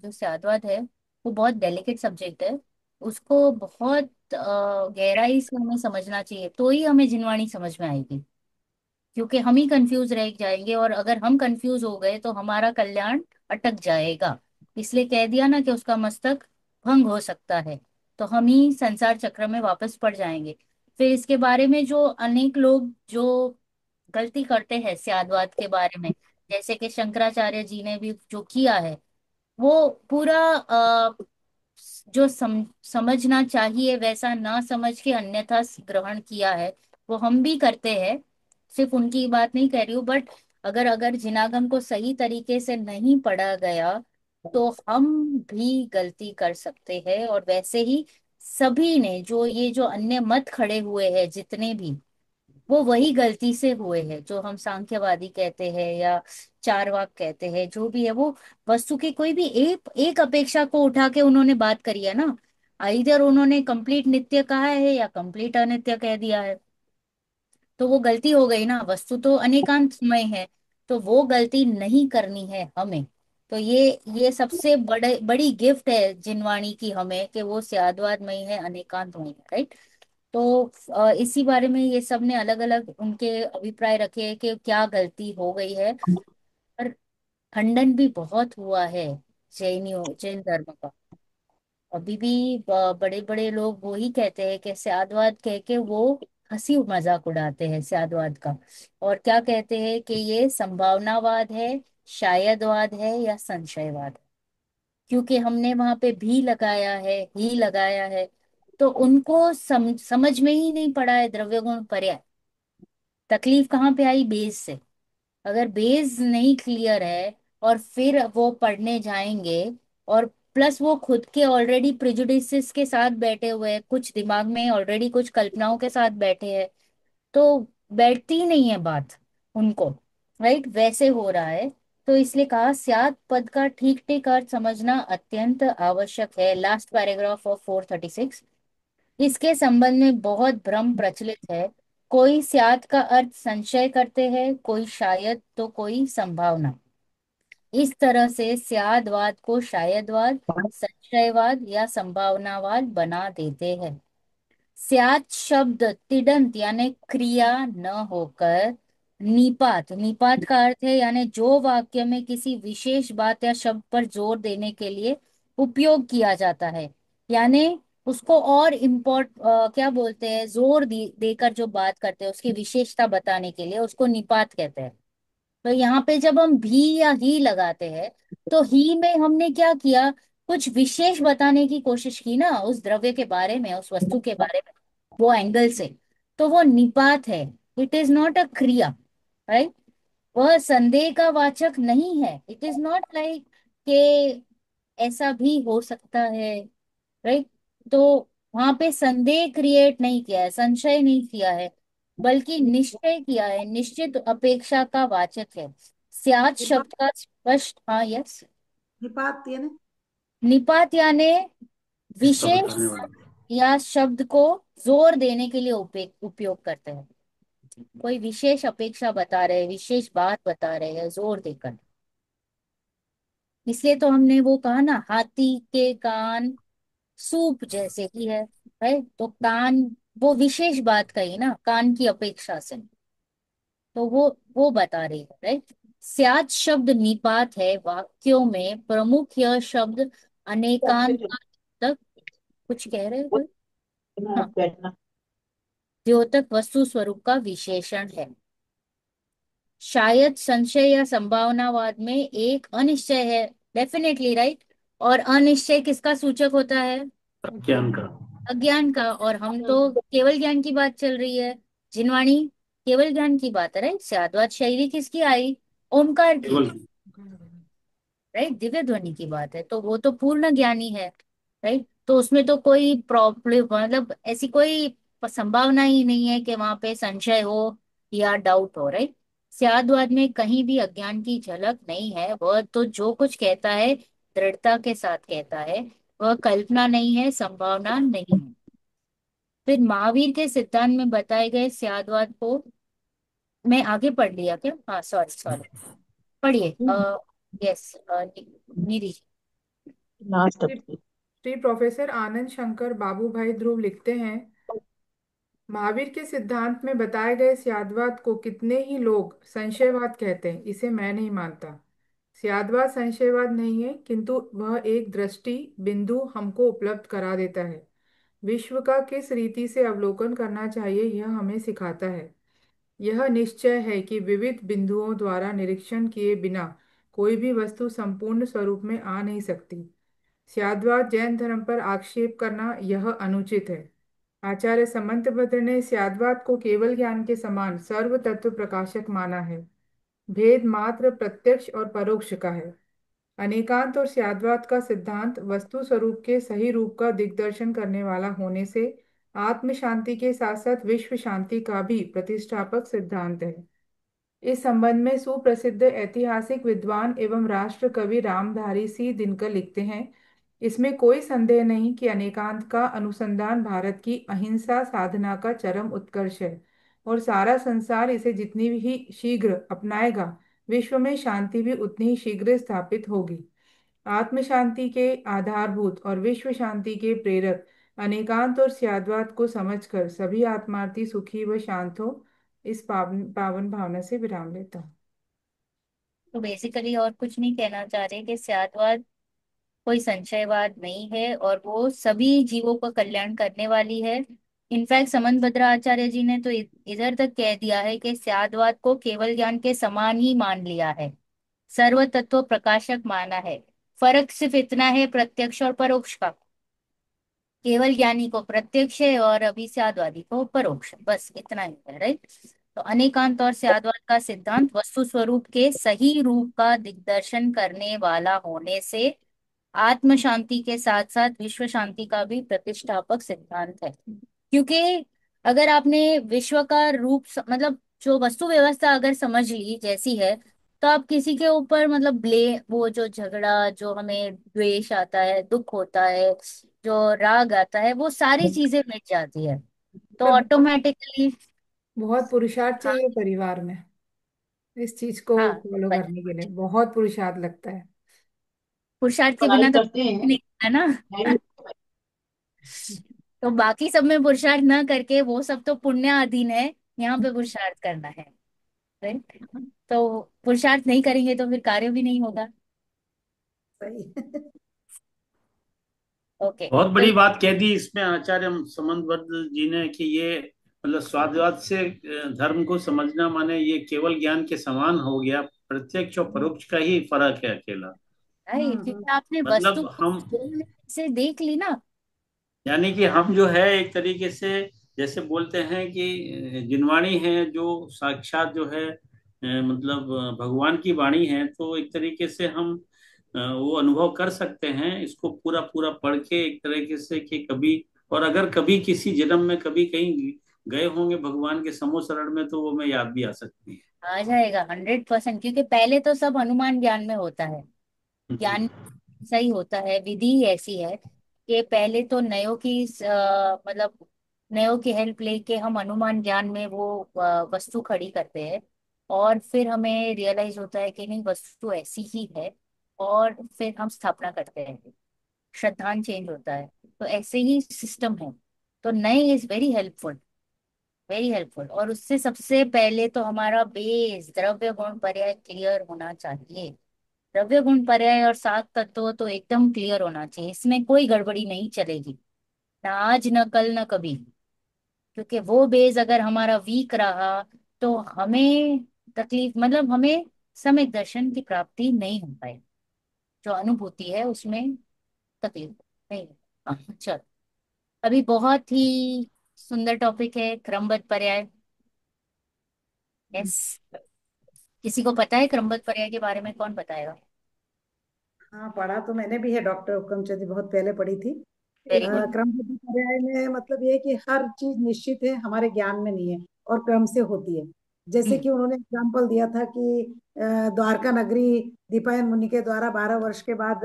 जो स्यादवाद है वो बहुत डेलिकेट सब्जेक्ट है। उसको बहुत गहराई से हमें समझना चाहिए, तो ही हमें जिनवाणी समझ में आएगी। क्योंकि हम ही कंफ्यूज रह जाएंगे, और अगर हम कंफ्यूज हो गए तो हमारा कल्याण अटक जाएगा। इसलिए कह दिया ना कि उसका मस्तक भंग हो सकता है, तो हम ही संसार चक्र में वापस पड़ जाएंगे। फिर इसके बारे में जो अनेक लोग जो गलती करते हैं स्यादवाद के बारे में, जैसे कि शंकराचार्य जी ने भी जो किया है, वो पूरा जो समझना चाहिए वैसा ना समझ के अन्यथा ग्रहण किया है, वो हम भी करते हैं। सिर्फ उनकी बात नहीं कह रही हूँ, बट अगर अगर जिनागम को सही तरीके से नहीं पढ़ा गया तो हम भी गलती कर सकते हैं। और वैसे ही सभी ने जो ये जो अन्य मत खड़े हुए हैं जितने भी, वो वही गलती से हुए हैं। जो हम सांख्यवादी कहते हैं या चारवाक कहते हैं, जो भी है वो वस्तु की कोई भी एक एक अपेक्षा को उठा के उन्होंने बात करी है ना। इधर उन्होंने कंप्लीट नित्य कहा है या कंप्लीट अनित्य कह दिया है, तो वो गलती हो गई ना। वस्तु तो अनेकांतमय है, तो वो गलती नहीं करनी है हमें। तो ये सबसे बड़ी गिफ्ट है जिनवाणी की हमें, कि वो स्याद्वादमय है, अनेकांतमय है, राइट। तो इसी बारे में ये सब ने अलग अलग उनके अभिप्राय रखे हैं कि क्या गलती हो गई है। पर खंडन भी बहुत हुआ है जैन धर्म का। अभी भी बड़े बड़े लोग वो ही कहते हैं कि स्यादवाद कह के वो हंसी मजाक उड़ाते हैं स्यादवाद का। और क्या कहते हैं कि ये संभावनावाद है, शायदवाद है या संशयवाद है। क्योंकि हमने वहां पे भी लगाया है, ही लगाया है, तो उनको समझ में ही नहीं पड़ा है द्रव्य गुण पर्याय। तकलीफ कहाँ पे आई? बेस से। अगर बेस नहीं क्लियर है और फिर वो पढ़ने जाएंगे, और प्लस वो खुद के ऑलरेडी प्रिजुडिसेस के साथ बैठे हुए हैं, कुछ दिमाग में ऑलरेडी कुछ कल्पनाओं के साथ बैठे हैं, तो बैठती ही नहीं है बात उनको। राइट, वैसे हो रहा है। तो इसलिए कहा स्यात् पद का ठीक ठीक अर्थ समझना अत्यंत आवश्यक है। Last paragraph of 436। इसके संबंध में बहुत भ्रम प्रचलित है। कोई स्यात् का अर्थ संशय करते हैं, कोई शायद, तो कोई संभावना। इस तरह से स्याद्वाद को शायदवाद, संशयवाद या संभावनावाद बना देते हैं। स्यात् शब्द तिडंत यानी क्रिया न होकर निपात, निपात का अर्थ है यानी जो वाक्य में किसी विशेष बात या शब्द पर जोर देने के लिए उपयोग किया जाता है, यानी उसको और क्या बोलते हैं, जोर देकर जो बात करते हैं उसकी विशेषता बताने के लिए, उसको निपात कहते हैं। तो यहाँ पे जब हम भी या ही लगाते हैं, तो ही में हमने क्या किया, कुछ विशेष बताने की कोशिश की ना उस द्रव्य के बारे में, उस वस्तु के बारे में, वो एंगल से। तो वो निपात है। इट इज नॉट अ क्रिया। राइट। वह संदेह का वाचक नहीं है। इट इज नॉट लाइक कि ऐसा भी हो सकता है। राइट। तो वहां पे संदेह क्रिएट नहीं किया है, संशय नहीं किया है, बल्कि निश्चय किया है, निश्चित अपेक्षा का वाचक है। स्यात् निपात, शब्द का स्पष्ट, हाँ यस, निपात यानी निपात यानी इसका विशेष बताने वाला। या शब्द को जोर देने के लिए उपयोग करते हैं। कोई विशेष अपेक्षा बता रहे हैं, विशेष बात बता रहे हैं जोर देकर। इसलिए तो हमने वो कहा ना, हाथी के कान सूप जैसे ही है। तो कान, वो विशेष बात कही ना कान की अपेक्षा से, तो वो बता रही है। राइट। स्यात् शब्द निपात है वाक्यों में प्रमुख। यह शब्द अनेकांत तक, कुछ कह रहे हो कोई? हाँ, द्योतक वस्तु स्वरूप का विशेषण है। शायद, संशय या संभावनावाद में एक अनिश्चय है। Definitely right. और अनिश्चय किसका सूचक होता है? ज्ञान का। अज्ञान का। और हम तो केवल ज्ञान की बात चल रही है। जिनवाणी, केवल ज्ञान की बात है। राइट। स्याद्वाद शैली किसकी आई? ओमकार की। केवल। राइट, दिव्य ध्वनि की बात है, तो वो तो पूर्ण ज्ञानी है। राइट। तो उसमें तो कोई प्रॉब्लम, मतलब ऐसी कोई संभावना ही नहीं है कि वहां पे संशय हो या डाउट हो। राइट। स्याद्वाद में कहीं भी अज्ञान की झलक नहीं है। वह तो जो कुछ कहता है दृढ़ता के साथ कहता है। वह कल्पना नहीं है, संभावना नहीं है। फिर महावीर के सिद्धांत में बताए गए स्याद्वाद को मैं आगे पढ़ लिया क्या? हाँ, सॉरी सॉरी, पढ़िए। यस, नीरी जी। लास्ट श्री श्री प्रोफेसर आनंद शंकर बाबू भाई ध्रुव लिखते हैं, महावीर के सिद्धांत में बताए गए स्याद्वाद को कितने ही लोग संशयवाद कहते हैं, इसे मैं नहीं मानता। स्याद्वाद संशयवाद नहीं है, किंतु वह एक दृष्टि बिंदु हमको उपलब्ध करा देता है। विश्व का किस रीति से अवलोकन करना चाहिए यह हमें सिखाता है। यह निश्चय है कि विविध बिंदुओं द्वारा निरीक्षण किए बिना कोई भी वस्तु संपूर्ण स्वरूप में आ नहीं सकती। स्याद्वाद जैन धर्म पर आक्षेप करना यह अनुचित है। आचार्य समंतभद्र ने स्याद्वाद को केवल ज्ञान के समान सर्व तत्व प्रकाशक माना है। भेद मात्र प्रत्यक्ष और परोक्ष का है। अनेकांत और स्याद्वाद का सिद्धांत वस्तु स्वरूप के सही रूप का दिग्दर्शन करने वाला होने से आत्म शांति के साथ साथ विश्व शांति का भी प्रतिष्ठापक सिद्धांत है। इस संबंध में सुप्रसिद्ध ऐतिहासिक विद्वान एवं राष्ट्र कवि रामधारी सिंह दिनकर लिखते हैं, इसमें कोई संदेह नहीं कि अनेकांत का अनुसंधान भारत की अहिंसा साधना का चरम उत्कर्ष है और सारा संसार इसे जितनी ही शीघ्र अपनाएगा, विश्व में शांति भी उतनी ही शीघ्र स्थापित होगी। आत्म शांति के आधारभूत और विश्व शांति के प्रेरक अनेकांत और स्याद्वाद को समझकर सभी आत्मार्थी सुखी व शांत हो। इस पावन पावन भावना से विराम लेता हूँ। तो बेसिकली और कुछ नहीं कहना चाह रहे कि स्याद्वाद कोई संशयवाद नहीं है, और वो सभी जीवों का कल्याण करने वाली है। इनफैक्ट समन भद्राचार्य जी ने तो इधर तक कह दिया है कि स्याद्वाद को केवल ज्ञान के समान ही मान लिया है, सर्व तत्व प्रकाशक माना है। फर्क सिर्फ इतना है प्रत्यक्ष और परोक्ष का। केवल ज्ञानी को प्रत्यक्ष है और अभिष्यादवादी को परोक्ष, बस इतना ही है, राइट। तो अनेकांत और स्याद्वाद का सिद्धांत वस्तु स्वरूप के सही रूप का दिग्दर्शन करने वाला होने से आत्म शांति के साथ साथ विश्व शांति का भी प्रतिष्ठापक सिद्धांत है। क्योंकि अगर आपने विश्व का रूप मतलब जो वस्तु व्यवस्था अगर समझ ली जैसी है, तो आप किसी के ऊपर मतलब वो जो झगड़ा, जो हमें द्वेष आता है, दुख होता है, जो राग आता है, वो सारी चीजें मिट जाती है। तो पर ऑटोमेटिकली। बहुत पुरुषार्थ हाँ। चाहिए परिवार में इस चीज को हाँ, फॉलो बट करने के लिए, बहुत पुरुषार्थ लगता है। पुरुषार्थ के पढ़ाई बिना तो करते हैं। नहीं है ना। तो बाकी सब में पुरुषार्थ ना करके वो सब तो पुण्य अधीन है, यहाँ पे पुरुषार्थ करना है, राइट। तो पुरुषार्थ नहीं करेंगे तो फिर कार्य भी नहीं होगा। सही। ओके। बहुत तो बड़ी बात कह दी इसमें आचार्य समन्वय जी ने कि ये मतलब स्वादवाद से धर्म को समझना माने ये केवल ज्ञान के समान हो गया, प्रत्यक्ष और परोक्ष का ही फर्क है अकेला। राइट, हम्म। क्योंकि आपने वस्तु मतलब को हम, से देख ली ना। यानी कि हम जो है एक तरीके से जैसे बोलते हैं कि जिनवाणी है जो साक्षात जो है मतलब भगवान की वाणी है, तो एक तरीके से हम वो अनुभव कर सकते हैं इसको पूरा पूरा पढ़ के एक तरीके से कि कभी, और अगर कभी किसी जन्म में कभी कहीं गए होंगे भगवान के समूह शरण में, तो वो हमें याद भी आ सकती है। आ जाएगा 100%, क्योंकि पहले तो सब अनुमान ज्ञान में होता है। ज्ञान सही होता है, विधि ही ऐसी है कि पहले तो नयों की मतलब नयों की हेल्प लेके हम अनुमान ज्ञान में वो वस्तु खड़ी करते हैं, और फिर हमें रियलाइज होता है कि नहीं, वस्तु ऐसी ही है, और फिर हम स्थापना करते हैं, श्रद्धांजलि चेंज होता है। तो ऐसे ही सिस्टम है। तो नए is very helpful, very helpful. और उससे सबसे पहले तो हमारा बेस द्रव्य गुण पर्याय क्लियर होना चाहिए। द्रव्य गुण पर्याय और सात तत्व तो एकदम क्लियर होना चाहिए, इसमें कोई गड़बड़ी नहीं चलेगी, ना आज न कल न कभी। क्योंकि वो बेस अगर हमारा वीक रहा तो हमें तकलीफ, मतलब हमें सम्यक दर्शन की प्राप्ति नहीं हो पाए, जो अनुभूति है उसमें तकलीफ नहीं। हाँ, चलो। अभी बहुत ही सुंदर टॉपिक है क्रमबद्ध पर्याय। यस। किसी को पता है क्रमबद्ध पर्याय के बारे में? कौन बताएगा? हाँ, पढ़ा तो मैंने भी है, डॉक्टर हुक्मचंद जी, बहुत पहले पढ़ी थी। Very good. क्रमबद्ध पर्याय में मतलब ये है कि हर चीज निश्चित है, हमारे ज्ञान में नहीं है और क्रम से होती है। जैसे हम्म। कि उन्होंने एग्जाम्पल दिया था कि द्वारका नगरी दीपायन मुनि के द्वारा 12 वर्ष के बाद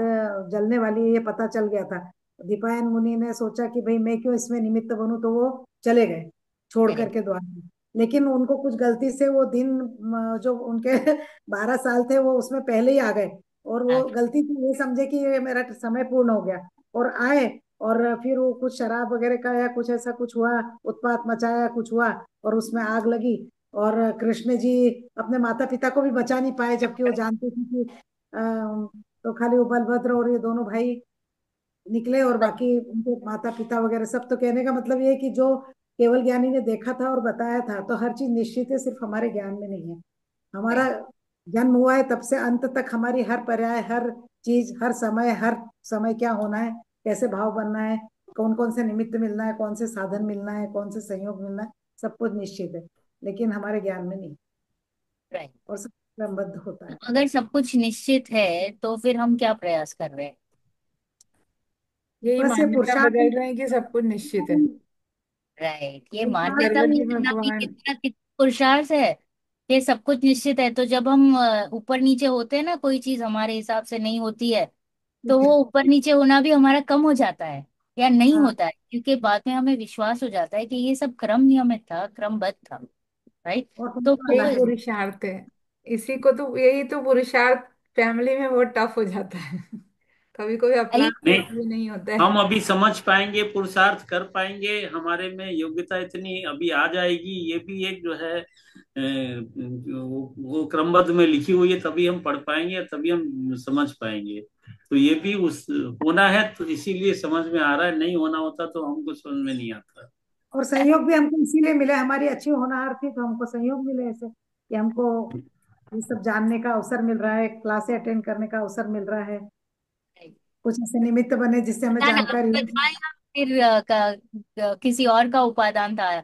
जलने वाली है, ये पता चल गया था। दीपायन मुनि ने सोचा कि भाई मैं क्यों इसमें निमित्त बनूं, तो वो चले गए छोड़ चलिए। करके द्वार। लेकिन उनको कुछ गलती से वो दिन जो उनके 12 साल थे वो उसमें पहले ही आ गए, और वो अच्छा। गलती से ये समझे कि ये मेरा समय पूर्ण हो गया, और आए। और फिर वो कुछ शराब वगैरह का या कुछ ऐसा कुछ हुआ, उत्पात मचाया, कुछ हुआ, और उसमें आग लगी। और कृष्ण जी अपने माता पिता को भी बचा नहीं पाए, जबकि वो जानते थे कि तो खाली वो बलभद्र और ये दोनों भाई निकले, और बाकी उनके माता पिता वगैरह सब। तो कहने का मतलब ये है कि जो केवल ज्ञानी ने देखा था और बताया था, तो हर चीज निश्चित है, सिर्फ हमारे ज्ञान में नहीं है। हमारा जन्म हुआ है तब से अंत तक हमारी हर पर्याय, हर चीज, हर समय क्या होना है, कैसे भाव बनना है, कौन कौन से निमित्त मिलना है, कौन से साधन मिलना है, कौन से संयोग मिलना है, सब कुछ निश्चित है, लेकिन हमारे ज्ञान में नहीं। राइट। और सब क्रमबद्ध होता है। अगर सब कुछ निश्चित है तो फिर हम क्या प्रयास कर रहे हैं? यही बस ये मान्यता पुरुषार्थ। बदल रहे हैं कि सब कुछ निश्चित है। राइट, ये पुरुषार्थ मान्यता सर्व भी जी करना भी भगवान। कितना कितना पुरुषार्थ है। ये सब कुछ निश्चित है, तो जब हम ऊपर नीचे होते हैं ना, कोई चीज हमारे हिसाब से नहीं होती है, तो वो ऊपर नीचे होना भी हमारा कम हो जाता है या नहीं हाँ, होता है, क्योंकि बाद में हमें विश्वास हो जाता है कि ये सब क्रम नियमित था, क्रमबद्ध था, राइट। और तो तुमको यही अल्लाह वो की। पुरुषार्थ है। इसी को तो, यही तो पुरुषार्थ फैमिली में बहुत टफ हो जाता है। कभी कभी अपना आई। नहीं, भी नहीं होता है। हम अभी समझ पाएंगे, पुरुषार्थ कर पाएंगे, हमारे में योग्यता इतनी अभी आ जाएगी, ये भी एक जो है वो क्रमबद्ध में लिखी हुई है, तभी हम पढ़ पाएंगे, तभी हम समझ पाएंगे। तो ये भी उस होना है, तो इसीलिए समझ में आ रहा है, नहीं होना होता तो हमको समझ में नहीं आता। और सहयोग भी हमको इसीलिए मिला, हमारी अच्छी होनहार थी तो हमको सहयोग मिले ऐसे, कि हमको ये सब जानने का अवसर मिल रहा है, क्लासे अटेंड करने का अवसर मिल रहा है, कुछ ऐसे निमित्त बने जिससे हमें पता ना, जानकारी हो। फिर किसी और का उपादान था।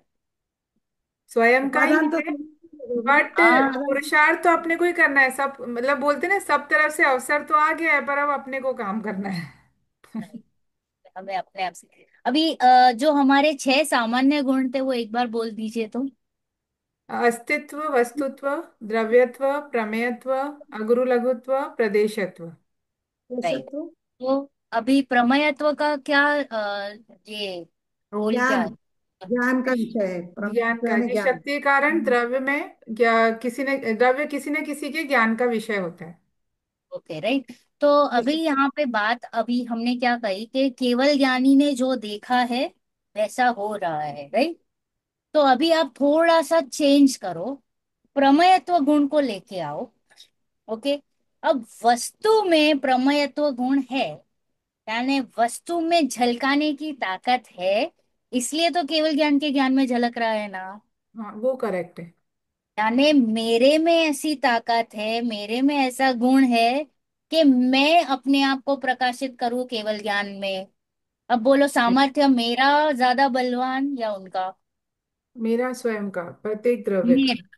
स्वयं का ही उपादान तो है, होगा। बट हाँ, उपादान पुरुषार्थ तो अपने को ही करना है। सब मतलब बोलते ना, सब तरफ से अवसर तो आ गया है, पर अब अपने को काम करना है। हमें अपने आप से अभी जो हमारे 6 सामान्य गुण थे वो एक बार बोल दीजिए तो। अस्तित्व, वस्तुत्व, द्रव्यत्व, प्रमेयत्व, अगुरु लघुत्व, प्रदेशत्व। राइट। पोषकत्व। तो अभी प्रमेयत्व का क्या ये रोल क्या ज्ञान, है? ज्ञान का विषय है ज्ञान प्रमेय, का, यानी जो ज्ञान। शक्ति कारण द्रव्य में, क्या किसी ने द्रव्य किसी न किसी के ज्ञान का विषय होता है। Okay, right. तो अभी जैसे यहाँ पे बात अभी हमने क्या कही कि केवल ज्ञानी ने जो देखा है वैसा हो रहा है, राइट। तो अभी आप थोड़ा सा चेंज करो, प्रमेयत्व गुण को लेके आओ। ओके। अब वस्तु में प्रमेयत्व गुण है, यानी वस्तु में झलकाने की ताकत है, इसलिए तो केवल ज्ञान के ज्ञान में झलक रहा है ना। हाँ, वो करेक्ट है। यानी मेरे में ऐसी ताकत है, मेरे में ऐसा गुण है कि मैं अपने आप को प्रकाशित करूं केवल ज्ञान में। अब बोलो, सामर्थ्य मेरा ज्यादा बलवान या उनका? मेरा स्वयं का, प्रत्येक द्रव्य का। मेरा।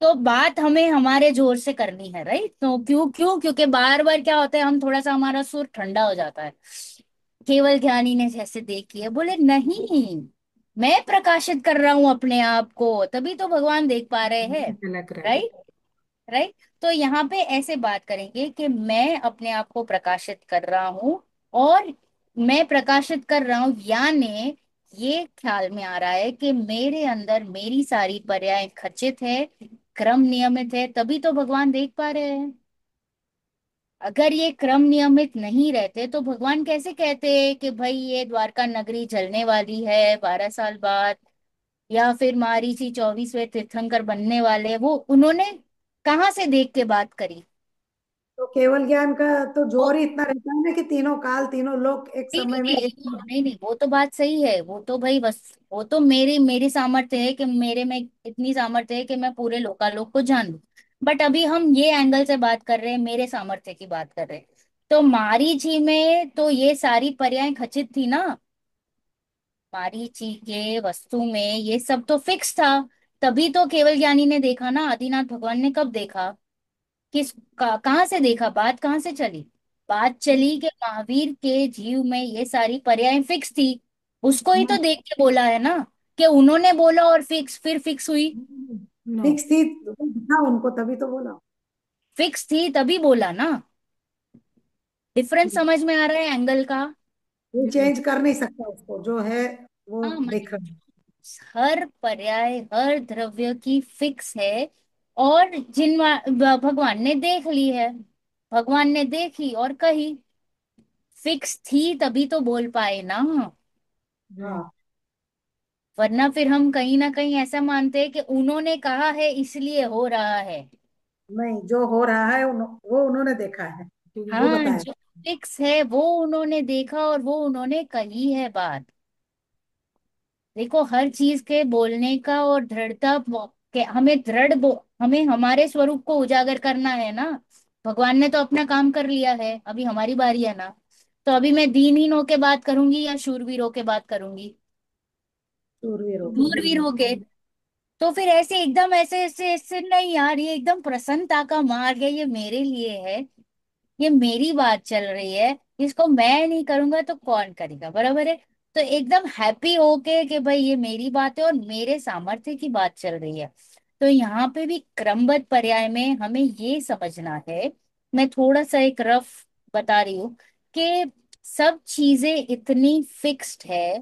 तो बात हमें हमारे जोर से करनी है, राइट। तो क्यों क्यों क्योंकि बार बार क्या होता है, हम थोड़ा सा हमारा सुर ठंडा हो जाता है। केवल ज्ञानी ने जैसे देख लिया, बोले नहीं, मैं प्रकाशित कर रहा हूं अपने आप को, तभी तो भगवान देख पा रहे हैं। झलक रहा है। राइट। राइट। तो यहाँ पे ऐसे बात करेंगे कि मैं अपने आप को प्रकाशित कर रहा हूं, और मैं प्रकाशित कर रहा हूं यानी ये ख्याल में आ रहा है कि मेरे अंदर मेरी सारी पर्याय खचित है, क्रम नियमित है, तभी तो भगवान देख पा रहे हैं। अगर ये क्रम नियमित नहीं रहते तो भगवान कैसे कहते कि भाई ये द्वारका नगरी जलने वाली है 12 साल बाद, या फिर मारीची 24वें तीर्थंकर बनने वाले हैं? वो उन्होंने कहाँ से देख के बात करी? तो केवल ज्ञान का तो वो जोर ही इतना रहता है ना कि तीनों काल, तीनों लोग एक नहीं समय में नहीं एक नहीं नहीं नहीं, वो तो बात सही है, वो तो भाई बस, वो तो मेरी मेरी सामर्थ्य है कि मेरे में इतनी सामर्थ्य है कि मैं पूरे लोकालोक को जान लूं। बट अभी हम ये एंगल से बात कर रहे हैं, मेरे सामर्थ्य की बात कर रहे हैं। तो मारीची में तो ये सारी पर्याय खचित थी ना, मारीची के वस्तु में ये सब तो फिक्स था, तभी तो केवल ज्ञानी ने देखा ना। आदिनाथ भगवान ने कब देखा? कहाँ से देखा? बात कहाँ से चली? बात चली कि महावीर के जीव में ये सारी पर्याय फिक्स थी, उसको ही तो देख के बोला है ना, कि उन्होंने बोला और फिर फिक्स हुई। नो। फिक्स थी, तो दिखा उनको तभी तो बोला। फिक्स थी तभी बोला ना। डिफरेंस समझ में आ रहा है एंगल का? वो चेंज कर नहीं सकता उसको, जो है वो हाँ, देख मतलब रहा है। हर पर्याय हर द्रव्य की फिक्स है, और भगवान ने देख ली है, भगवान ने देखी और कही। फिक्स थी तभी तो बोल पाए ना, हाँ। वरना फिर हम कहीं ना कहीं ऐसा मानते हैं कि उन्होंने कहा है इसलिए हो रहा है। नहीं, जो हो रहा है वो उन्होंने देखा है, वो हाँ, बताया। जो फिक्स है वो उन्होंने देखा और वो उन्होंने कही है बात। देखो, हर चीज के बोलने का और दृढ़ता के हमें हमें हमारे स्वरूप को उजागर करना है ना। भगवान ने तो अपना काम कर लिया है, अभी हमारी बारी है ना। तो अभी मैं दीनहीन होके बात करूंगी या शूरवीर होके बात करूंगी? शूरवीर हो गए। शूरवीर होके। तो फिर ऐसे एकदम ऐसे ऐसे ऐसे नहीं यार, ये एकदम प्रसन्नता का मार्ग है, ये मेरे लिए है, ये मेरी बात चल रही है, इसको मैं नहीं करूंगा तो कौन करेगा, बराबर है। तो एकदम हैप्पी होके कि भाई ये मेरी बात है और मेरे सामर्थ्य की बात चल रही है। तो यहाँ पे भी क्रमबद्ध पर्याय में हमें ये समझना है, मैं थोड़ा सा एक रफ बता रही हूँ कि सब चीजें इतनी फिक्स्ड है।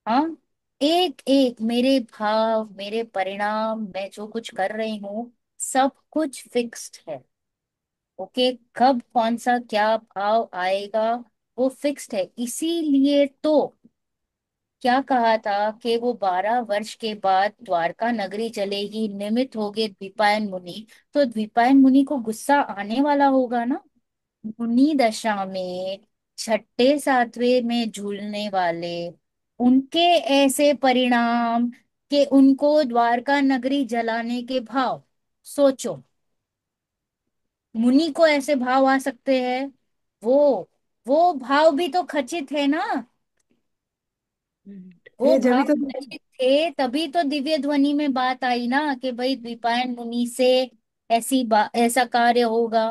हाँ, एक एक मेरे भाव, मेरे परिणाम, मैं जो कुछ कर रही हूँ, सब कुछ फिक्स्ड है। ओके, कब कौन सा क्या भाव आएगा वो फिक्स्ड है, इसीलिए तो क्या कहा था कि वो 12 वर्ष के बाद द्वारका नगरी जलेगी, निमित्त हो गए द्विपायन मुनि। तो द्विपायन मुनि को गुस्सा आने वाला होगा ना, मुनि दशा में, छठे सातवें में झूलने वाले, उनके ऐसे परिणाम कि उनको द्वारका नगरी जलाने के भाव। सोचो, मुनि को ऐसे भाव आ सकते हैं? वो वो भाव भी तो खचित है ना। वो थे जभी भाव तो। रचित थे, तभी तो दिव्य ध्वनि में बात आई ना कि भाई द्विपायन मुनि से ऐसा कार्य होगा।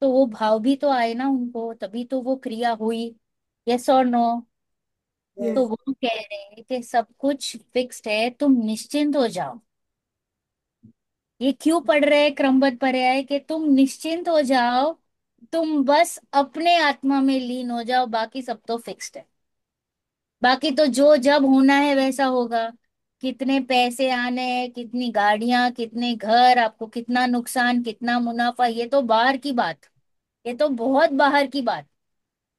तो वो भाव भी तो आए ना उनको, तभी तो वो क्रिया हुई। यस और नो? तो यस। वो कह रहे हैं कि सब कुछ फिक्स्ड है, तुम निश्चिंत हो जाओ। ये क्यों पढ़ रहे हैं क्रमबद्ध पर्याय, कि तुम निश्चिंत हो जाओ, तुम बस अपने आत्मा में लीन हो जाओ, बाकी सब तो फिक्स्ड है। बाकी तो जो जब होना है वैसा होगा। कितने पैसे आने हैं, कितनी गाड़ियां, कितने घर, आपको कितना नुकसान, कितना मुनाफा, ये तो बाहर की बात। ये तो बहुत बाहर की बात।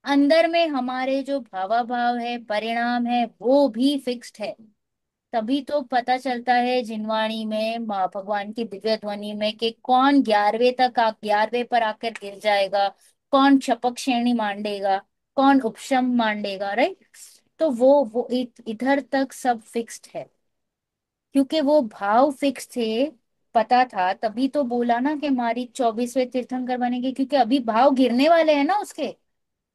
अंदर में हमारे जो भावाभाव है, परिणाम है, वो भी फिक्स्ड है। तभी तो पता चलता है जिनवाणी में, माँ भगवान की दिव्य ध्वनि में, कि कौन 11वें तक 11वें पर आकर गिर जाएगा, कौन शपक श्रेणी मांडेगा, कौन उपशम मांडेगा, राइट। तो वो इधर तक सब फिक्स्ड है, क्योंकि वो भाव फिक्स थे। पता था, तभी तो बोला ना कि हमारी 24वें तीर्थंकर बनेंगे, क्योंकि अभी भाव गिरने वाले हैं ना उसके।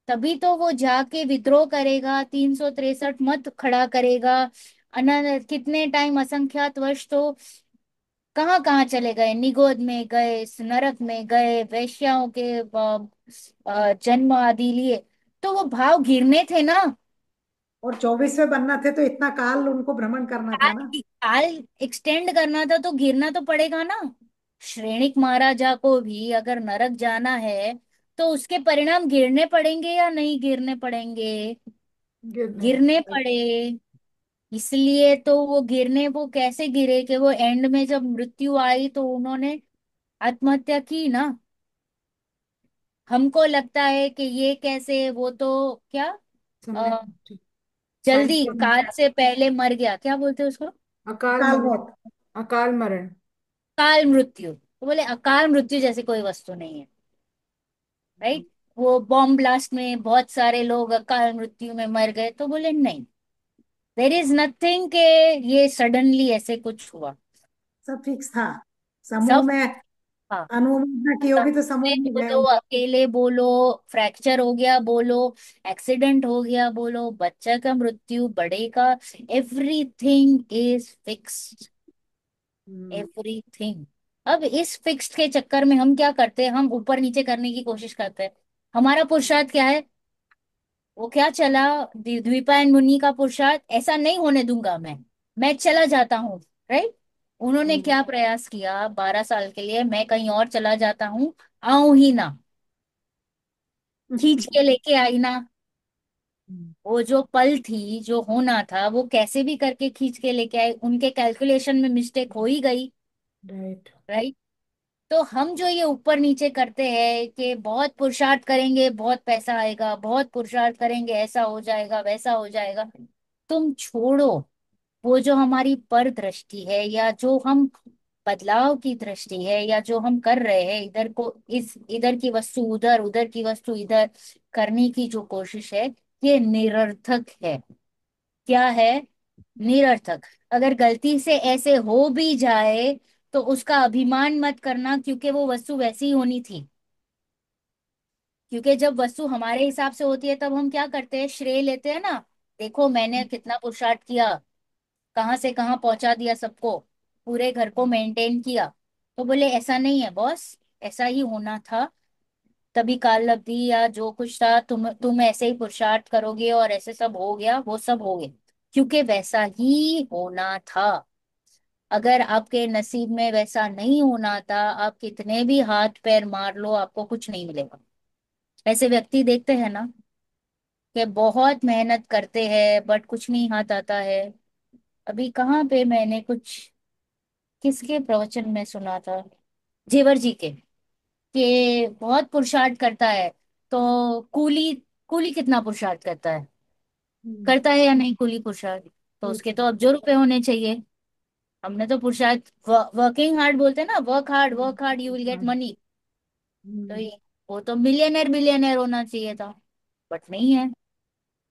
तभी तो वो जाके विद्रोह करेगा, 363 मत खड़ा करेगा। अनंत कितने टाइम, असंख्यात वर्ष तो कहाँ कहाँ चले गए, निगोद में गए, नरक में गए, वैश्याओं के जन्म आदि लिए। तो वो भाव गिरने थे ना। और 24वें बनना थे तो इतना काल उनको भ्रमण करना था ना। काल एक्सटेंड करना था, तो गिरना तो पड़ेगा ना। श्रेणिक महाराजा को भी अगर नरक जाना है, तो उसके परिणाम गिरने पड़ेंगे या नहीं गिरने पड़ेंगे? गिरने गिरने में। पड़े। इसलिए तो वो गिरने, वो कैसे गिरे कि वो एंड में जब मृत्यु आई तो उन्होंने आत्महत्या की ना। हमको लगता है कि ये कैसे, वो तो क्या, समय। अ, जल्दी साइंटिफिक। काल से पहले मर गया, क्या बोलते हैं उसको? अकाल अकाल मरण। मौत। अकाल मरण। काल मृत्यु, तो बोले अकाल मृत्यु जैसे कोई वस्तु नहीं है, राइट। वो बॉम्ब ब्लास्ट में बहुत सारे लोग अकाल मृत्यु में मर गए, तो बोले नहीं, देर इज नथिंग के ये सडनली ऐसे कुछ हुआ। सब फिक्स था। समूह सब में हाँ। अनुमोदना की होगी तो समूह में गए बोलो होंगे। अकेले, बोलो फ्रैक्चर हो गया, बोलो एक्सीडेंट हो गया, बोलो बच्चा का मृत्यु, बड़े का, everything is fixed. Hmm. Everything. अब इस फिक्स्ड के चक्कर में हम क्या करते हैं, हम ऊपर नीचे करने की कोशिश करते हैं। हमारा पुरुषार्थ क्या है? वो क्या चला, द्वीपायन मुनि का पुरुषार्थ, ऐसा नहीं होने दूंगा मैं चला जाता हूँ, राइट। उन्होंने हम्म। क्या प्रयास किया, 12 साल के लिए मैं कहीं और चला जाता हूँ, आऊं ही ना, खींच के लेके आई ना। वो जो पल थी, जो होना था, वो कैसे भी करके खींच के लेके आए, उनके कैलकुलेशन में मिस्टेक हो ही गई, राइट। राइट। तो हम जो ये ऊपर नीचे करते हैं कि बहुत पुरुषार्थ करेंगे बहुत पैसा आएगा, बहुत पुरुषार्थ करेंगे ऐसा हो जाएगा वैसा हो जाएगा, तुम छोड़ो। वो जो हमारी पर दृष्टि है, या जो हम बदलाव की दृष्टि है, या जो हम कर रहे हैं, इधर को इस, इधर की वस्तु उधर, उधर की वस्तु इधर करने की जो कोशिश है, ये निरर्थक है। क्या है? निरर्थक। अगर गलती से ऐसे हो भी जाए, तो उसका अभिमान मत करना, क्योंकि वो वस्तु वैसी ही होनी थी। क्योंकि जब वस्तु हमारे हिसाब से होती है, तब हम क्या करते हैं, श्रेय लेते हैं ना। देखो मैंने कितना पुरुषार्थ किया, कहाँ से कहाँ पहुंचा दिया सबको, पूरे घर को मेंटेन किया। तो बोले ऐसा नहीं है बॉस, ऐसा ही होना था। तभी काल लब्धि या जो कुछ था, तुम ऐसे ही पुरुषार्थ करोगे और ऐसे सब हो गया, वो सब हो गया, क्योंकि वैसा ही होना था। अगर आपके नसीब में वैसा नहीं होना था, आप कितने भी हाथ पैर मार लो, आपको कुछ नहीं मिलेगा। ऐसे व्यक्ति देखते हैं ना, कि बहुत मेहनत करते हैं बट कुछ नहीं हाथ आता है। अभी कहाँ पे मैंने कुछ, किसके प्रवचन में सुना था, जेवर जी के, कि बहुत पुरुषार्थ करता है, तो कूली, कूली कितना पुरुषार्थ करता है, हम्म। करता है या नहीं कूली पुरुषार्थ? तो उसके तो अब जो रुपए होने चाहिए। हमने तो पुरुषार्थ, वर्किंग हार्ड बोलते हैं ना, work hard you will get money. तो हम्म। ये, वो तो मिलियनर बिलियनर होना चाहिए था, बट नहीं है,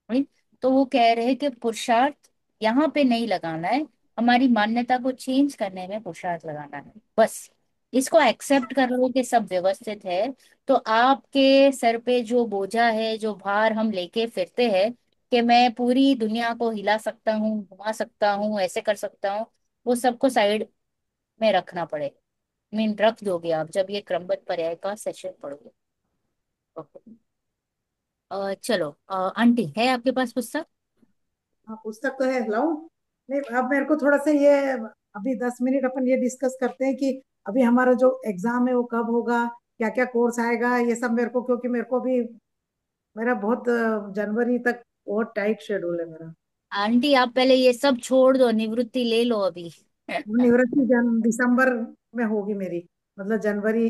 right? तो वो कह रहे हैं कि पुरुषार्थ यहाँ पे नहीं लगाना है, हमारी मान्यता को चेंज करने में पुरुषार्थ लगाना है, बस। इसको एक्सेप्ट कर लो कि सब व्यवस्थित है। तो आपके सर पे जो बोझा है, जो भार हम लेके फिरते हैं, कि मैं पूरी दुनिया को हिला सकता हूँ, घुमा सकता हूँ, ऐसे कर सकता हूँ, वो सबको साइड में रखना पड़े। मीन रख दोगे आप जब ये क्रमबद्ध पर्याय का सेशन पढ़ोगे। ओके। चलो, आंटी है आपके पास पुस्तक? हाँ, पुस्तक तो है, लाऊं? नहीं, अब मेरे को थोड़ा सा ये, अभी 10 मिनट अपन ये डिस्कस करते हैं कि अभी हमारा जो एग्जाम है वो कब होगा, क्या क्या कोर्स आएगा, ये सब मेरे को, क्योंकि मेरे को अभी मेरा बहुत जनवरी तक बहुत टाइट शेड्यूल है मेरा। आंटी आप पहले ये सब छोड़ दो, निवृत्ति ले लो अभी। वो निवृत्ति दिसंबर में होगी मेरी, मतलब जनवरी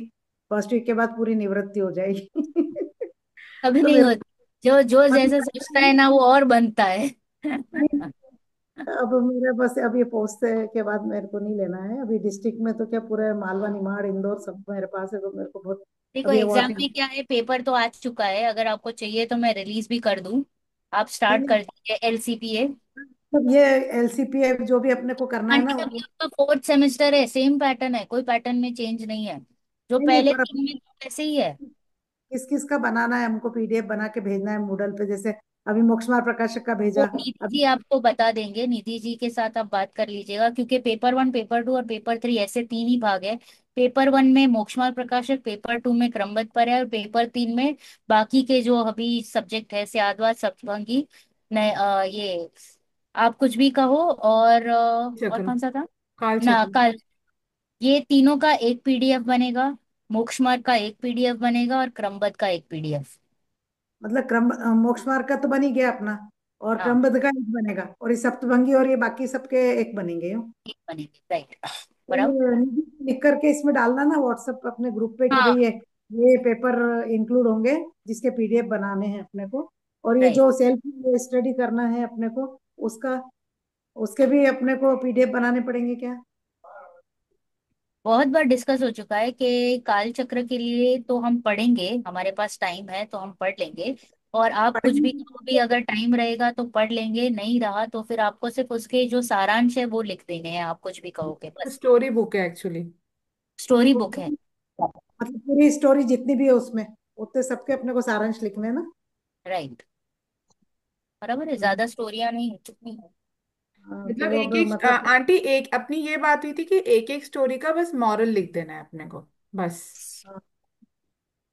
फर्स्ट वीक के बाद पूरी निवृत्ति हो जाएगी। कभी तो नहीं मेरे होती। जो जो अभी जैसा सोचता है ना वो और बनता है। अब मेरे बस अब ये पोस्ट के बाद मेरे को नहीं लेना है अभी, डिस्ट्रिक्ट में तो क्या पूरे मालवा निमाड़ इंदौर सब मेरे पास है, तो मेरे को बहुत देखो अभी एग्जाम अवार्ड। में क्या है, पेपर तो आ चुका है, अगर आपको चाहिए तो मैं रिलीज भी कर दूं। आप स्टार्ट नहीं, कर दीजिए एलसीपीए। मतलब ये एलसीपीए जो भी अपने को करना है आंटी ना अभी वो। आपका फोर्थ सेमेस्टर है, सेम पैटर्न है, कोई पैटर्न में चेंज नहीं है। जो नहीं नहीं, पहले पर तीन में था, वैसे ही है। किस किस का बनाना है, हमको पीडीएफ बना के भेजना है मूडल पे, जैसे अभी मोक्षमार प्रकाशक का वो भेजा। निधि अभी जी आपको बता देंगे, निधि जी के साथ आप बात कर लीजिएगा, क्योंकि पेपर वन, पेपर टू और पेपर थ्री ऐसे तीन ही भाग है। पेपर वन में मोक्षमार्ग प्रकाशक, पेपर टू में क्रमबद्ध पर्याय और पेपर तीन में बाकी के जो अभी सब्जेक्ट है, स्याद्वाद, सप्तभंगी, ये आप कुछ भी कहो, और चक्र, कौन सा था काल ना, चक्र। कल। ये तीनों का एक पीडीएफ बनेगा। मोक्षमार्ग का एक पीडीएफ बनेगा और क्रमबद्ध का एक पीडीएफ। मतलब क्रम मोक्ष मार्ग का तो बन ही गया अपना, और हाँ, क्रमबद्ध का एक बनेगा, और ये सप्तभंगी और ये बाकी सबके एक बनेंगे, यूं? एक बनेगी, राइट। तो बराबर। ये लिख करके इसमें डालना ना व्हाट्सएप अपने ग्रुप पे कि भाई हाँ, ये पेपर इंक्लूड होंगे जिसके पीडीएफ बनाने हैं अपने को, और ये राइट। जो सेल्फ स्टडी करना है अपने को उसका, उसके भी अपने को पीडीएफ बनाने पड़ेंगे क्या? बहुत बार डिस्कस हो चुका है कि काल चक्र के लिए तो हम पढ़ेंगे, हमारे पास टाइम है तो हम पढ़ लेंगे। और आप कुछ भी कहो भी, पढ़ेंगे। अगर टाइम रहेगा तो पढ़ लेंगे, नहीं रहा तो फिर आपको सिर्फ उसके जो सारांश है वो लिख देने हैं, आप कुछ भी कहोगे बस। स्टोरी बुक है एक्चुअली। स्टोरी तो बुक है। मतलब पूरी स्टोरी जितनी भी है उसमें उतने सबके अपने को सारांश लिखने हैं ना। राइट। बराबर है, हम्म। ज्यादा स्टोरियां नहीं कितनी है। मतलब तो एक अब एक मतलब आंटी, एक अपनी ये बात हुई थी कि एक एक स्टोरी का बस मॉरल लिख देना है अपने को, बस।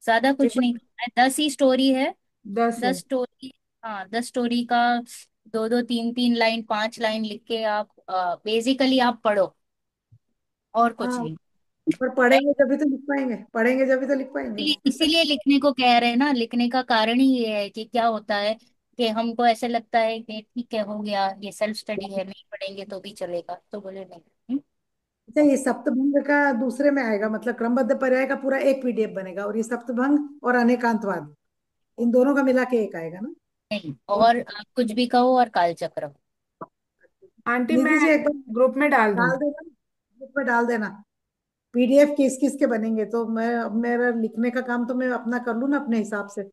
ज्यादा एक कुछ नहीं करना है, 10 ही स्टोरी है। 10 है। 10 स्टोरी। हाँ, 10 स्टोरी का दो दो तीन तीन लाइन, 5 लाइन लिख के आप बेसिकली आप पढ़ो, और कुछ हाँ, नहीं। पर पढ़ेंगे जब भी तो लिख पाएंगे, पढ़ेंगे जब भी तो लिख इसीलिए पाएंगे। इसीलिए लिखने को कह रहे हैं ना, लिखने का कारण ही ये है कि क्या होता है कि हमको ऐसे लगता है कि ठीक है, हो गया, ये सेल्फ स्टडी है, नहीं पढ़ेंगे तो भी चलेगा, तो बोले नहीं। अच्छा, ये सप्तभंग का दूसरे में आएगा, मतलब क्रमबद्ध पर्याय का पूरा एक पीडीएफ बनेगा, और ये सप्तभंग और अनेकांतवाद इन दोनों का मिला के एक आएगा ना? नहीं, और और आप कुछ भी कहो और कालचक्र। आंटी मैं निधि जी एक बार ग्रुप में डाल दूं? डाल देना, ग्रुप में डाल देना पीडीएफ किस किस के बनेंगे, तो मैं अब मेरा लिखने का काम तो मैं अपना कर लूँ ना अपने हिसाब से।